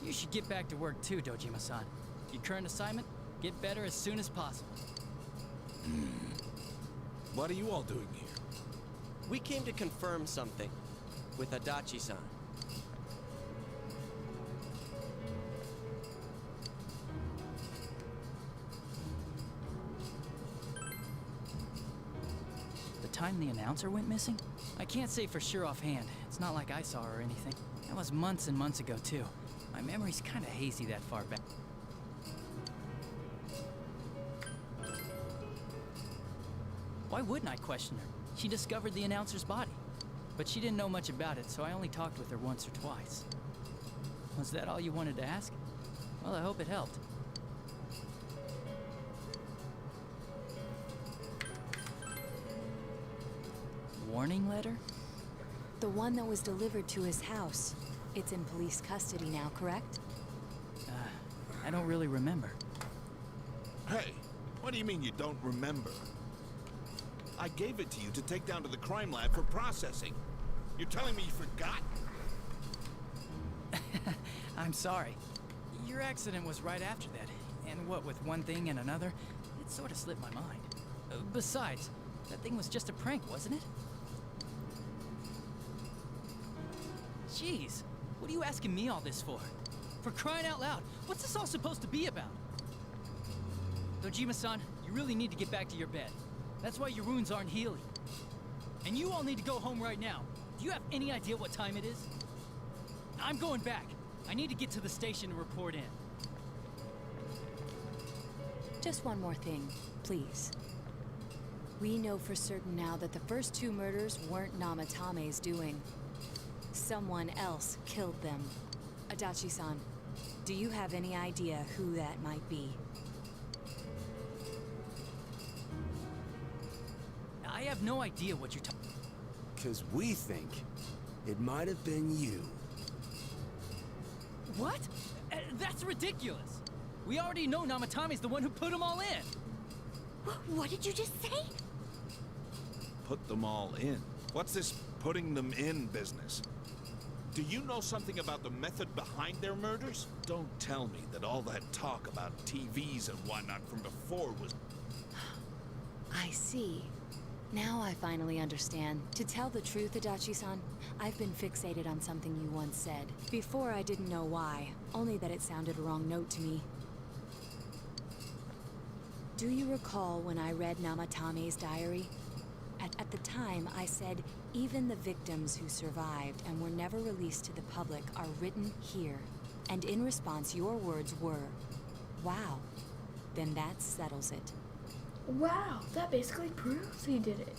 You should get back to work too, Dojima-san. Your current assignment? Get better as soon as possible. What are you all doing here? We came to confirm something with Adachi-san. time the announcer went missing? I can't say for sure offhand. It's not like I saw her or anything. That was months and months ago, too. My memory's kinda hazy that far back. Why wouldn't I question her? She discovered the announcer's body. But she didn't know much about it, so I only talked with her once or twice. Was that all you wanted to ask? Well, I hope it helped. Warning letter? The one that was delivered to his house. It's in police custody now, correct? I don't really remember. Hey, what do you mean you don't remember? I gave it to you to take down to the crime lab for processing. You're telling me you forgot? I'm sorry. Your accident was right after that. And what with one thing and another, it sort of slipped my mind. Besides, that thing was just a prank, wasn't it? Jeez, what are you asking me all this for? For crying out loud, what's this all supposed to be about? Dojima-san, you really need to get back to your bed. That's why your wounds aren't healing. And you all need to go home right now. Do you have any idea what time it is? I'm going back. I need to get to the station and report in. Just one more thing, please. We know for certain now that the first two murders weren't Namatame's doing. Someone else killed them. Adachi-san, do you have any idea who that might be? I have no idea what you're talking. 'Cause we think it might have been you. What? That's ridiculous. We already know Namatame's the one who put them all in. What did you just say? Put them all in? What's this putting them in business? Do you know something about the method behind their murders? Don't tell me that all that talk about TVs and whatnot from before was... I see. Now I finally understand. To tell the truth, Adachi-san, I've been fixated on something you once said. Before I didn't know why, only that it sounded a wrong note to me. Do you recall when I read Namatame's diary? At the time, I said, even the victims who survived and were never released to the public are written here. And in response, your words were, wow, then that settles it. Wow, that basically proves he did it.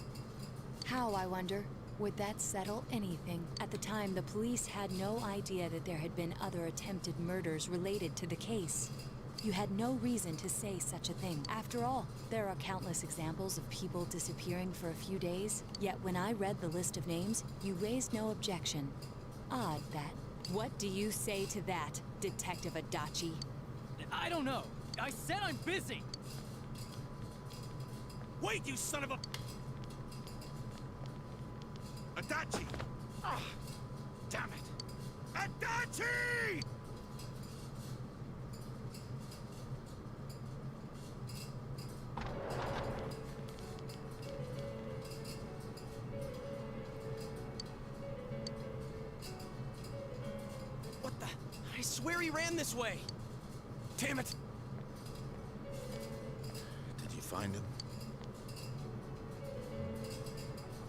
How, I wonder? Would that settle anything? At the time, the police had no idea that there had been other attempted murders related to the case. You had no reason to say such a thing. After all, there are countless examples of people disappearing for a few days. Yet when I read the list of names, you raised no objection. Odd that. What do you say to that, Detective Adachi? I don't know. I said I'm busy. Wait, you son of a... Adachi! Ah, damn it! Adachi! What the? I swear he ran this way. Damn it! Did you find him?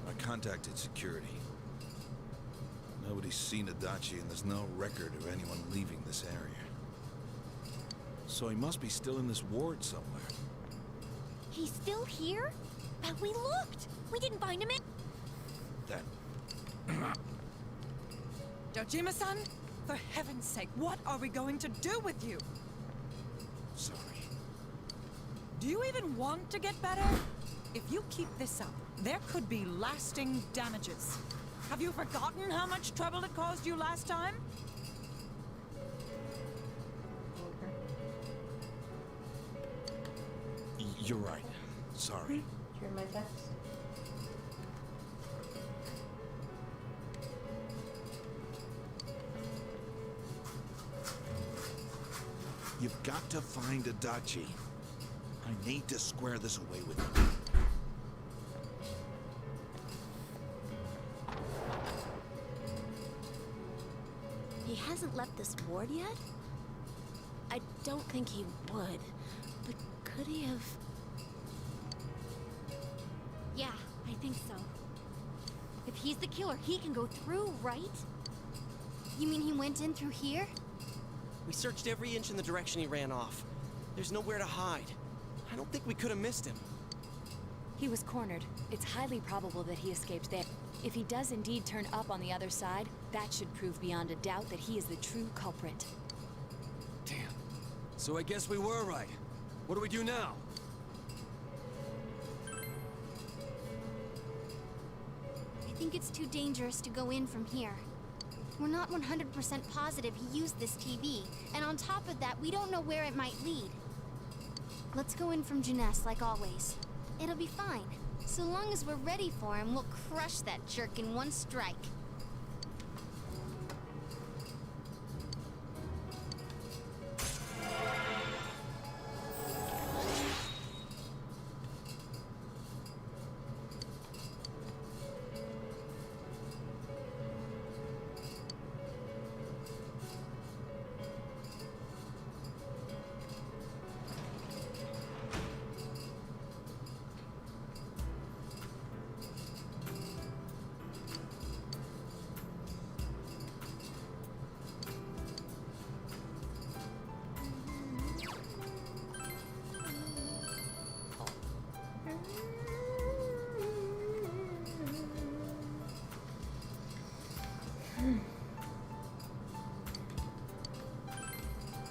I contacted security. Nobody's seen Adachi, and there's no record of anyone leaving this area. So he must be still in this ward somewhere. He's still here? But we looked. We didn't find him in... Then... Dojima-san, for heaven's sake, what are we going to do with you? Sorry. Do you even want to get better? If you keep this up, there could be lasting damages. Have you forgotten how much trouble it caused you last time? You're right. Sorry. Hear my text? You've got to find Adachi. I need to square this away with him. He hasn't left this ward yet? I don't think he would. But could he have... Yeah, I'd think so. If he's the killer, he can go through, right? You mean he went in through here? We searched every inch in the direction he ran off. There's nowhere to hide. I don't think we could have missed him. He was cornered. It's highly probable that he escaped there. If he does indeed turn up on the other side, that should prove beyond a doubt that he is the true culprit. Damn. So I guess we were right. What do we do now? I think it's too dangerous to go in from here. We're not 100% positive he used this TV, and on top of that, we don't know where it might lead. Let's go in from Jeunesse like always. It'll be fine. So long as we're ready for him, we'll crush that jerk in one strike.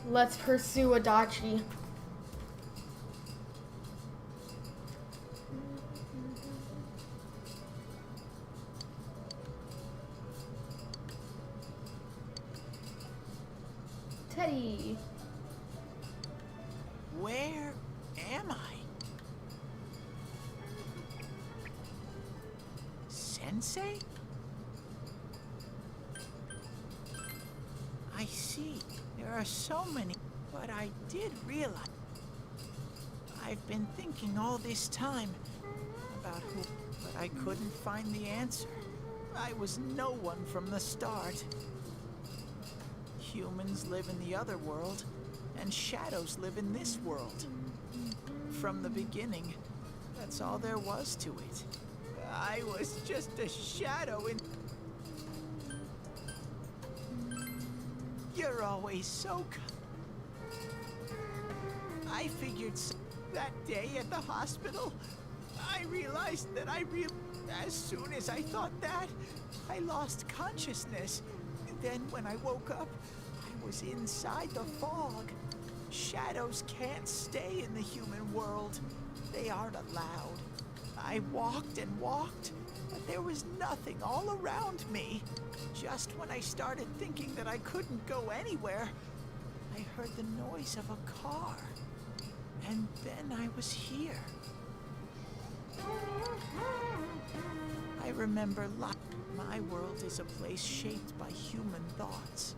Let's pursue Adachi. Teddy. Where am I? Sensei? I see. There are so many, but I did realize. I've been thinking all this time about who, but I couldn't find the answer. I was no one from the start. Humans live in the other world, and shadows live in this world. From the beginning, that's all there was to it. I was just a shadow in... You're always so... I figured that day at the hospital, I realized that as soon as I thought that, I lost consciousness. And then when I woke up, I was inside the fog. Shadows can't stay in the human world. They aren't allowed. I walked and walked, but there was nothing all around me. Just when I started thinking that I couldn't go anywhere, I heard the noise of a car. And then I was here. I remember my world is a place shaped by human thoughts.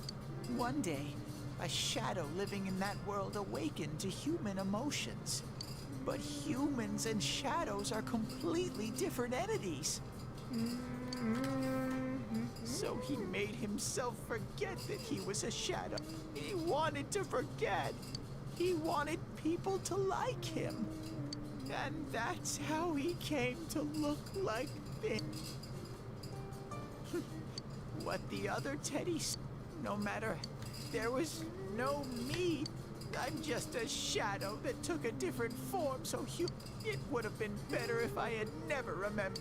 One day, a shadow living in that world awakened to human emotions. But humans and shadows are completely different entities. So he made himself forget that he was a shadow. He wanted to forget. He wanted people to like him. And that's how he came to look like this. What the other Teddies, no matter, there was no me. I'm just a shadow that took a different form, so it would have been better if I had never remembered.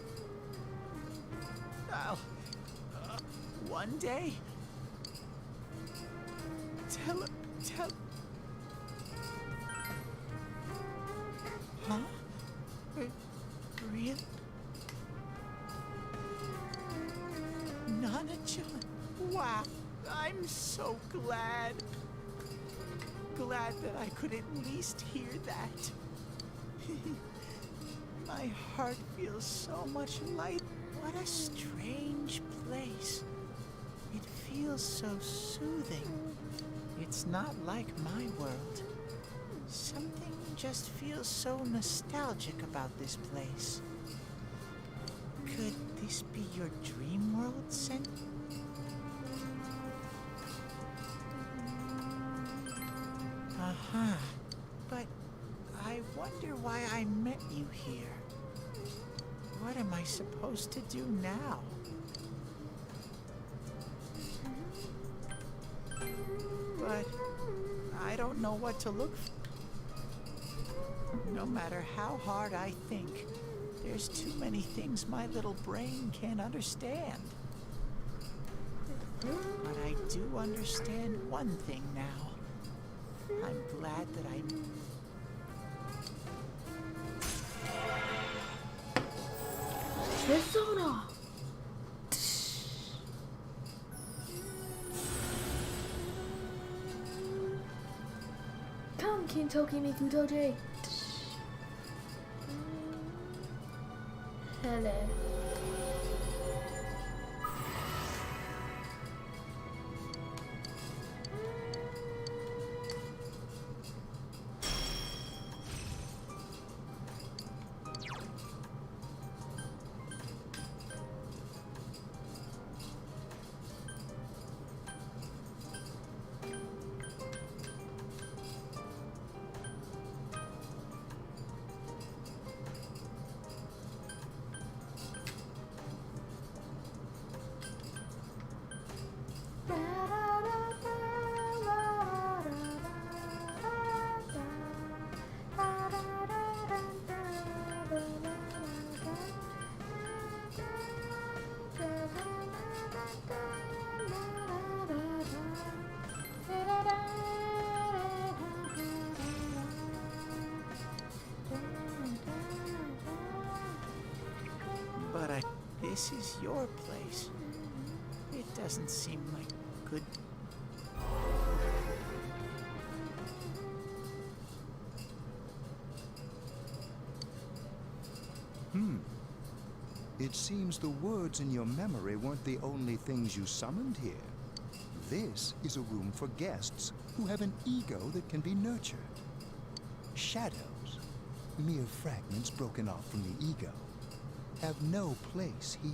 One day, tell. Huh? Real? Nana-chan, wow, I'm so glad. Glad that I could at least hear that. My heart feels so much lighter. What a strange place. It feels so soothing. It's not like my world. Something just feels so nostalgic about this place. Could this be your dream world, Sen? Uh-huh. But I wonder why I met you here. What am I supposed to do now? But I don't know what to look for. No matter how hard I think, there's too many things my little brain can't understand. But I do understand one thing now. I'm glad that I... Persona! Come, Kintoki Mikutoje! Hello. But this is your place. It doesn't seem like good... It seems the words in your memory weren't the only things you summoned here. This is a room for guests who have an ego that can be nurtured. Shadows, mere fragments broken off from the ego, have no place here.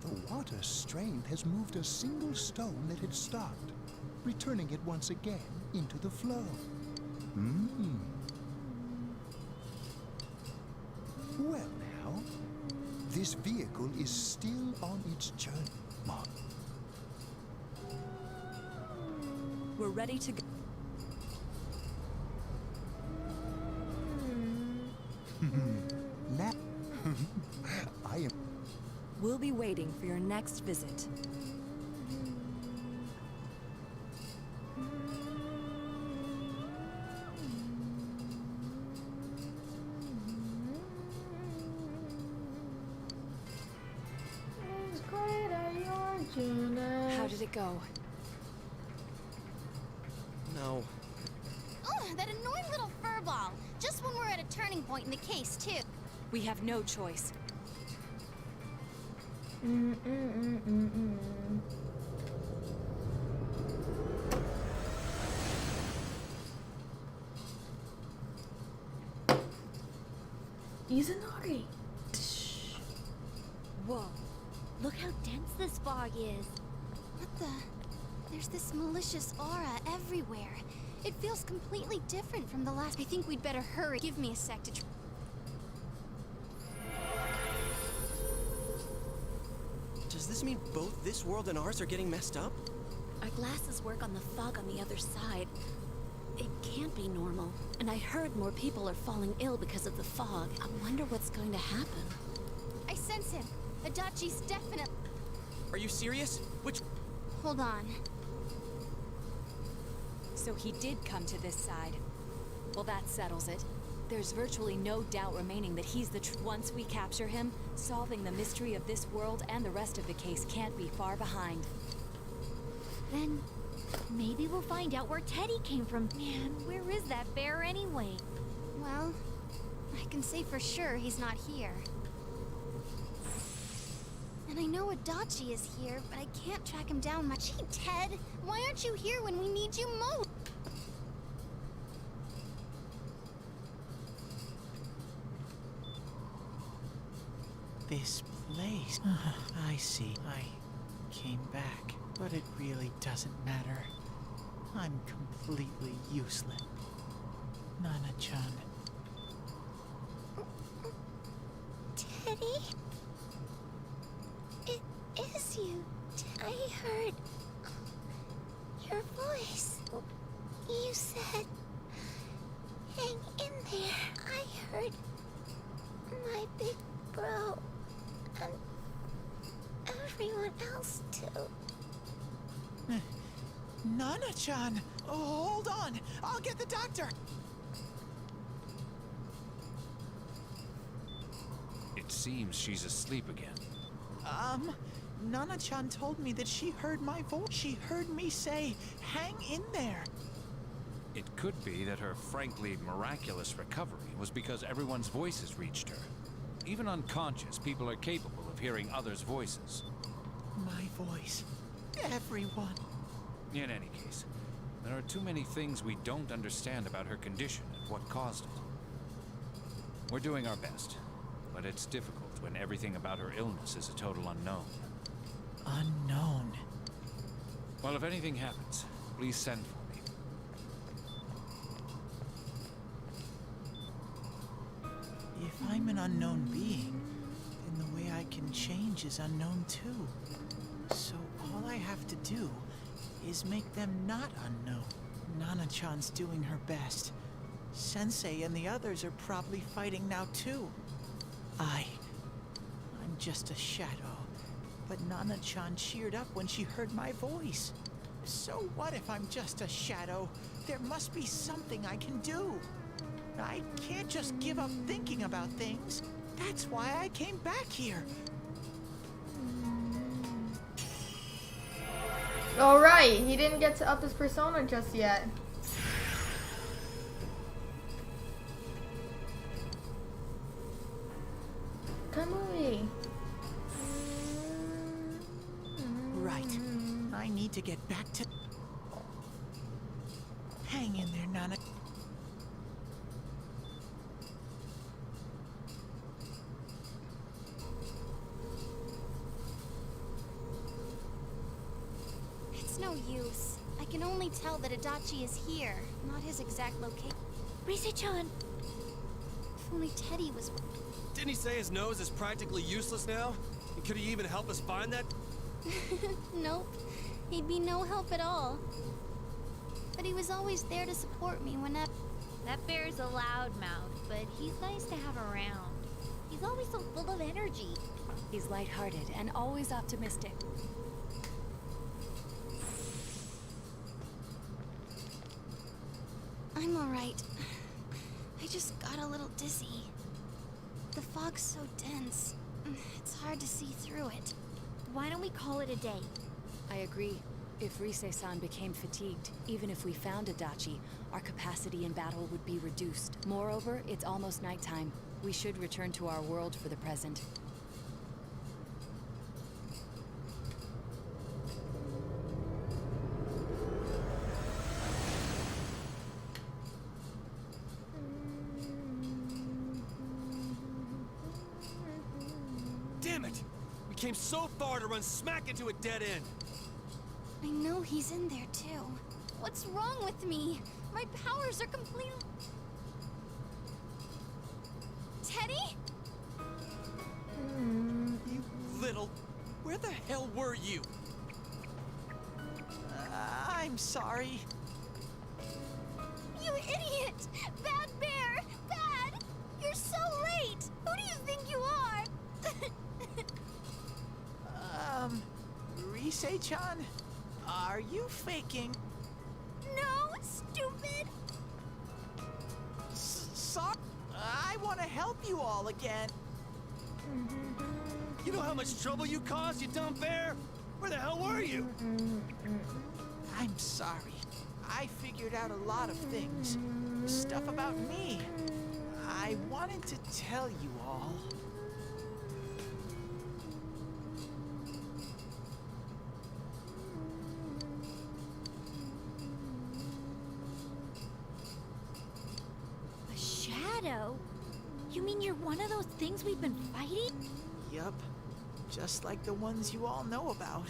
The water's strength has moved a single stone that had stopped, returning it once again into the flow. Well now, this vehicle is still on its journey, Mark. We're ready to go. Now, I am... We'll be waiting for your next visit. How did it go? No. Ugh, that annoying little furball. Just when we're at a turning point in the case, too. We have no choice. Izanagi! Whoa. Look how dense this fog is. What the? There's this malicious aura everywhere. It feels completely different from the last. I think we'd better hurry. Give me a sec to Does this mean both this world and ours are getting messed up? Our glasses work on the fog on the other side. It can't be normal. And I heard more people are falling ill because of the fog. I wonder what's going to happen. I sense him. Adachi's definitely... Are you serious? Which... Hold on. So he did come to this side. Well, that settles it. There's virtually no doubt remaining that he's the once we capture him, solving the mystery of this world and the rest of the case can't be far behind. Then maybe we'll find out where Teddy came from. Man, where is that bear anyway? Well, I can say for sure he's not here. And I know Adachi is here, but I can't track him down much. Hey, Ted! Why aren't you here when we need you most? This place. I see. I came back. But it really doesn't matter. I'm completely useless. Nana-chan. Teddy? miss you. I heard your voice. You said, hang in there. I heard my big bro and everyone else too. Nana-chan! Oh, hold on! I'll get the doctor! It seems she's asleep again. Nana-chan told me that she heard my voice. She heard me say, hang in there. It could be that her frankly miraculous recovery was because everyone's voices reached her. Even unconscious, people are capable of hearing others' voices. My voice. Everyone. In any case, there are too many things we don't understand about her condition and what caused it. We're doing our best, but it's difficult when everything about her illness is a total unknown. Unknown. Well, if anything happens, please send for me. If I'm an unknown being, then the way I can change is unknown too. So all I have to do is make them not unknown. Nana-chan's doing her best. Sensei and the others are probably fighting now too. I'm just a shadow. But Nana-chan cheered up when she heard my voice. So what if I'm just a shadow? There must be something I can do. I can't just give up thinking about things. That's why I came back here. Alright, he didn't get to up his persona just yet. Kamui. Right. I need to get back to... Hang in there, Nana. It's no use. I can only tell that Adachi is here, not his exact location. Rise-chan! If only Teddy was... Didn't he say his nose is practically useless now? And could he even help us find that? Nope. He'd be no help at all. But he was always there to support me whenever... That bear's a loudmouth, but he's nice to have around. He's always so full of energy. He's lighthearted and always optimistic. I'm alright. I just got a little dizzy. The fog's so dense. It's hard to see through it. Why don't we call it a day? I agree. If Rise-san became fatigued, even if we found Adachi, our capacity in battle would be reduced. Moreover, it's almost nighttime. We should return to our world for the present. Damn it! We came so far to run smack into a dead end. I know he's in there too. What's wrong with me? My powers are completely... Teddy? You little... Where the hell were you? I'm sorry. You idiot! Bad bear! Bad! You're so late! Who do you think you are? Rise-chan? Are you faking? No, stupid! Sorry. I want to help you all again. You know how much trouble you caused, you dumb bear? Where the hell were you? I'm sorry. I figured out a lot of things. Stuff about me. I wanted to tell you all. A shadow? You mean you're one of those things we've been fighting? Yup. Just like the ones you all know about.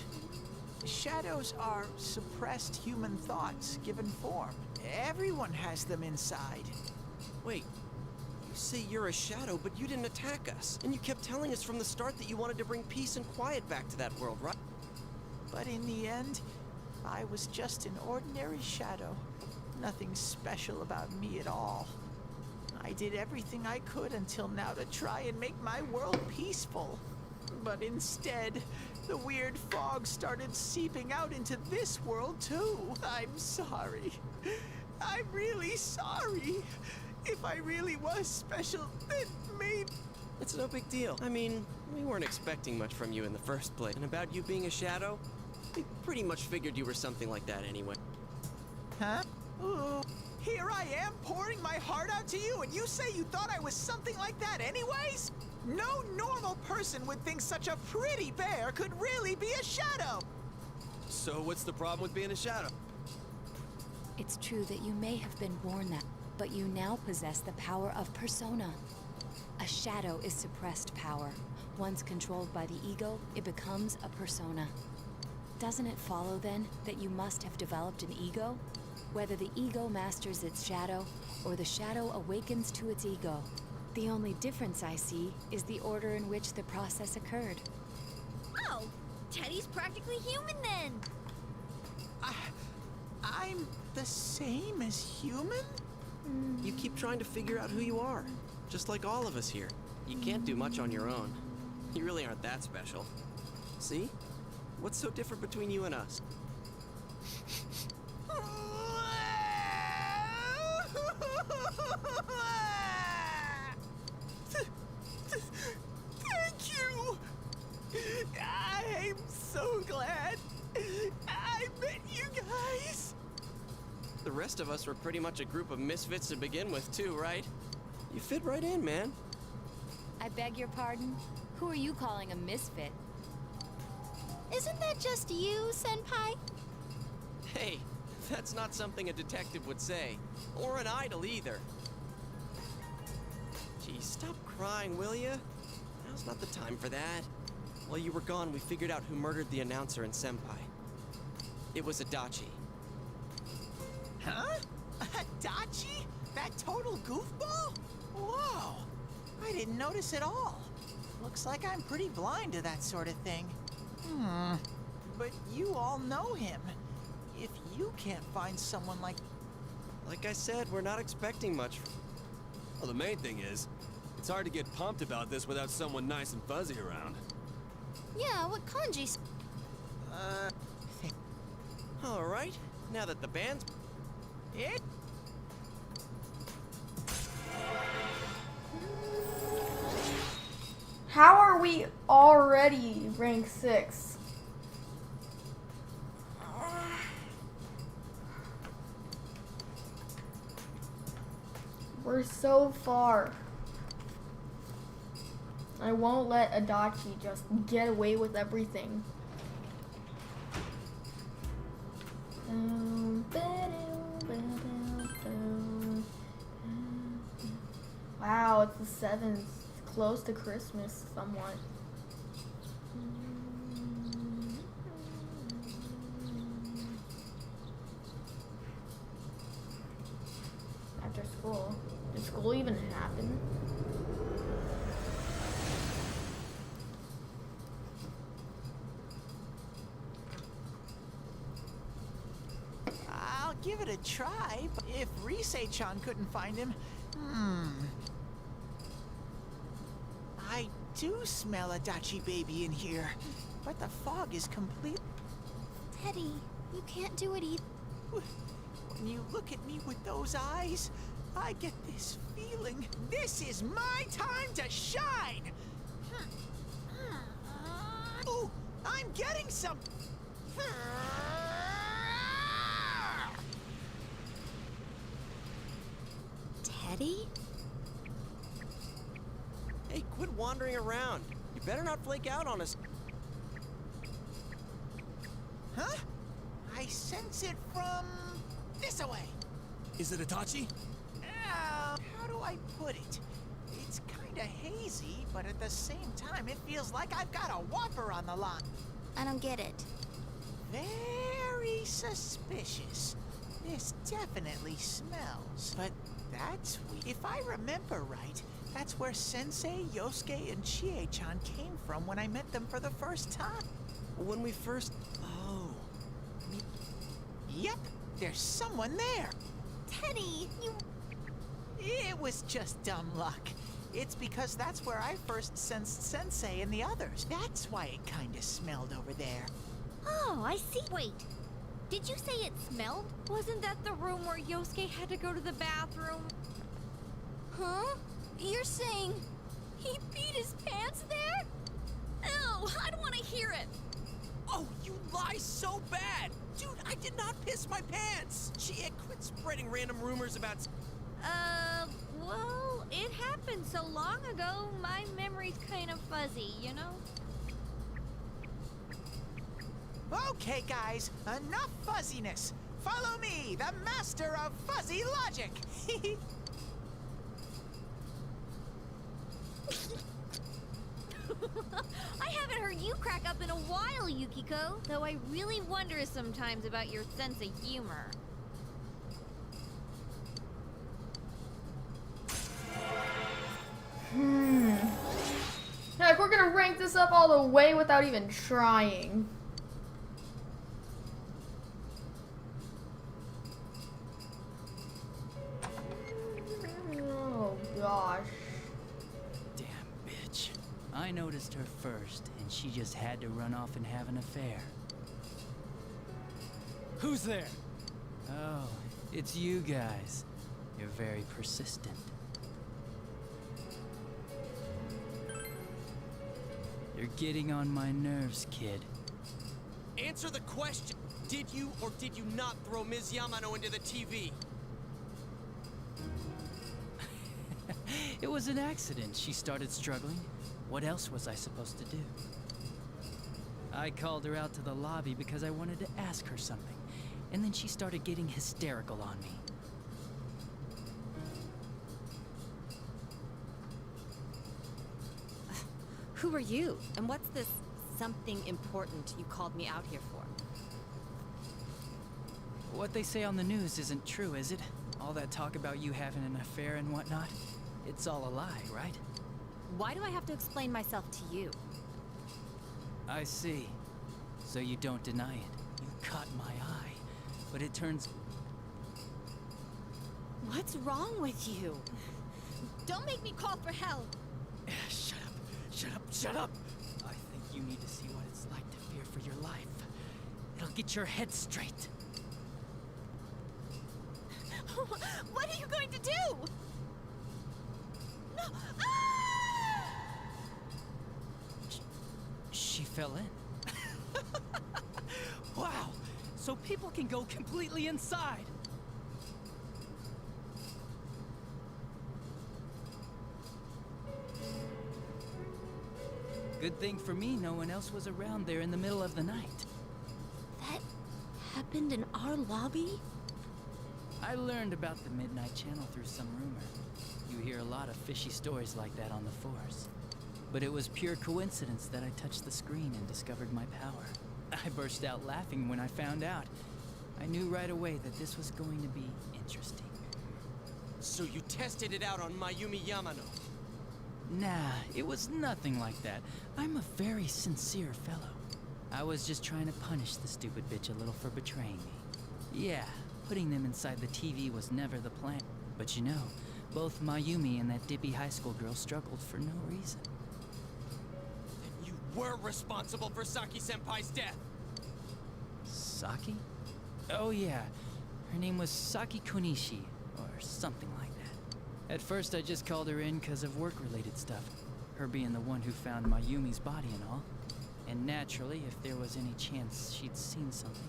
Shadows are suppressed human thoughts given form. Everyone has them inside. Wait, you say you're a shadow, but you didn't attack us. And you kept telling us from the start that you wanted to bring peace and quiet back to that world, right? But in the end, I was just an ordinary shadow. Nothing special about me at all. I did everything I could until now to try and make my world peaceful. But instead, the weird fog started seeping out into this world too. I'm sorry. I'm really sorry. If I really was special, then maybe... It's no big deal. I mean, we weren't expecting much from you in the first place. And about you being a shadow, we pretty much figured you were something like that anyway. Huh? Ooh. Here I am pouring my heart out to you, and you say you thought I was something like that anyways? No normal person would think such a pretty bear could really be a shadow. So what's the problem with being a shadow? It's true that you may have been born that, but you now possess the power of persona. A shadow is suppressed power. Once controlled by the ego, it becomes a persona. Doesn't it follow then that you must have developed an ego? Whether the ego masters its shadow, or the shadow awakens to its ego. The only difference I see is the order in which the process occurred. Oh, Teddy's practically human then. I'm the same as human? You keep trying to figure out who you are, just like all of us here. You can't do much on your own. You really aren't that special. See? What's so different between you and us? Thank you! I'm so glad I met you guys! The rest of us were pretty much a group of misfits to begin with, too, right? You fit right in, man. I beg your pardon? Who are you calling a misfit? Isn't that just you, Senpai? Hey, that's not something a detective would say. Or an idol, either. Geez, stop crying, will ya? Now's not the time for that. While you were gone, we figured out who murdered the announcer and Senpai. It was Adachi. Huh? Adachi? That total goofball? Whoa! I didn't notice at all. Looks like I'm pretty blind to that sort of thing. But you all know him. If you can't find someone like... Like I said, we're not expecting much. Well, the main thing is, it's hard to get pumped about this without someone nice and fuzzy around. Yeah, what kanji's... Alright, now that the band's... How are we already rank 6? We're so far. I won't let Adachi just get away with everything. Wow, it's the 7th. It's close to Christmas somewhat. After school. Did school even happen? I'll give it a try, but if Rise-chan couldn't find him, I do smell Adachi baby in here, but the fog is complete. Teddy, you can't do it either. When you look at me with those eyes, I get this feeling. This is my time to shine! Ooh, I'm getting some... Teddy? Hey, quit wandering around. You better not flake out on us. Huh? I sense it from... this away. Is it Itachi? How do I put it? It's kinda hazy, but at the same time, it feels like I've got a whopper on the line. I don't get it. Very suspicious. This definitely smells. But that's weird. If I remember right, that's where Sensei, Yosuke, and Chie-chan came from when I met them for the first time. When we first... there's someone there. Teddy, you... It was just dumb luck. It's because that's where I first sensed Sensei and the others. That's why it kinda smelled over there. Oh, I see. Wait, did you say it smelled? Wasn't that the room where Yosuke had to go to the bathroom? Huh? You're saying he peed his pants there? Ew, I don't want to hear it. Oh, you lie so bad! Dude, I did not piss my pants! Shit, quit spreading random rumors about... Well, it happened so long ago, my memory's kind of fuzzy, you know? Okay, guys, enough fuzziness. Follow me, the master of fuzzy logic. I haven't heard you crack up in a while, Yukiko, though I really wonder sometimes about your sense of humor. Like, we're gonna rank this up all the way without even trying. Oh gosh. Damn bitch. I noticed her first, and she just had to run off and have an affair. Who's there? Oh, it's you guys. You're very persistent. You're getting on my nerves, kid. Answer the question! Did you or did you not throw Ms. Yamano into the TV? It was an accident. She started struggling. What else was I supposed to do? I called her out to the lobby because I wanted to ask her something, and then she started getting hysterical on me. Who are you? And what's this something important you called me out here for? What they say on the news isn't true, is it? All that talk about you having an affair and whatnot? It's all a lie, right? Why do I have to explain myself to you? I see. So you don't deny it. You caught my eye. But it turns... What's wrong with you? Don't make me call for help. Shut up. Shut up. Shut up. I think you need to see what it's like to fear for your life. It'll get your head straight. What are you going to do? No. Ah! She fell in. Wow. So people can go completely inside. Good thing for me, no one else was around there in the middle of the night. That happened in our lobby? I learned about the Midnight Channel through some rumor. You hear a lot of fishy stories like that on the force. But it was pure coincidence that I touched the screen and discovered my power. I burst out laughing when I found out. I knew right away that this was going to be interesting. So you tested it out on Mayumi Yamano? Nah, it was nothing like that. I'm a very sincere fellow. I was just trying to punish the stupid bitch a little for betraying me. Yeah, putting them inside the TV was never the plan. But you know, both Mayumi and that dippy high school girl struggled for no reason. Then you were responsible for Saki-senpai's death! Saki? Oh yeah, her name was Saki Konishi, or something like that. At first I just called her in because of work-related stuff. Her being the one who found Mayumi's body and all. And naturally, if there was any chance she'd seen something,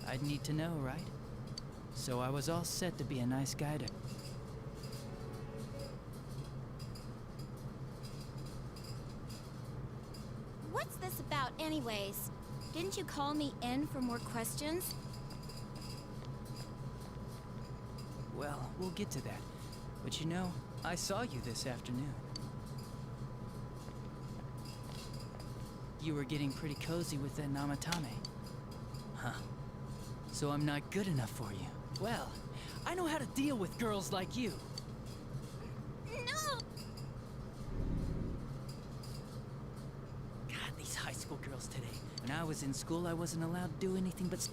I'd need to know, right? So I was all set to be a nice guy to... What's this about anyways? Didn't you call me in for more questions? Well, we'll get to that. But you know, I saw you this afternoon. You were getting pretty cozy with that Namatame. Huh. So I'm not good enough for you. Well, I know how to deal with girls like you. No! God, these high school girls today. When I was in school, I wasn't allowed to do anything but...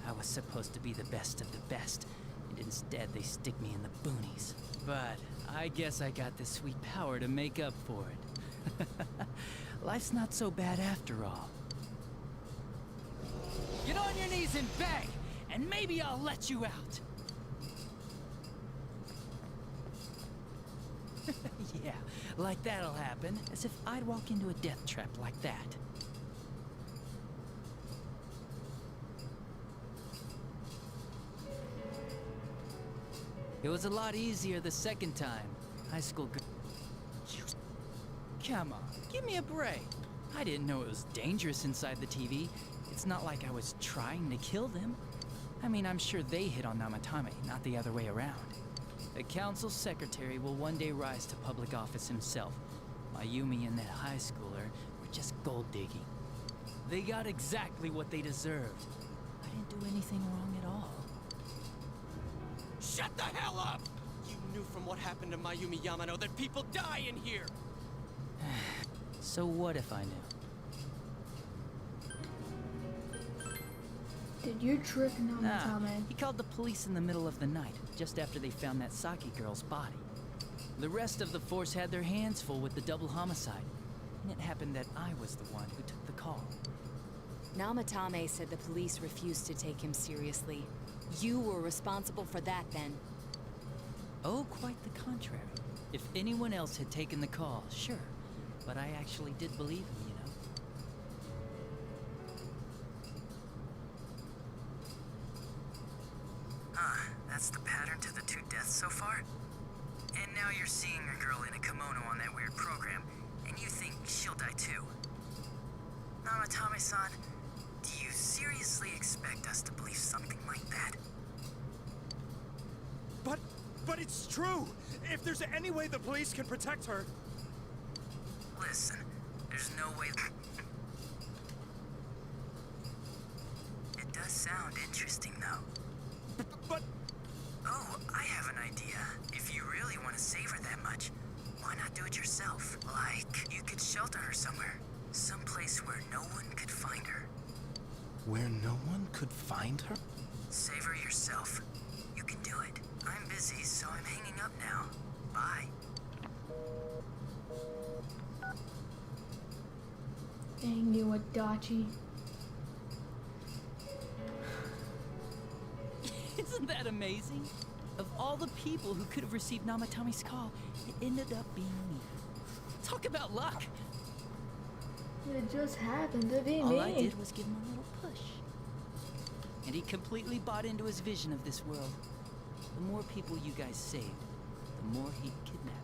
I was supposed to be the best of the best, and instead they stick me in the boonies. But I guess I got the sweet power to make up for it. Life's not so bad after all. Get on your knees and beg, and maybe I'll let you out. Yeah, like that'll happen, as if I'd walk into a death trap like that. It was a lot easier the second time. High school Come on, give me a break. I didn't know it was dangerous inside the TV. It's not like I was trying to kill them. I mean, I'm sure they hit on Namatame, not the other way around. The council secretary will one day rise to public office himself. Mayumi and that high schooler were just gold digging. They got exactly what they deserved. I didn't do anything wrong at all. Shut the hell up! You knew from what happened to Mayumi Yamano that people die in here! So what if I knew? Did you trick Namatame? Nah, he called the police in the middle of the night, just after they found that Saki girl's body. The rest of the force had their hands full with the double homicide, and it happened that I was the one who took the call. Namatame said the police refused to take him seriously. You were responsible for that, then. Oh, quite the contrary. If anyone else had taken the call, sure. But I actually did believe him, you know. That's the pattern to the 2 deaths so far? And now you're seeing a girl in a kimono on that weird program, and you think she'll die too. Namatame-san, do you seriously expect us to believe something like that? But it's true! If there's any way the police can protect her... Listen, there's no way... It does sound interesting, though. But... Oh, I have an idea. If you really want to save her that much, why not do it yourself? Like, you could shelter her somewhere. Someplace where no one could find her. Where no one could find her? Save her yourself. You can do it. I'm busy, so I'm hanging up now. Bye. Dang you, Adachi. Isn't that amazing? Of all the people who could have received Namatame's call, it ended up being me. Talk about luck! It just happened to be me. All I did was give him a little push. And he completely bought into his vision of this world. The more people you guys saved, the more he'd kidnap.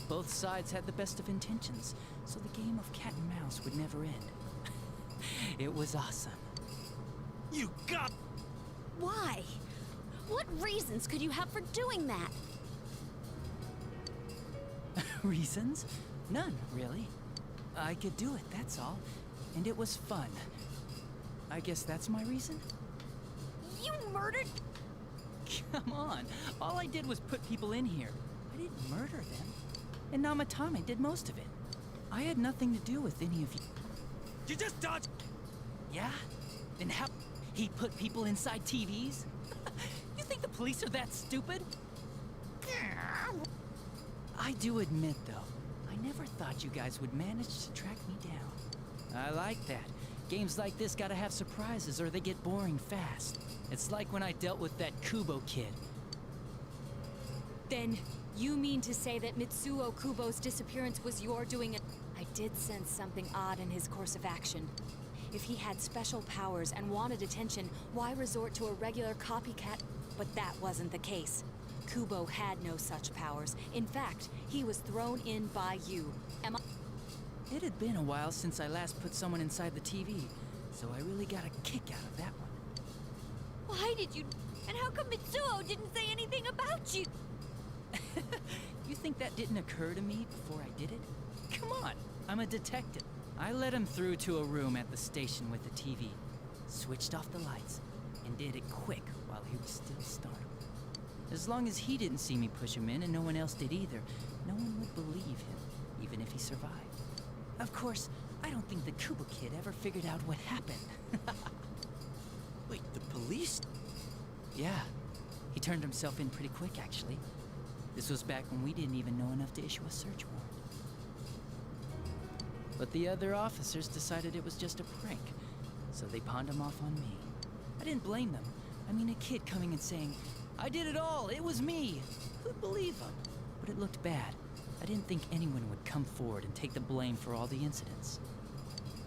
Both sides had the best of intentions, so the game of cat and mouse would never end. It was awesome. You got... Why? What reasons could you have for doing that? Reasons? None, really. I could do it, that's all. And it was fun. I guess that's my reason? You murdered... Come on. All I did was put people in here. I didn't murder them. And Namatame did most of it. I had nothing to do with any of you. You just dodged... Yeah? Then how... He put people inside TVs? You think the police are that stupid? I do admit, though, I never thought you guys would manage to track me down. I like that. Games like this gotta have surprises or they get boring fast. It's like when I dealt with that Kubo kid. Then, you mean to say that Mitsuo Kubo's disappearance was your doing? I did sense something odd in his course of action. If he had special powers and wanted attention, why resort to a regular copycat? But that wasn't the case. Kubo had no such powers. In fact, he was thrown in by you. Am I... It had been a while since I last put someone inside the TV, so I really got a kick out of that one. Why did you... And how come Mitsuo didn't say anything about you? You think that didn't occur to me before I did it? Come on, I'm a detective. I let him through to a room at the station with the TV, switched off the lights, and did it quick while he was still startled. As long as he didn't see me push him in and no one else did either, no one would believe him, even if he survived. Of course, I don't think the Kubo kid ever figured out what happened. Wait, the police? Yeah. He turned himself in pretty quick, actually. This was back when we didn't even know enough to issue a search warrant. But the other officers decided it was just a prank, so they pawned him off on me. I didn't blame them. I mean, a kid coming and saying, "I did it all, it was me." Who'd believe him? But it looked bad. I didn't think anyone would come forward and take the blame for all the incidents.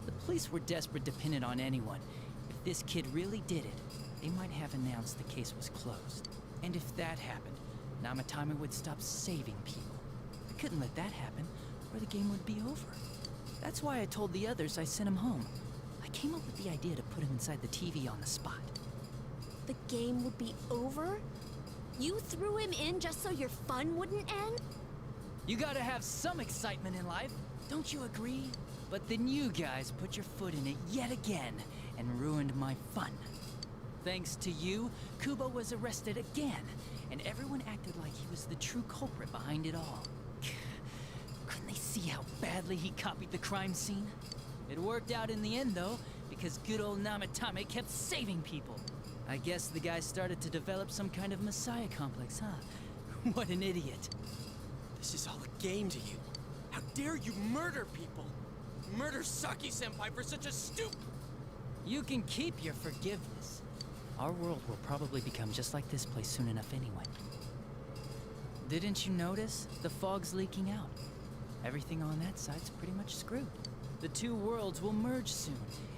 The police were desperate to pin it on anyone. If this kid really did it, they might have announced the case was closed. And if that happened, Namatame would stop saving people. I couldn't let that happen, or the game would be over. That's why I told the others I sent him home. I came up with the idea to put him inside the TV on the spot. The game would be over? You threw him in just so your fun wouldn't end? You gotta have some excitement in life, don't you agree? But then you guys put your foot in it yet again and ruined my fun. Thanks to you, Kubo was arrested again, and everyone acted like he was the true culprit behind it all. Couldn't they see how badly he copied the crime scene? It worked out in the end, though, because good old Namatame kept saving people. I guess the guy started to develop some kind of messiah complex, huh? What an idiot. This is all a game to you. How dare you murder people? Murder Saki-senpai for such a You can keep your forgiveness. Our world will probably become just like this place soon enough anyway. Didn't you notice? The fog's leaking out. Everything on that side's pretty much screwed. The two worlds will merge soon,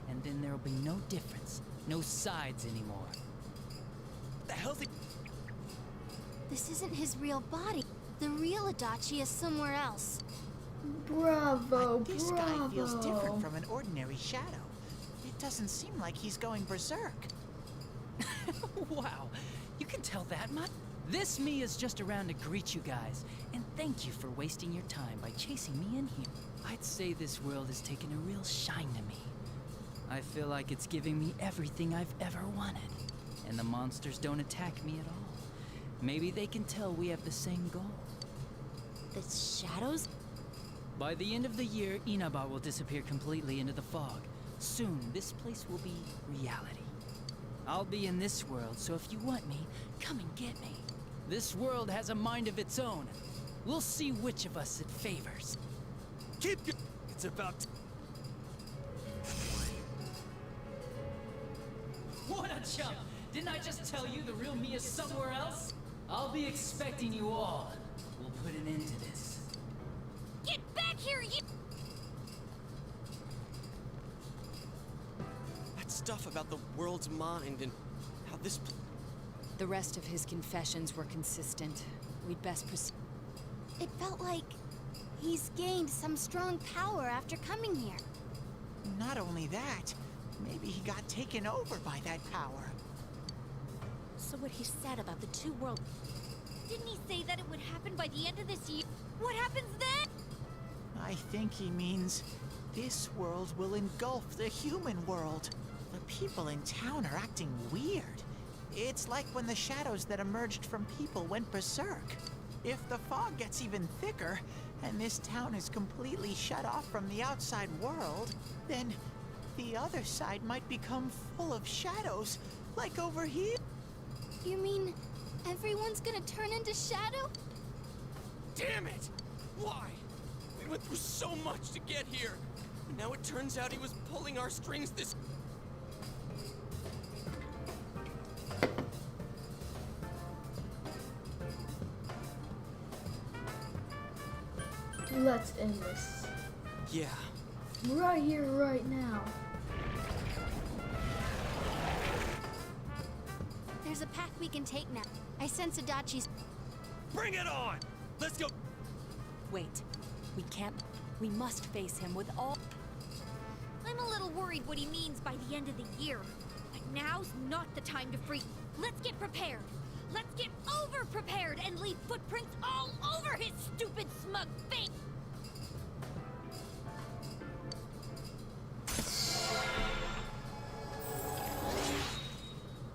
and then there'll be no difference, no sides anymore. The hell did... This isn't his real body. The real Adachi is somewhere else. Bravo, But this guy feels different from an ordinary shadow. It doesn't seem like he's going berserk. Wow, you can tell that much? This me is just around to greet you guys, and thank you for wasting your time by chasing me in here. I'd say this world has taken a real shine to me. I feel like it's giving me everything I've ever wanted, and the monsters don't attack me at all. Maybe they can tell we have the same goal. The shadows? By the end of the year, Inaba will disappear completely into the fog. Soon, this place will be reality. I'll be in this world, so if you want me, come and get me. This world has a mind of its own. We'll see which of us it favors. Keep your... It's about... What a chump! Didn't I just tell you the real me is somewhere else? I'll be expecting you all. We'll put an end to this. Get back here, you... That stuff about the world's mind and how this... The rest of his confessions were consistent. We'd best proceed. It felt like he's gained some strong power after coming here. Not only that, maybe he got taken over by that power. So what he said about the two worlds... Didn't he say that it would happen by the end of this year? What happens then? I think he means this world will engulf the human world. The people in town are acting weird. It's like when the shadows that emerged from people went berserk. If the fog gets even thicker, and this town is completely shut off from the outside world, then the other side might become full of shadows, like over here. You mean everyone's gonna turn into shadow? Damn it! Why? We went through so much to get here. And now it turns out he was pulling our strings this... Let's end this. Yeah. Right here, right now. There's a path we can take now. I sense Adachi's... Bring it on! Let's go! Wait. We can't... We must face him with all... I'm a little worried what he means by the end of the year. But now's not the time to freak. Let's get prepared. Let's get over-prepared and leave footprints all over his stupid, smug face!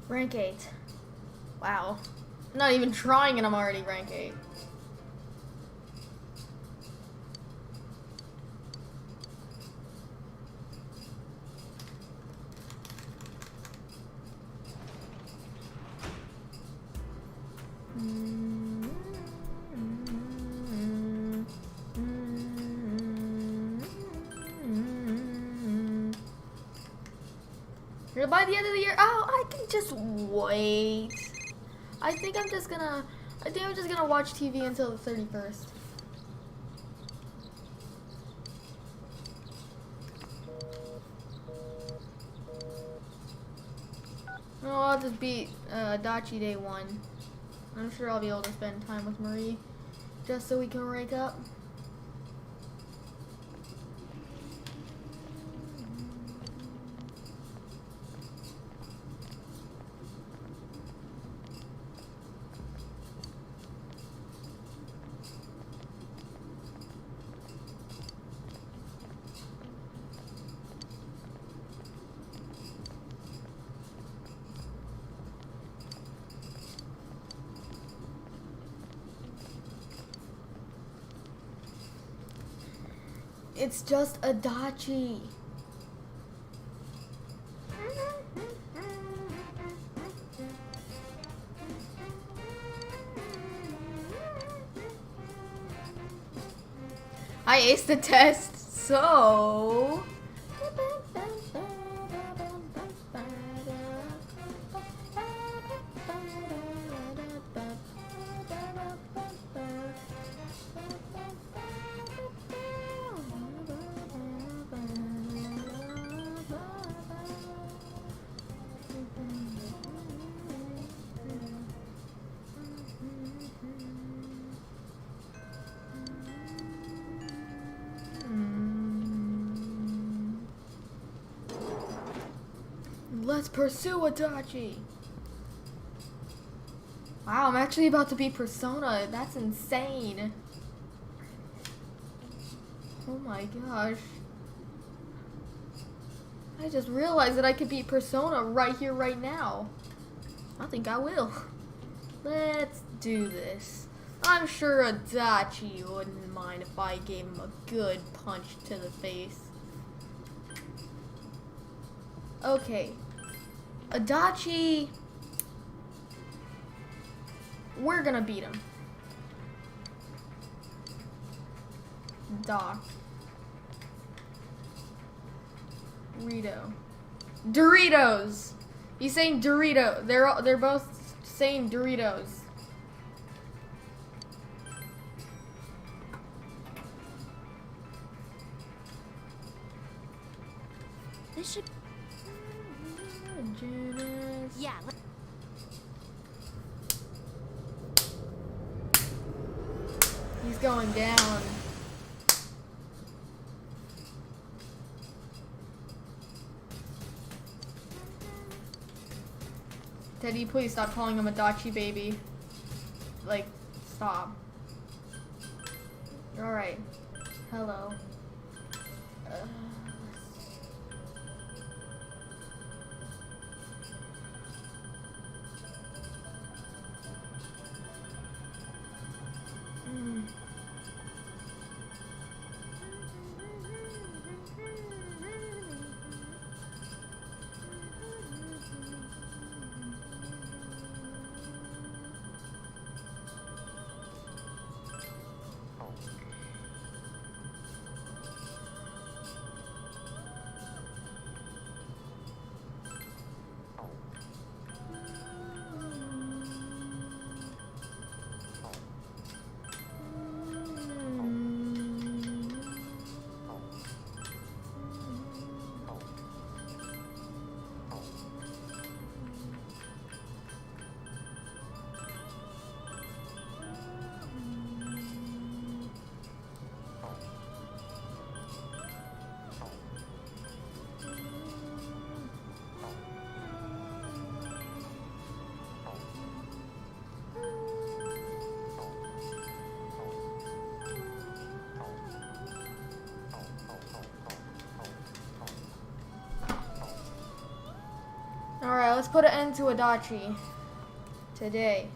Rank 8. Wow. I'm not even trying and I'm already rank 8. By the end of the year, oh, I can just wait. I think I'm just gonna watch TV until the 31st. No, I'll just beat Dachi Day 1. I'm sure I'll be able to spend time with Marie just so we can rank up. It's just a Dachi. I aced the test, so... Let's pursue Adachi. Wow, I'm actually about to beat Persona. That's insane. Oh my gosh. I just realized that I could beat Persona right here, right now. I think I will. Let's do this. I'm sure Adachi wouldn't mind if I gave him a good punch to the face. Okay. Adachi, we're gonna beat him. Doc. Doritos. He's saying Dorito. They're both saying Doritos. This should. Yeah. He's going down. Teddy, please stop calling him a Dachi baby. Like, stop. Alright. Hello. Alright, let's put an end to Adachi today.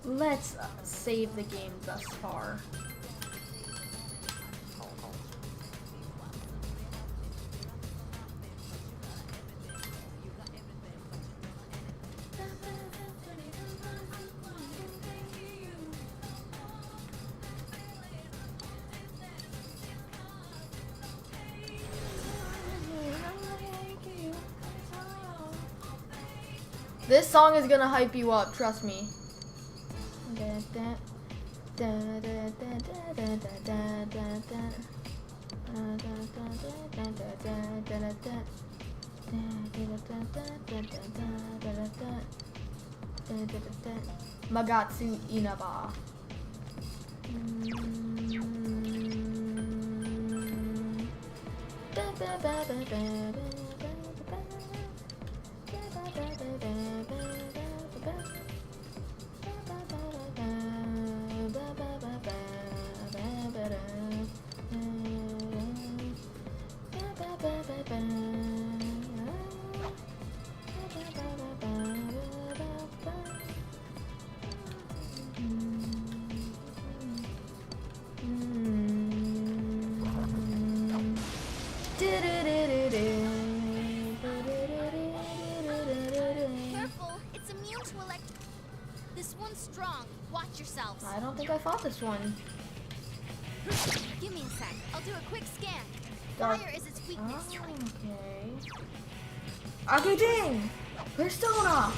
let's save the game thus far. This song is gonna hype you up, trust me. Magatsu Inaba. Careful, it's immune to This one's strong. Watch yourselves. I don't think I fought this one. Give me a sec. I'll do a quick scan. Dark. Fire is its weakness. Okay, dang! Persona!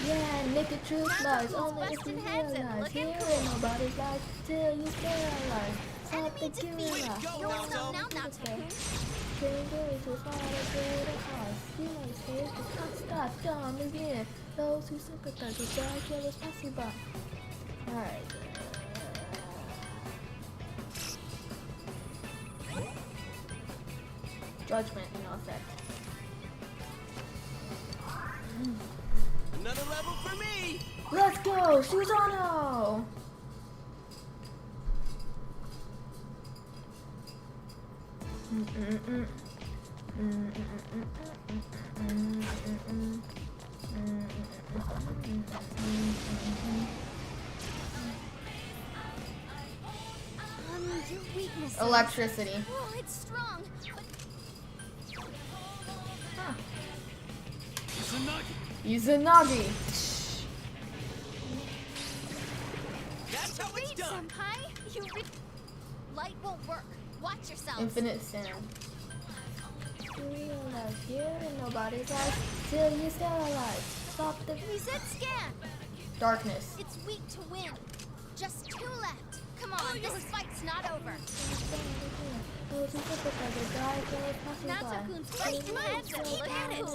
Yeah, naked truth lies only if you realize. Here ain't nobody's life till you sterilize. Stop the gorilla. You're all done now, Nanako. Strangers will find a greater cause. You know the stage is not stop. Dawn is near. Those who sympathize with God killers passing by. Alright. Judgment in effect. Another level for me! Let's go, Susano! Your weakness. Electricity. Oh, it's strong. But Izanagi. That's how it's done. Senpai, light won't work. Watch yourselves. Infinite Sin. Realize here in nobody's life till you sterilize. Stop the reset scan. Darkness. It's weak to win. Just 2 left. Come on, this fight's not over. Natsukun's fight in my head. Look at it.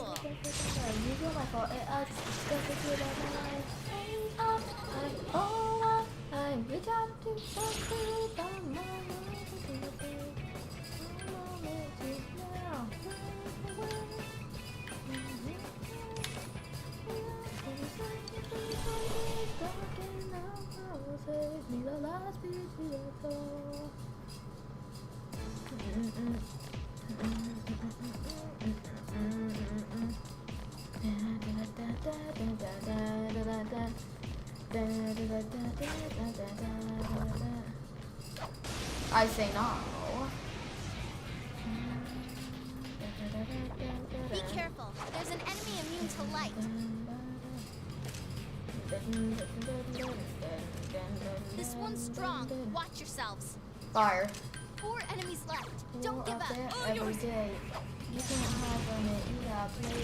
I say no. Be careful. There's an enemy immune to light. This one's strong. Watch yourselves. Fire. 4 enemies left. Don't give up. Every day. You can't hide from it. You gotta play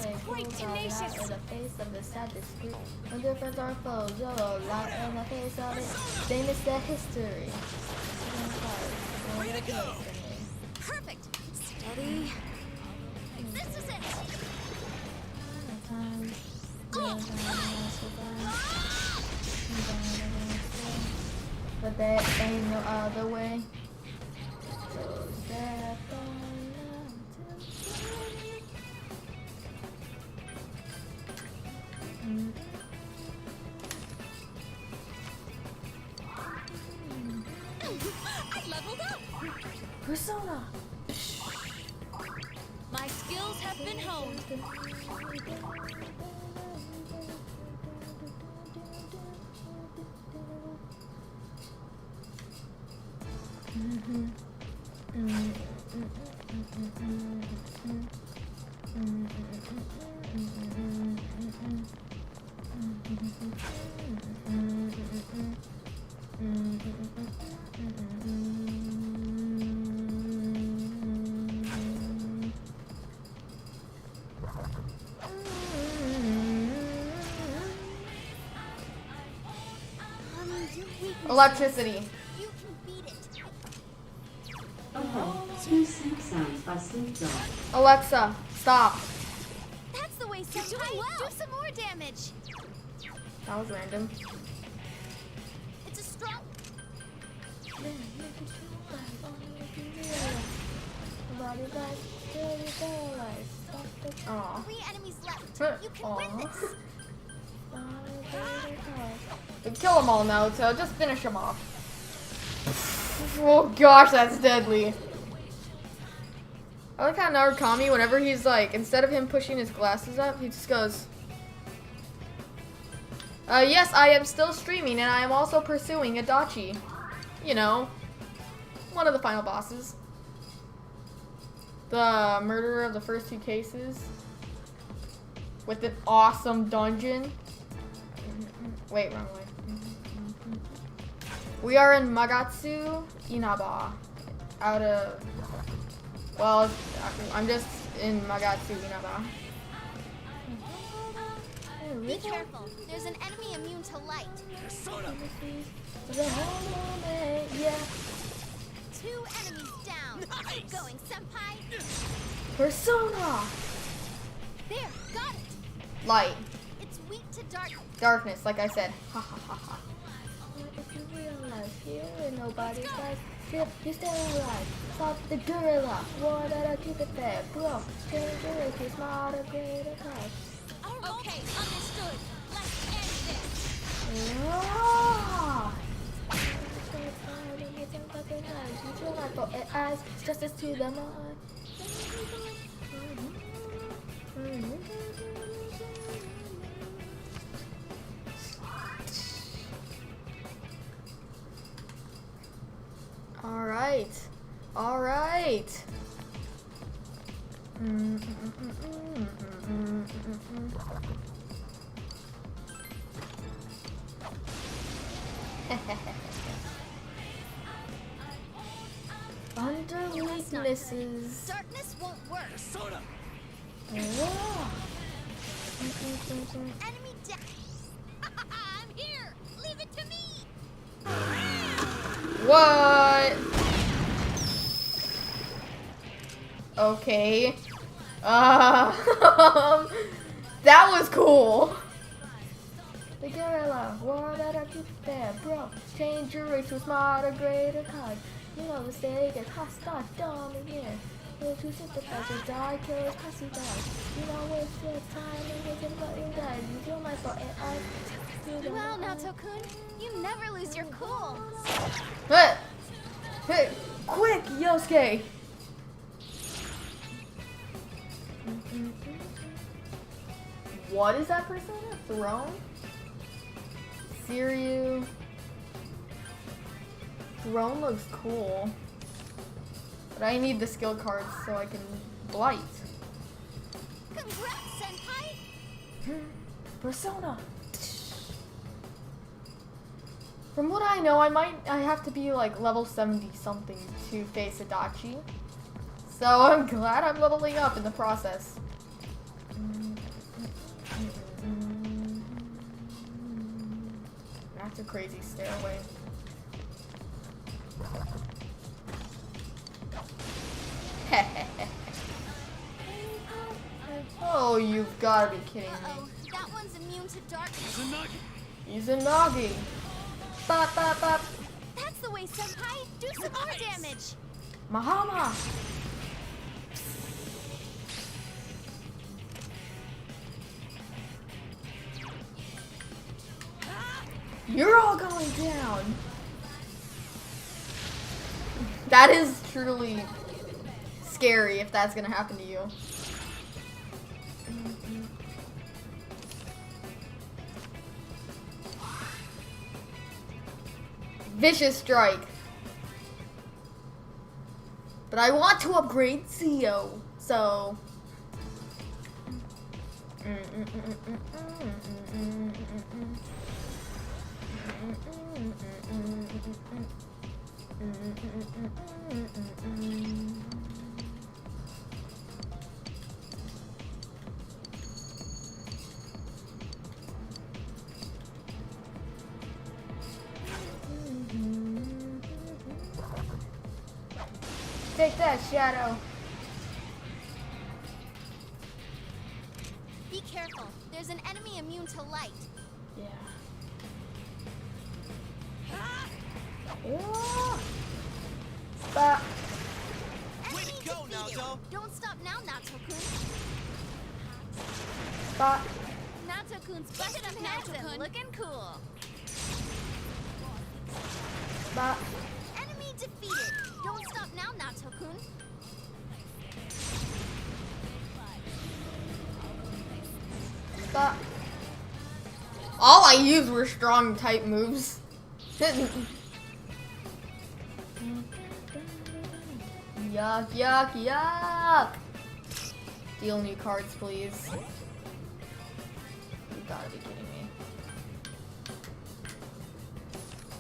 better. Quite tenacious. In the face of the sadness. When good friends are foes, yellow light in the face of it. Famous that history. Way to go! Perfect. Steady. This is it. But there ain't no other way. So step I leveled up. Persona. My skills have been honed. Electricity. You can beat it. Two sync sounds are synced up. Alexa, stop. That's the way, Senpai. Doing well. Do some more damage. That was random. It's a strong. Aw. 3 enemies left. You can Aw. win this. We kill them all now, so just finish them off. Oh gosh, that's deadly. I like how Narukami, whenever he's like, instead of him pushing his glasses up, he just goes, yes, I am still streaming, and I am also pursuing Adachi. You know, one of the final bosses. The murderer of the first 2 cases. With an awesome dungeon. Wait, wrong way. We are in Magatsu Inaba. Out of... Well, I'm just in Magatsu Inaba. Be careful. There's an enemy immune to light. Yeah. 2 enemies down. Keep going, Senpai. Persona! There, got it. Light. It's weak to darkness. Darkness, like I said. Ha ha ha ha. If you realize here ain't nobody dies, still you stay alive. Stop the gorilla. One that'll keep it fair. Bro, change your race, you're smarter, greater cause. Okay, understood. Let's end this. Ah! Eyes, justice to the mind. All right. All right. Under weaknesses. Darkness won't work. Soda. Enemy down. I'm here. Leave it to me. What? Okay. That was cool. The gorilla, war that I keep there, bro. Change your race to smarter, greater cause. You know the stake is hostile, dominant. Those who sympathize with die, killers, pussy die. You know it's your time and they can let you die. You feel my fault and I do the Well, Nato-kun, you never lose your cool. Hey! Hey! Quick, Yosuke! What is that persona? Throne? Siryu. Throne looks cool. But I need the skill cards so I can blight. Congrats, Senpai! Persona! From what I know, I have to be like level 70 something to face Adachi. So I'm glad I'm leveling up in the process. That's a crazy stairway. Oh, you've got to be kidding Uh-oh, me. that one's immune to darkness. Izanagi. Bop, bop, bop. That's the way, Senpai. Do some more damage. Mahama. You're all going down. That is truly scary if that's gonna happen to you. Vicious strike. But I want to upgrade Zio, so. Take that, Shadow. Be careful. There's an enemy immune to light. Yeah. Oh. Stop. Way to go, Naoto. Don't stop now, Nato-kun. Stop. Nato-kun's busted up Nato-kun. Looking cool. Stop. Enemy defeated. Don't stop now, Nato-kun. Stop. All I used were strong type moves. Yuck, yuck, yuck. Deal new cards, please. You gotta be kidding me.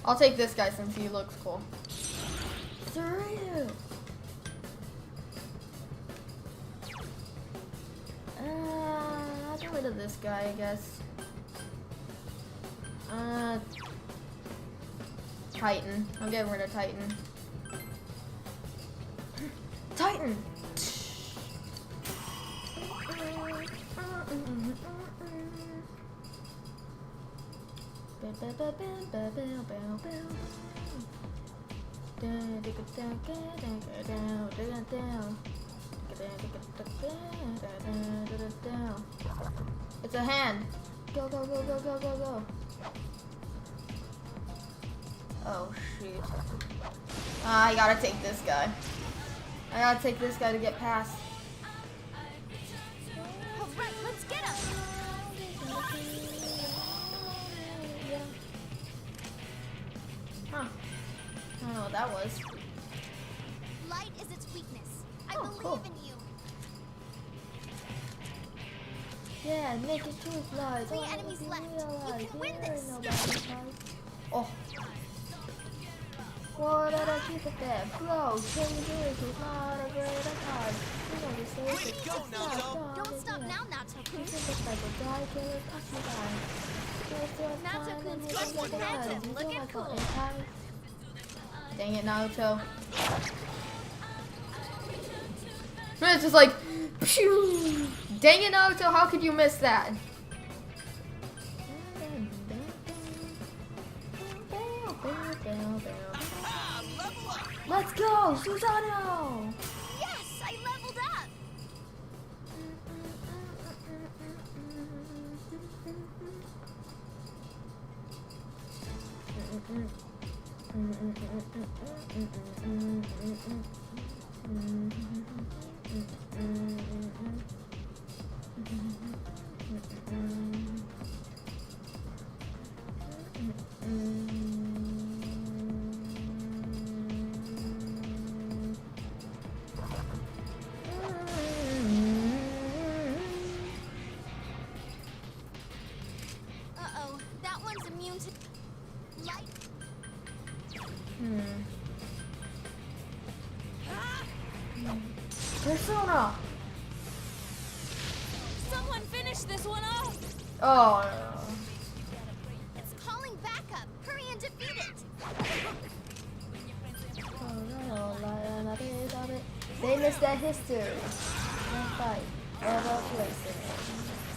I'll take this guy since he looks cool. Through. I'll get rid of this guy, I guess. Titan. I'll get rid of Titan. Titan! It's a hand. Go, go, go, go, go, go, go. Oh, shoot. I gotta take this guy. I gotta take this guy to get past. Alright, let's get him! Huh. I don't know what that was. Light is its weakness. I Oh, believe cool. in you. Yeah, naked truth lies. 3 enemies left. You can win this. Oh. What did I keep it there? Bro, changes is not a great card. You know the say Way to go, Naoto. Don't stop now, Nato-kun. You can look like a guy killer touchy guy. Nato-kun's busted handsome. Looking cool. Dang it, Naruto. It's just like, pew! Dang it, Naruto, how could you miss that? Let's go, Susano! Yes, I leveled up. Uh-oh, that one's immune to light. Persona! Someone finish this one off! Oh, It's calling backup. Hurry and defeat it. they missed that history. One fight, other place in it.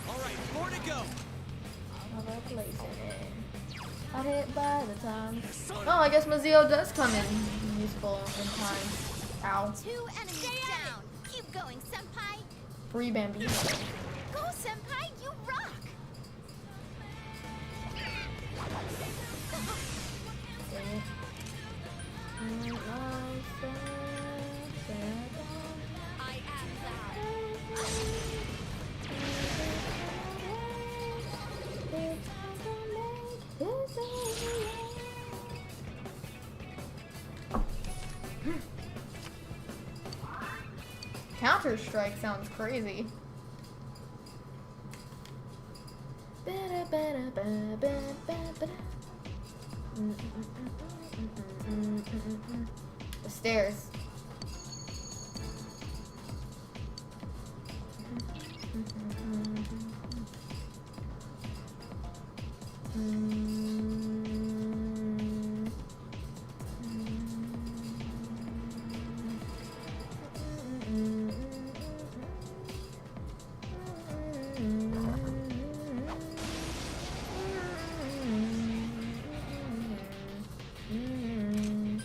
Alright, more to go. Other place in it. I'm hit by the time. Oh, I guess Mazio does come in useful in time. Ow. 2 enemies down. Keep going, senpai. Free Bambino. Go, senpai. You rock. Dang it. I am thou. Doctor Strike sounds crazy. The stairs.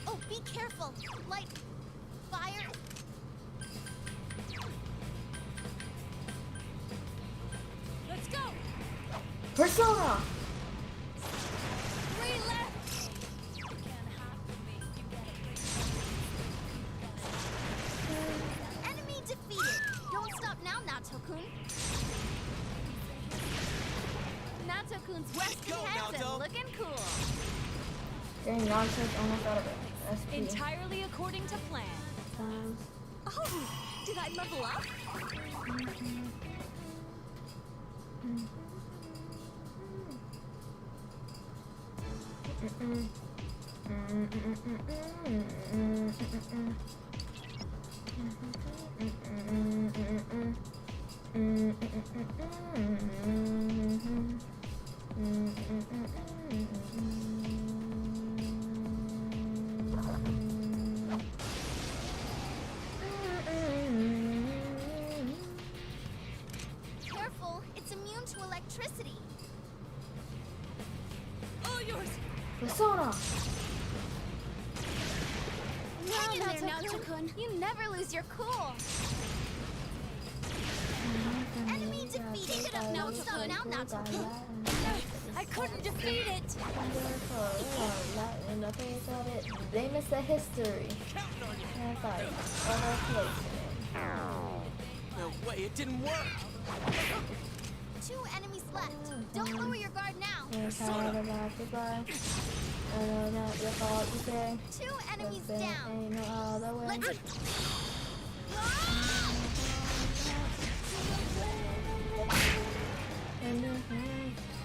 Oh, be careful! Light, fire. Let's go! Persona! Three left! Enemy defeated. Don't stop now, Nato-kun. Nato-kun's westing go, heads Nato. and looking cool. Dang, nonsense almost out of it. SP. Entirely according to plan. Times. Oh, did I level up? Careful, it's immune to electricity. All yours! Persona! Hang in there, Nato-kun. You never lose your cool. Enemy defeated. Pick it up, don't stop now, Nato-kun. I couldn't defeat it! In the face of it, they miss the history. And fight. No way, it didn't work! 2 enemies left. Don't lower your guard now. I know not your fault, you say. 2 enemies There down. ain't no other way. Let's...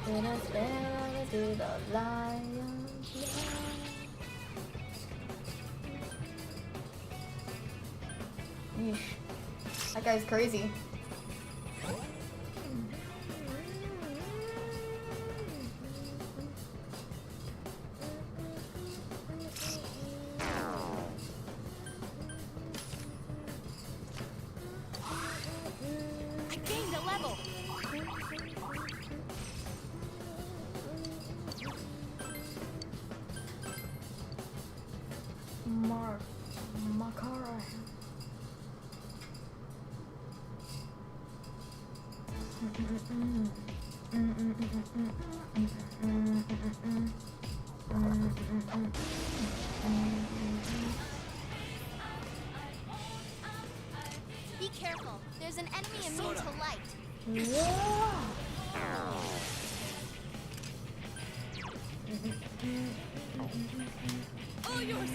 Then I stand into the lion's den. Yeesh. That guy's crazy. I gained a level! Makara. Be careful. There's an enemy immune to light. All yours!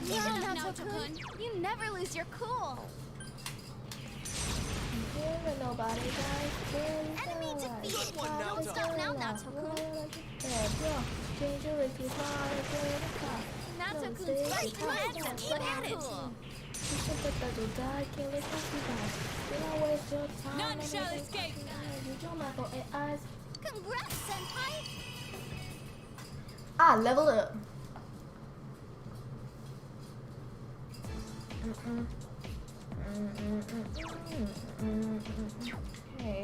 Wow, Nato-kun. You never lose your cool. Nobody dies. Enemy defeated. Don't stop now, Nato-kun. Nato-kun's right to keep at it! None shall escape! Congrats, Senpai! Ah, level up. Hey,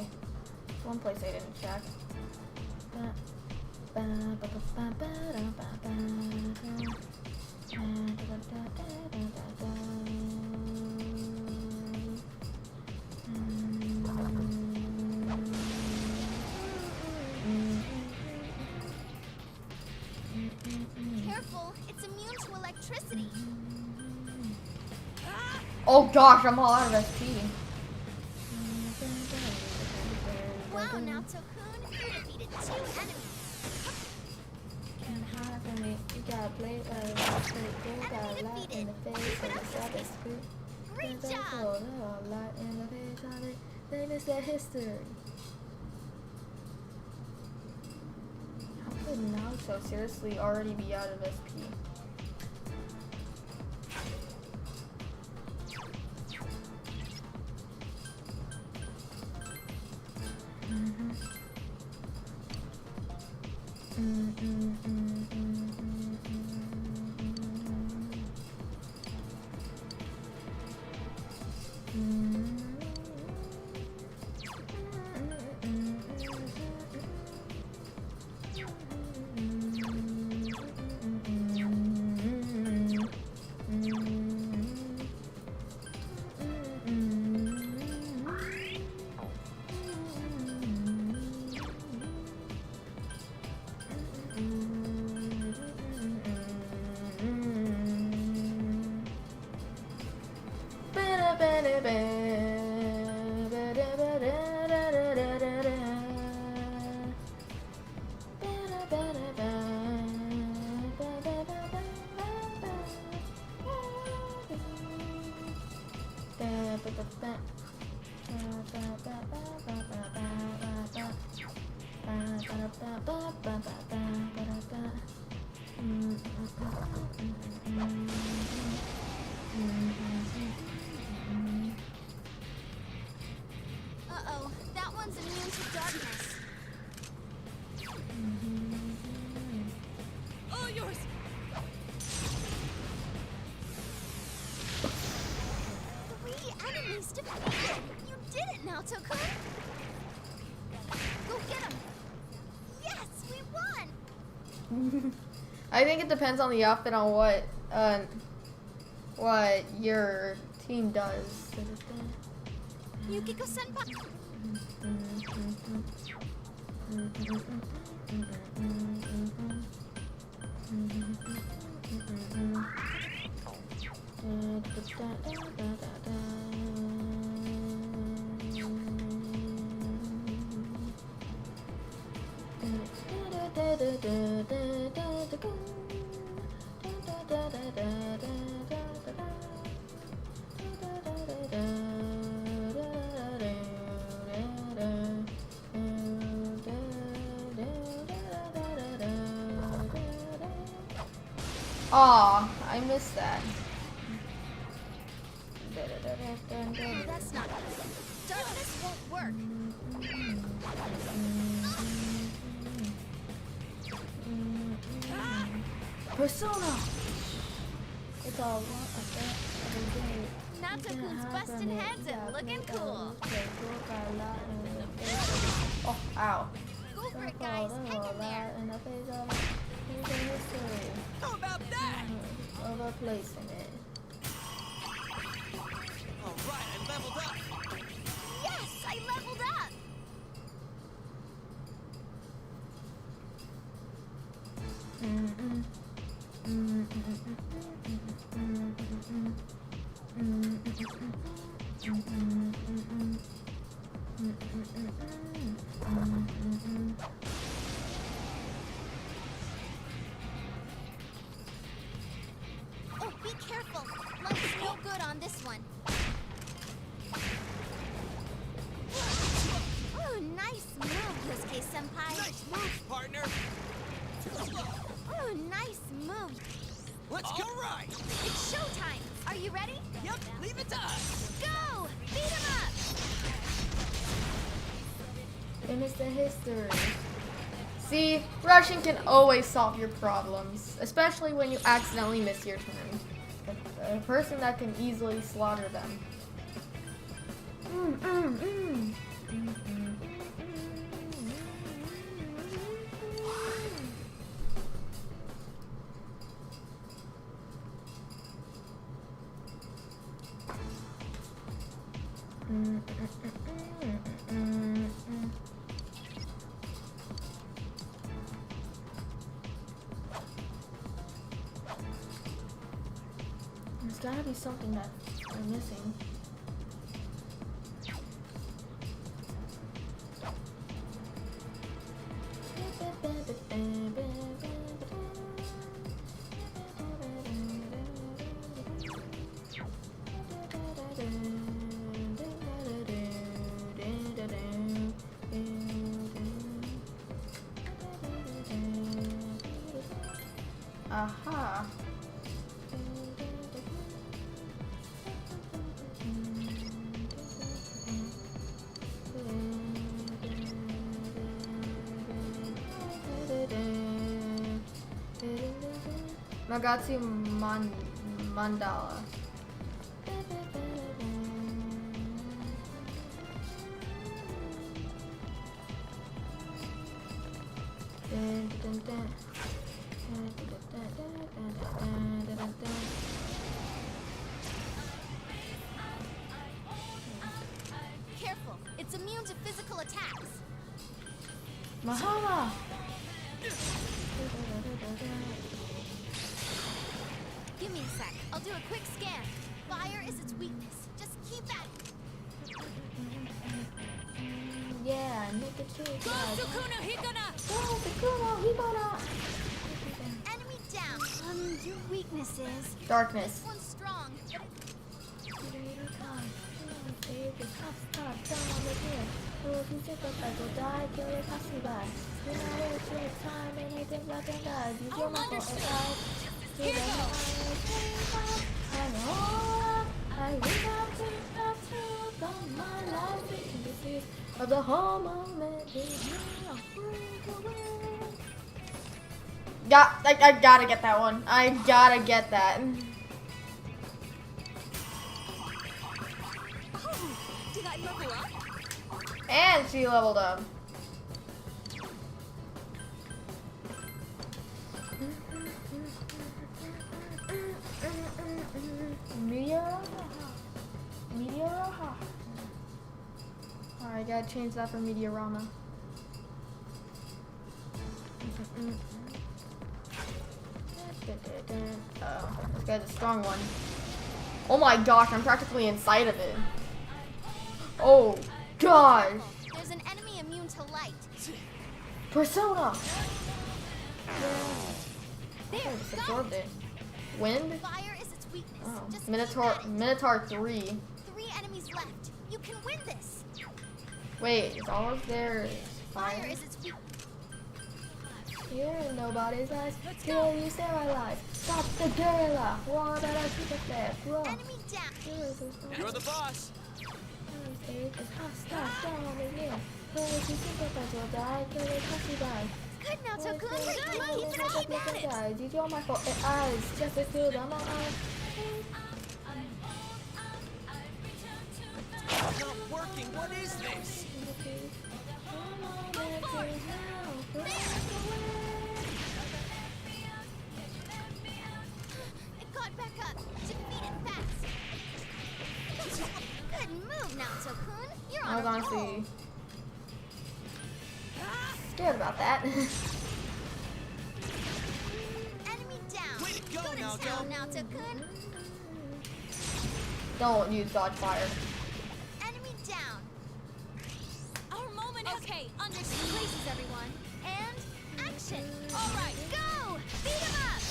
one place I didn't check. Careful, it's immune to electricity. Oh gosh, I'm all out of SP. Wow, Nato-kun, you defeated 2 enemies. and hide from me. You gotta play by the rules. You gotta lie in the face of the Sabbath script. Great job! Lie in the face of it. They miss their history. How could Naruto seriously already be out of SP? Uh-oh, that one's immune to darkness. All yours! 3 enemies defeated! You did it, Naoto-kun! Go get him! Yes, we won! I think it depends on the outfit on what your team does. Yukiko-senpai! Aw, I missed that. Oh, that's not good. Darkness won't work. Persona! It's all every day. Nato-kun's busting heads and looking cool. Oh, ow. Go for it, guys. Hang in there. How about that? Overplacing it. Alright, I leveled up! Yes, I leveled up! Oh, be careful. Light's no good on this one. Oh, nice move, Yosuke-senpai. Nice move, partner! Oh, nice move. Let's go! Alright! It's showtime. Are you ready? Yep, leave it to us! Go! Beat him up! Finish the history. See, rushing can always solve your problems, especially when you accidentally miss your turn. A person that can easily slaughter them. There's gotta be something that I'm missing. Aha. Magatsu Mandala. Careful, it's immune to physical attacks. Mahama! Give me a sec. I'll do a quick scan. Fire is its weakness. Just keep at it. Yeah, make it true. Go, Sukuna Higana! Go, Sukuna Higana! Enemy down. Your weakness is... Darkness. This one's strong, but of the whole moment. Yeah, I gotta get that one. I gotta get that. Oh, did I level up? And she leveled up. Meteora. Alright, gotta change that for Meteorama. Oh, this guy's a strong one. Oh my gosh, I'm practically inside of it. Oh gosh. There's an enemy immune to light. Persona. There, I just got absorbed it. it. Wind? Fire is its weakness. Oh. Just Minotaur 3. 3 enemies left. You can win this. Wait, is all of there Fire fire? is its weakness. Here in nobody's eyes. Here you say my lies. Stop the guerrilla. Wall that I keep it there. Whoa. Enemy down. You're the boss. Good now, Tokun. Good. Keep it up. Keep at it. Did you my fault? Eyes just as good on my eyes. It's not working. What is this? It got back up. Defeat it fast. Good move now, Tokun. You're I on was a honestly roll. scared about that. Enemy down. Way to go, Good as Nanako. hell now, Tokun. Don't use dodge fire. Enemy down. Our moment has... Okay, understood. Places, everyone. And action. All right, go. Beat him up.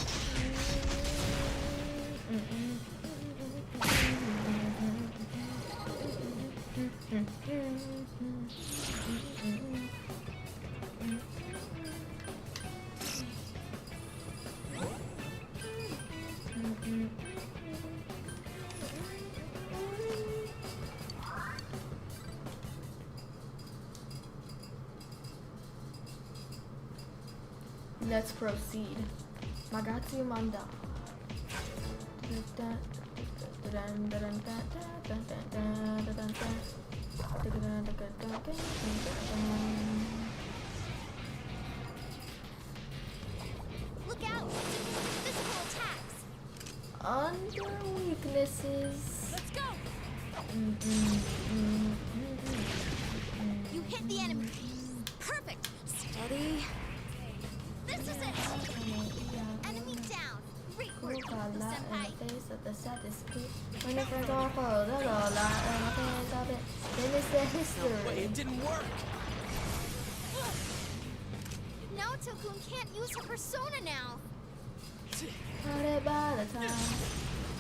Let's proceed. Magatsu Manda. Look out. Physical attacks. Under weaknesses. Let's go. You hit the enemy. Perfect. Steady. This is it. Enemy down. Great work, senpai. The saddest when the friends all follow the law, and the fans of it, then it's the No history. way, it didn't work. Now Tokun can't use her persona now. Crowded by the time,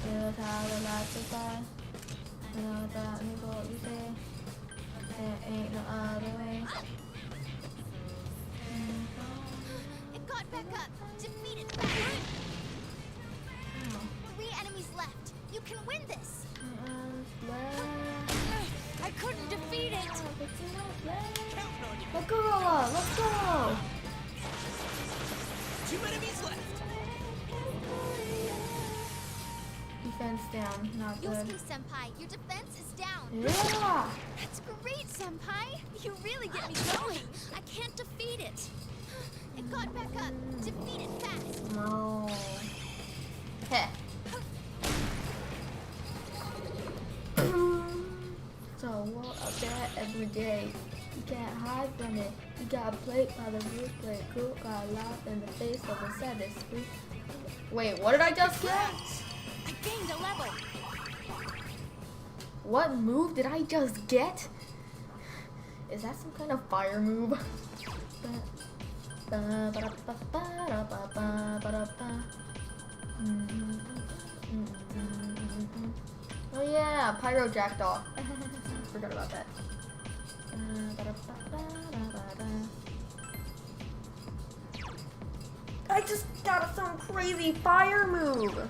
feel tired of life to die. You know that me what you say, there ain't no other way. It got back up. Defeat it fast. can win this. I couldn't defeat it. Let's go, Lola. Let's go. 2 enemies left. Defense down. Not good. Yusuke Senpai, your defense is down. Yeah. That's great, Senpai. You really get me going. I can't defeat it. It got back up. Defeat it fast. No. Heh. So what about every day? You can't hide from it. You got played by the rules, play it cool, got laugh in the face of the saddest. Wait, what did I just get? I gained a level. What move did I just get? Is that some kind of fire move? Oh yeah, Pyro Jackdaw. Forgot about that. I just got some crazy fire move.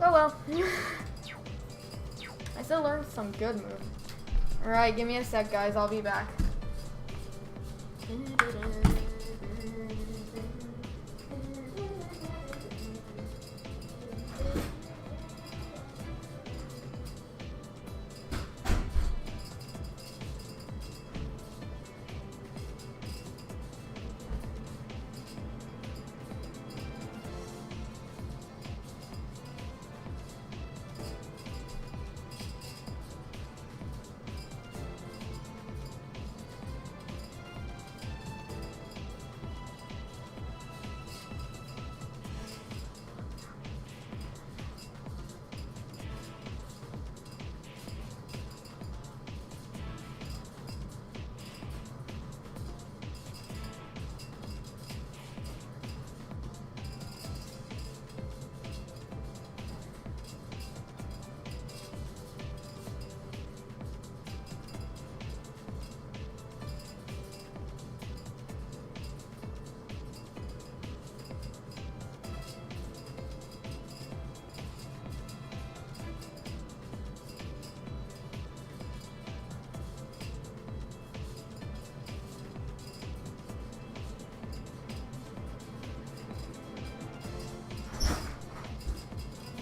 Oh well. I still learned some good moves. Alright, give me a sec, guys. I'll be back.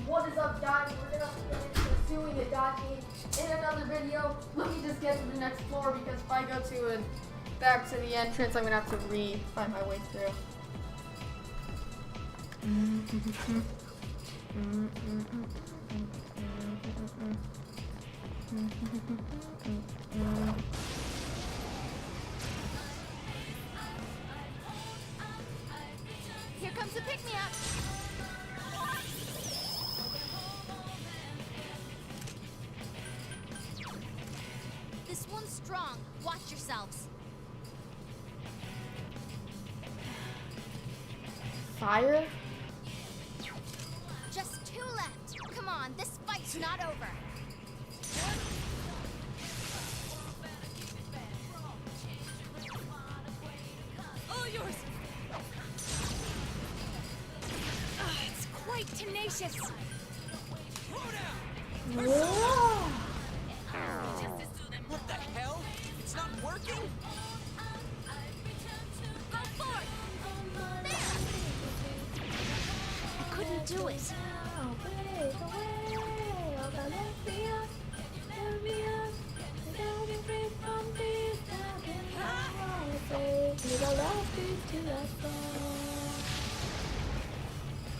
What is up, guys? We're gonna finish pursuing Adachi in another video. Let me just get to the next floor because if I go to and back to the entrance, I'm gonna have to find my way through. Here comes the pick-me-up. This one's strong. Watch yourselves. Fire? Just 2 left. Come on, this fight's not over. All yours. It's quite tenacious. Whoa. What the hell? It's not working? Go forth. There. do it.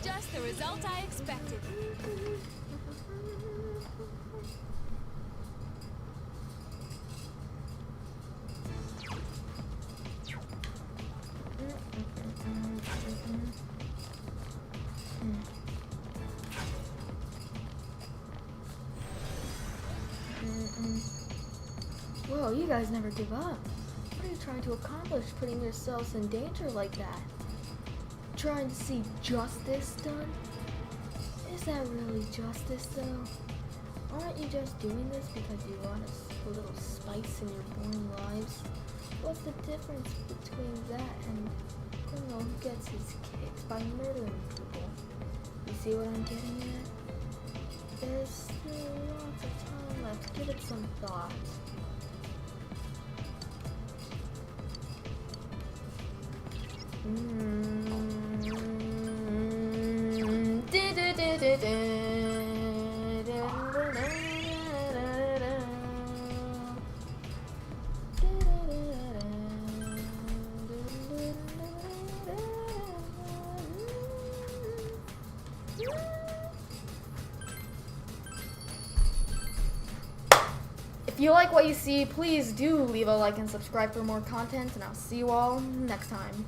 Just the result I expected. Whoa, you guys never give up. What are you trying to accomplish, putting yourselves in danger like that? Trying to see justice done? Is that really justice, though? Aren't you just doing this because you want a little spice in your boring lives? What's the difference between that and a criminal who gets his kicks by murdering people? You see what I'm getting at? There's still lots of time left. Give it some thought. If you like what you see, please do leave a like and subscribe for more content, and I'll see you all next time.